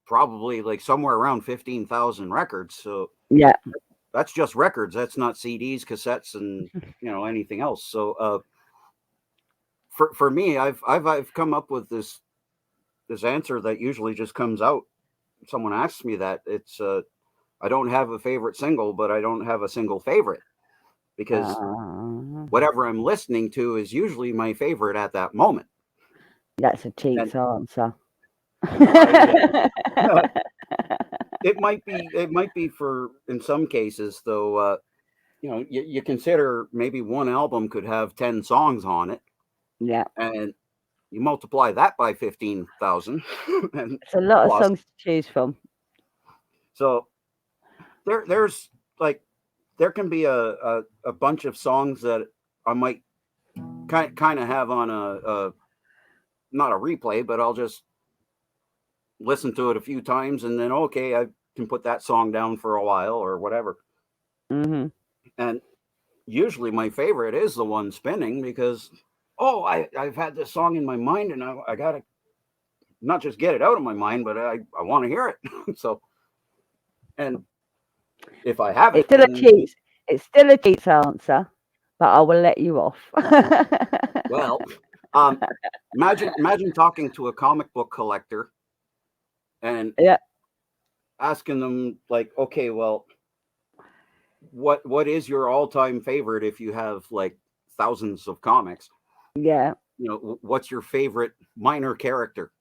probably like somewhere around 15,000 records, so Yeah, that's just records. That's not CDs, cassettes, and you know anything else. So for me, I've come up with this answer that usually just comes out. Someone asks me that it's I don't have a favorite single, but I don't have a single favorite because uh, whatever I'm listening to is usually my favorite at that moment. That's a cheap And answer. it might be for in some cases though. You consider maybe one album could have 10 songs on it, Yeah, and you multiply that by 15,000 and it's a lot of plus. songs to choose from. So there's like there can be a bunch of songs that I might kind of have on a not a replay, but I'll just listen to it a few times and then okay, I can put that song down for a while or whatever. Hmm. And usually my favorite is the one spinning because I've had this song in my mind and I gotta not just get it out of my mind, but I want to hear it. So and if I have It's it, still a then cheat. It's still a cheat answer, but I will let you off. well, um, imagine talking to a comic book collector and Yeah, asking them like, okay, well, what is your all time favorite if you have like thousands of comics? yeah. What's your favorite minor character?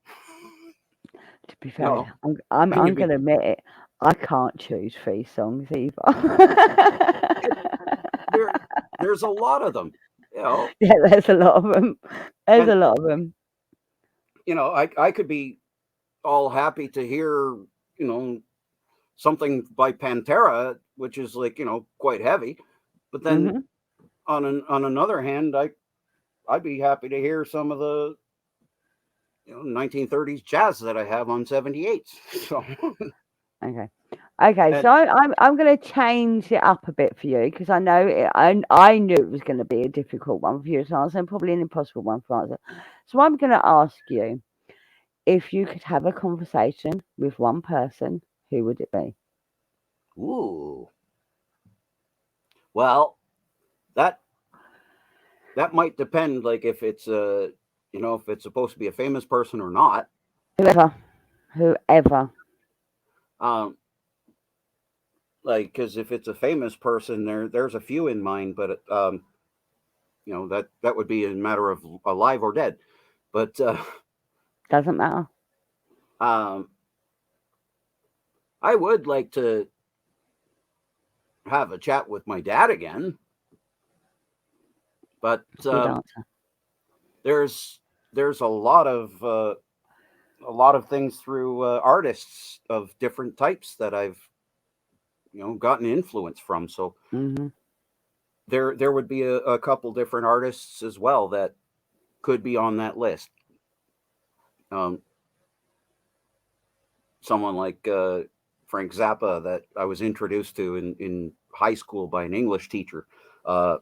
To be You know, fair, I'm and I'm you'd be gonna admit it. I can't choose 3 songs either. it, there. There's a lot of them. You know, Yeah, there's a lot of them. There's and a lot of them. I could be all happy to hear something by Pantera, which is like quite heavy, but then Hmm. on another hand, I'd be happy to hear some of the 1930s jazz that I have on 78s. So Okay. Okay, and so I'm going to change it up a bit for you because I know I knew it was going to be a difficult one for you to answer and probably an impossible one to answer. So I'm going to ask you if you could have a conversation with one person, who would it be? ooh, well, that that might depend, like if it's if it's supposed to be a famous person or not. Whoever, whoever. Um, like because if it's a famous person, there's a few in mind, but that would be a matter of alive or dead. But Doesn't matter. um, I would like to have a chat with my dad again, but Good answer. there's there's a lot of things through artists of different types that I've gotten influence from. So Hmm. there would be a couple different artists as well that could be on that list. Um, Someone like Frank Zappa that I was introduced to in high school by an English teacher. Uh,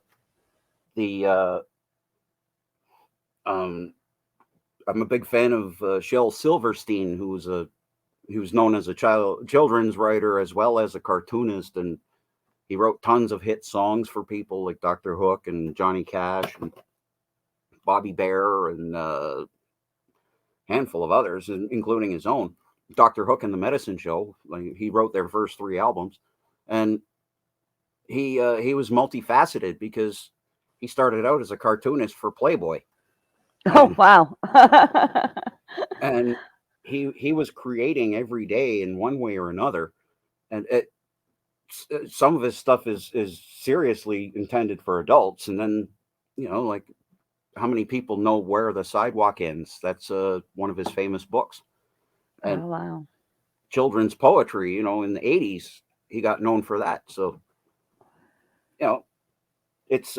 the um, I'm a big fan of Shel Silverstein, who's known as a children's writer as well as a cartoonist, and he wrote tons of hit songs for people like Dr. Hook and Johnny Cash and Bobby Bear and a handful of others, including his own. Dr. Hook and the Medicine Show. Like, he wrote their first 3 albums, and he was multifaceted because he started out as a cartoonist for Playboy, Oh and wow. and he was creating every day in one way or another, and some of his stuff is seriously intended for adults, and then like how many people know Where the Sidewalk Ends? That's one of his famous books, and Oh wow. children's poetry. In the 80s, he got known for that. So you know it's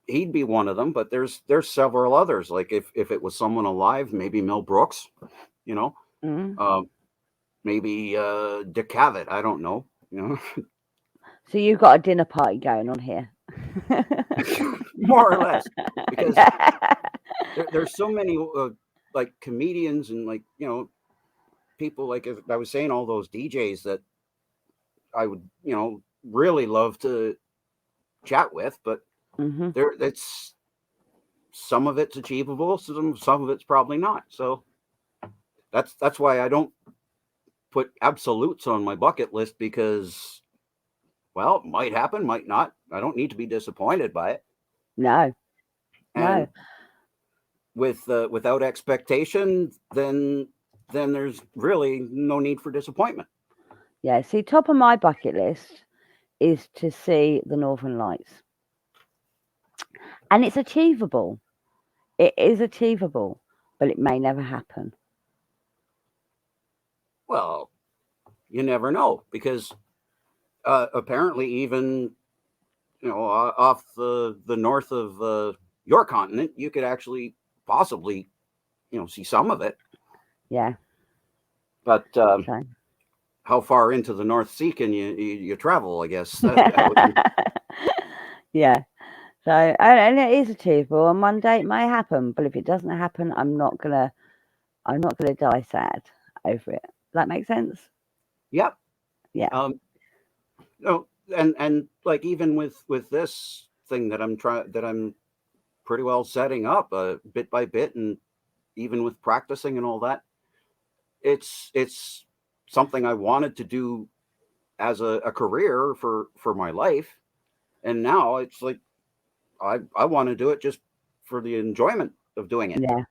he'd be one of them, but there's several others. Like if it was someone alive, maybe Mel Brooks, you know, Mm. uh, maybe Dick Cavett. I don't know, So you've got a dinner party going on here. more or less, because Yeah. there's so many like comedians and like people like I was saying, all those DJs that I would really love to chat with, but Hmm. there it's some of it's achievable, some of it's probably not. So that's why I don't put absolutes on my bucket list, because well, it might happen, might not. I don't need to be disappointed by it. No, And no. without expectation, then there's really no need for disappointment. Yeah, see, top of my bucket list is to see the Northern Lights. And it's achievable. It is achievable, but it may never happen. Well, you never know, because apparently even off the north of your continent, you could actually possibly see some of it. Yeah. But So. how far into the North Sea can you travel? I guess. Yeah. So, and it is achievable, and one day it may happen. But if it doesn't happen, I'm not gonna die sad over it. Does that make sense? Yep. Yeah. And like even with this thing that I'm pretty well setting up bit by bit, and even with practicing and all that, it's something I wanted to do as a career for my life, and now it's like I want to do it just for the enjoyment of doing it. Yeah.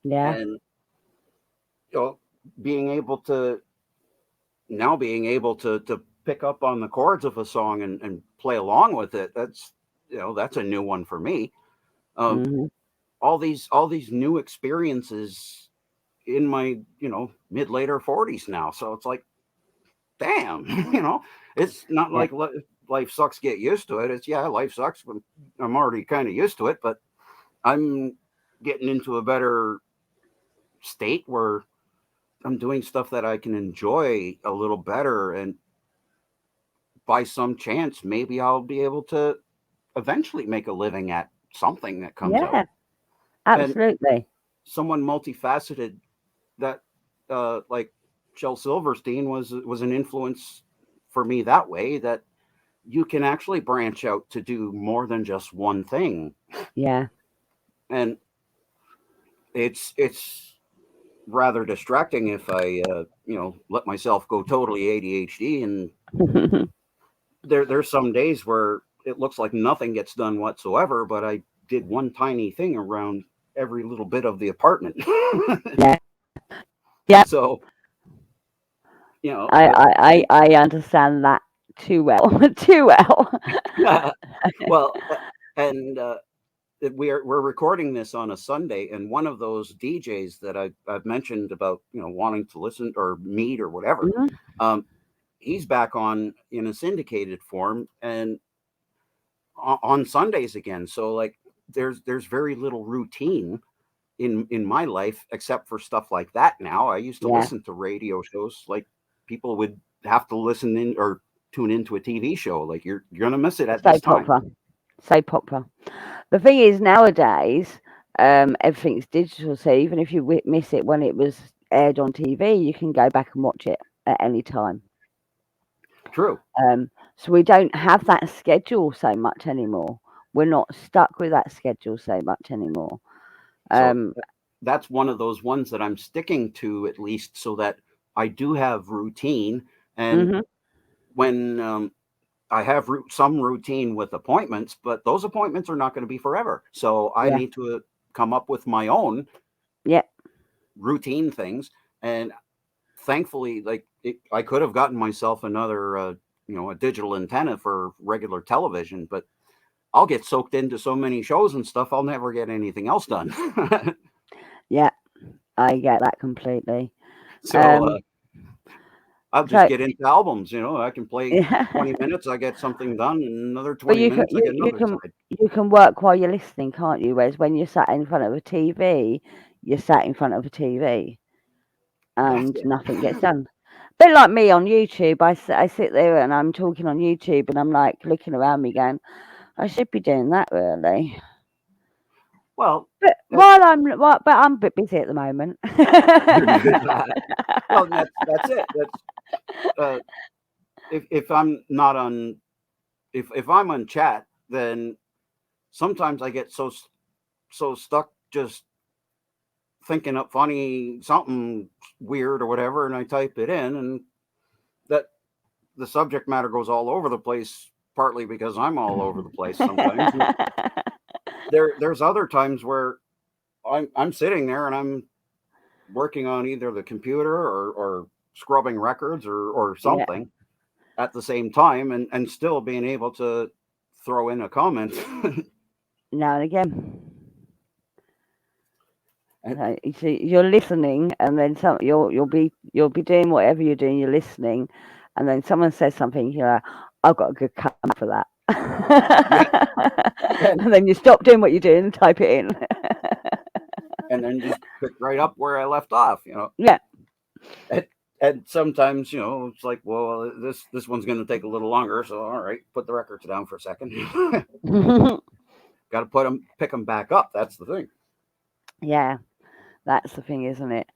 Yeah. And being able to pick up on the chords of a song and play along with it, that's a new one for me. Mm-hmm. All these new experiences in my mid later 40s now, so it's like, damn. It's not like life sucks, get used to it. It's life sucks, but I'm already kind of used to it, but I'm getting into a better state where I'm doing stuff that I can enjoy a little better, and by some chance maybe I'll be able to eventually make a living at something that comes out. Yeah. Absolutely. And someone multifaceted that like Shel Silverstein was an influence for me that way, that you can actually branch out to do more than just one thing. Yeah. And it's rather distracting if I let myself go totally ADHD, and there's some days where it looks like nothing gets done whatsoever, but I did one tiny thing around every little bit of the apartment. Yeah. Yeah. So I understand that too well. Too well. well, and we're recording this on a Sunday, and one of those DJs that I've mentioned about wanting to listen or meet or whatever, Mhm. he's back on in a syndicated form and on Sundays again. So like there's very little routine in my life except for stuff like that. Now I used to Yeah. listen to radio shows, like people would have to listen in or tune into a TV show, like you're gonna miss it at So this time. popular. So popular. The thing is, nowadays, everything's digital. So even if you miss it when it was aired on TV, you can go back and watch it at any time. True. So we don't have that schedule so much anymore. We're not stuck with that schedule so much anymore. So that's one of those ones that I'm sticking to, at least, so that I do have routine. And Mhm. when I have some routine with appointments, but those appointments are not going to be forever. So I Yeah. need to come up with my own Yeah. routine things. And thankfully, like I could have gotten myself another, a digital antenna for regular television, but I'll get soaked into so many shows and stuff, I'll never get anything else done. Yeah. I get that completely. So I'll just So get into albums. I can play yeah. 20 minutes, I get something done, and another But 20 minutes, I get another side. you can work while you're listening, can't you? Whereas when you're sat in front of a TV, you're sat in front of a TV That's and it. nothing gets done. Bit like me on YouTube. I sit there and I'm talking on YouTube and I'm like looking around me going, I should be doing that really. Well, But but I'm a bit busy at the moment. well, that's it. Uh, if I'm not on, if I'm on chat, then sometimes I get so stuck just thinking up funny something weird or whatever, and I type it in, and that the subject matter goes all over the place. Partly because I'm all over the place sometimes. And there's other times where I'm sitting there and I'm working on either the computer or scrubbing records or something at the same time, and still being able to throw in a comment. Now and again. So, you see, you're listening, and then you'll be doing whatever you're doing. You're listening, and then someone says something. You're like, I've got a good comment for that. And then you stop doing what you're doing and type it in. And then just pick right up where I left off, you know. Yeah. And sometimes, you know, it's like, well, this one's going to take a little longer, so all right, put the records down for a second. Got to pick them back up. That's the thing. Yeah, that's the thing, isn't it?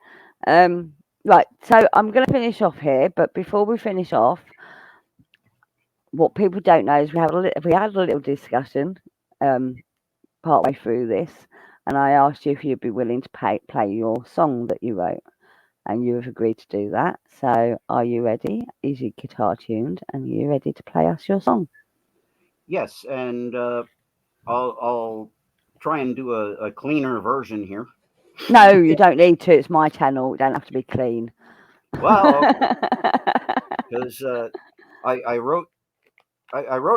Right. So I'm going to finish off here, but before we finish off, what people don't know is we had a little discussion partway through this, and I asked you if you'd be willing to play your song that you wrote, and you have agreed to do that. So are you ready? Is your guitar tuned, and are you ready to play us your song? Yes, and I'll try and do a cleaner version here. No, you don't need to. It's my channel. It don't have to be clean. Well, because I wrote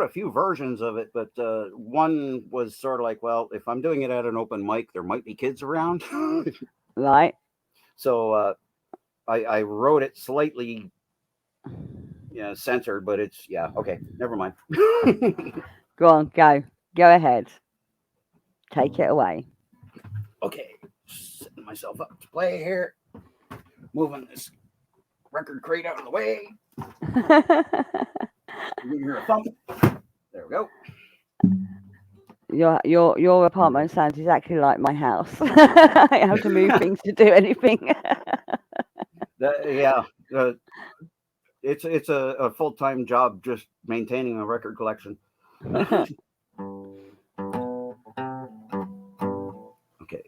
a few versions of it, but one was sort of like, well, if I'm doing it at an open mic, there might be kids around. Right. So I wrote it slightly censored, but it's okay. Never mind. Go on, go ahead. Take it away. Okay, setting myself up to play here. Moving this record crate out of the way. You can hear a thump. There we go. Your apartment sounds exactly like my house. I have to move things to do anything. It's a full-time job just maintaining a record collection. Okay.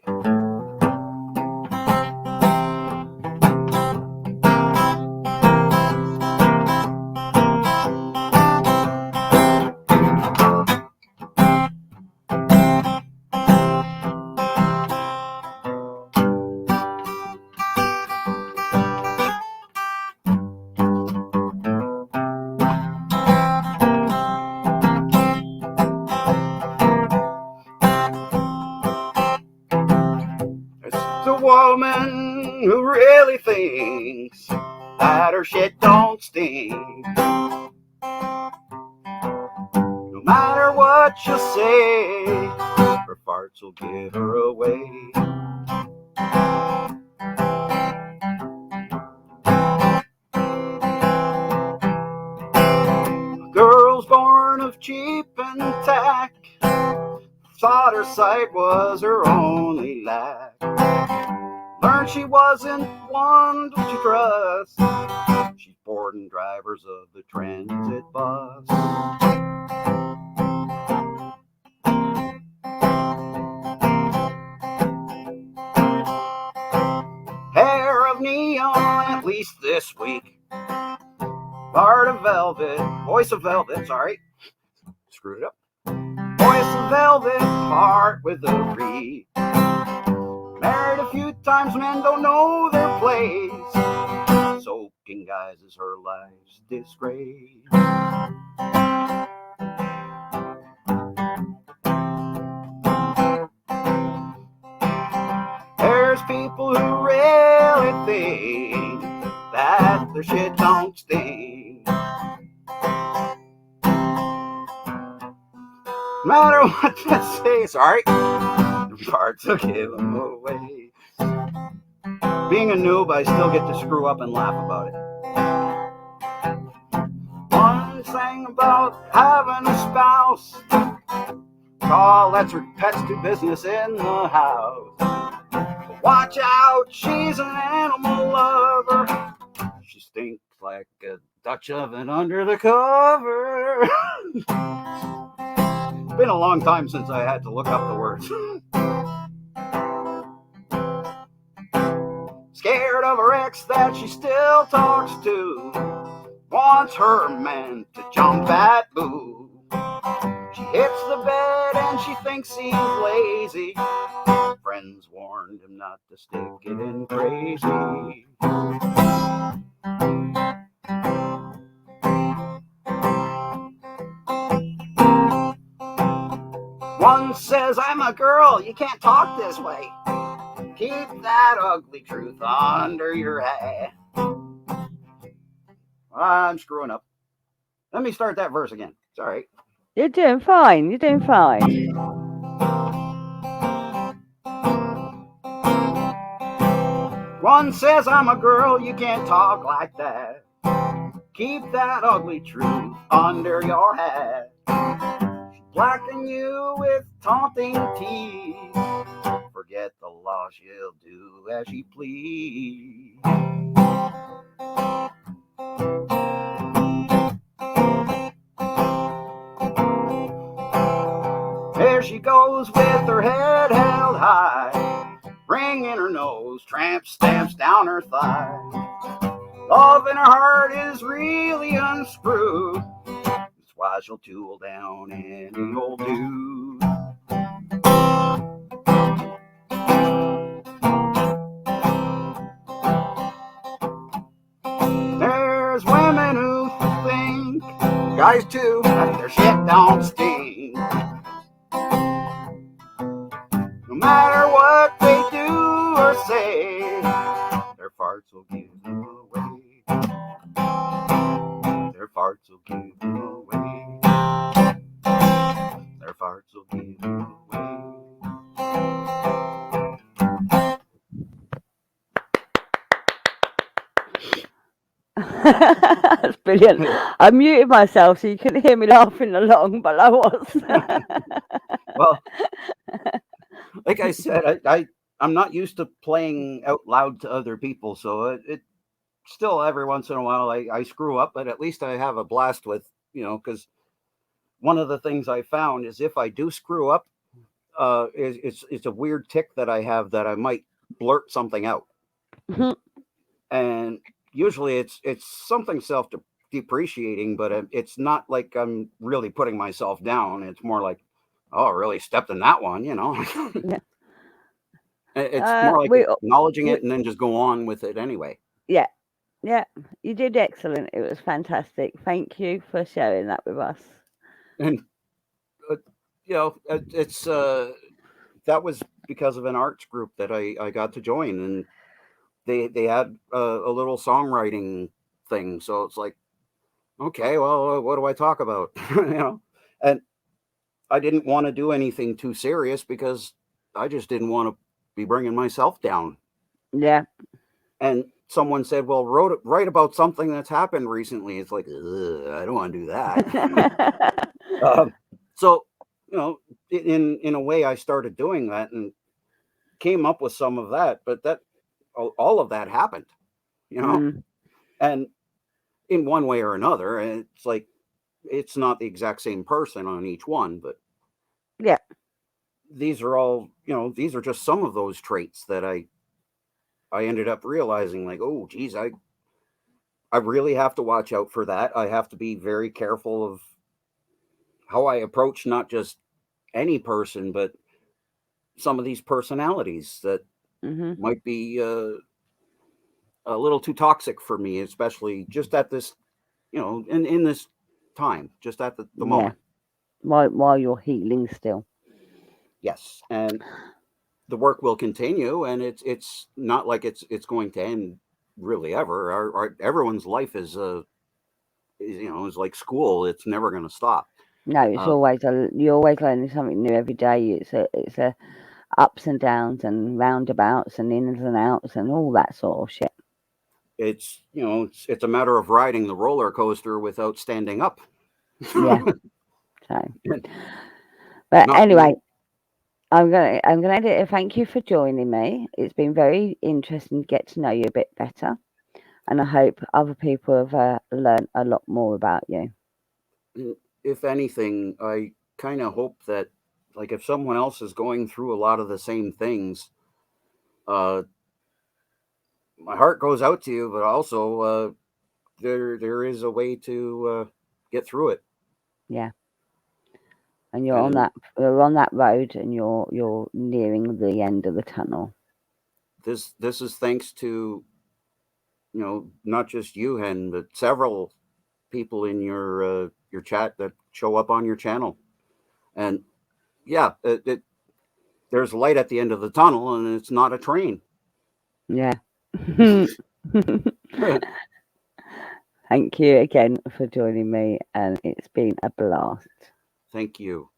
Woman who really thinks that her shit don't stink. No matter what you say, her farts will give her away. A girl's born of cheap and tack, thought her sight was her only lack. Learned she wasn't one to trust. She's boarding drivers of the transit bus. Hair of neon, at least this week. Heart of velvet, voice of velvet, sorry. Screwed it up. Voice of velvet, heart with a reed. Married a few times, men don't know their place. Soaking guys is her life's disgrace. There's people who really think that their shit don't stink. No matter what they say, sorry. Parts will give them away. Being a noob, I still get to screw up and laugh about it. One thing about having a spouse, call that's her pets do business in the house. But watch out, she's an animal lover. She stinks like a Dutch oven under the cover. It's been a long time since I had to look up the words. Scared of her ex that she still talks to. Wants her man to jump at boo. She hits the bed and she thinks he's lazy. friends warned him not to stick it in crazy. One says, I'm a girl, you can't talk this way. Keep that ugly truth under your hat. I'm screwing up. Let me start that verse again. It's all right. You're doing fine. You're doing fine. One says, I'm a girl, you can't talk like that. Keep that ugly truth under your hat. She'll blacken you with taunting teeth. Forget the law, she'll do as she please. There she goes with her head held high, ring in her nose, tramp stamps down her thigh. Love in her heart is really unscrewed. That's why she'll tool down any old dude. There's women who think, guys too, that their shit don't stink. No matter what they do or say, their farts will give them away. Their farts will give them away. Their farts will give them away. That's brilliant. I muted myself so you couldn't hear me laughing along, but I was. Well, like I said, I'm not used to playing out loud to other people, so it still every once in a while I screw up, but at least I have a blast with, because one of the things I found is if I do screw up, it's a weird tick that I have that I might blurt something out. And usually it's something self-depreciating, but it's not like I'm really putting myself down. It's more like, oh, I really stepped in that one, Yeah. It's more like acknowledging it and then just go on with it anyway. Yeah, you did excellent. It was fantastic. Thank you for sharing that with us. And it's that was because of an arts group that I got to join, and they had a little songwriting thing. So it's like, okay, well, what do I talk about? And I didn't want to do anything too serious because I just didn't want to be bringing myself down. Yeah. And someone said, well, write about something that's happened recently. It's like, I don't want to do that. So, in a way, I started doing that and came up with some of that, but all of that happened, and in one way or another, and it's like, it's not the exact same person on each one, but yeah, these are all, these are just some of those traits that I ended up realizing, like, oh, geez, I really have to watch out for that. I have to be very careful of how I approach not just any person, but some of these personalities that might be a little too toxic for me, especially just at this, in this time, just at the moment. While you're healing still. Yes, and the work will continue, and it's not like it's going to end really ever. Everyone's life is like school. It's never going to stop. No, it's always you're always learning something new every day. It's a ups and downs and roundabouts and ins and outs and all that sort of shit. It's it's a matter of riding the roller coaster without standing up. Yeah. So, but anyway, I'm gonna end it. Thank you for joining me. It's been very interesting to get to know you a bit better, and I hope other people have learned a lot more about you. If anything, I kind of hope that, like, if someone else is going through a lot of the same things, my heart goes out to you, but also there is a way to get through it. Yeah. And you're on that road, and you're nearing the end of the tunnel. This is thanks to, not just you, Hen, but several people in your chat that show up on your channel. And yeah, there's light at the end of the tunnel, and it's not a train. Yeah. Thank you again for joining me, and it's been a blast. Thank you.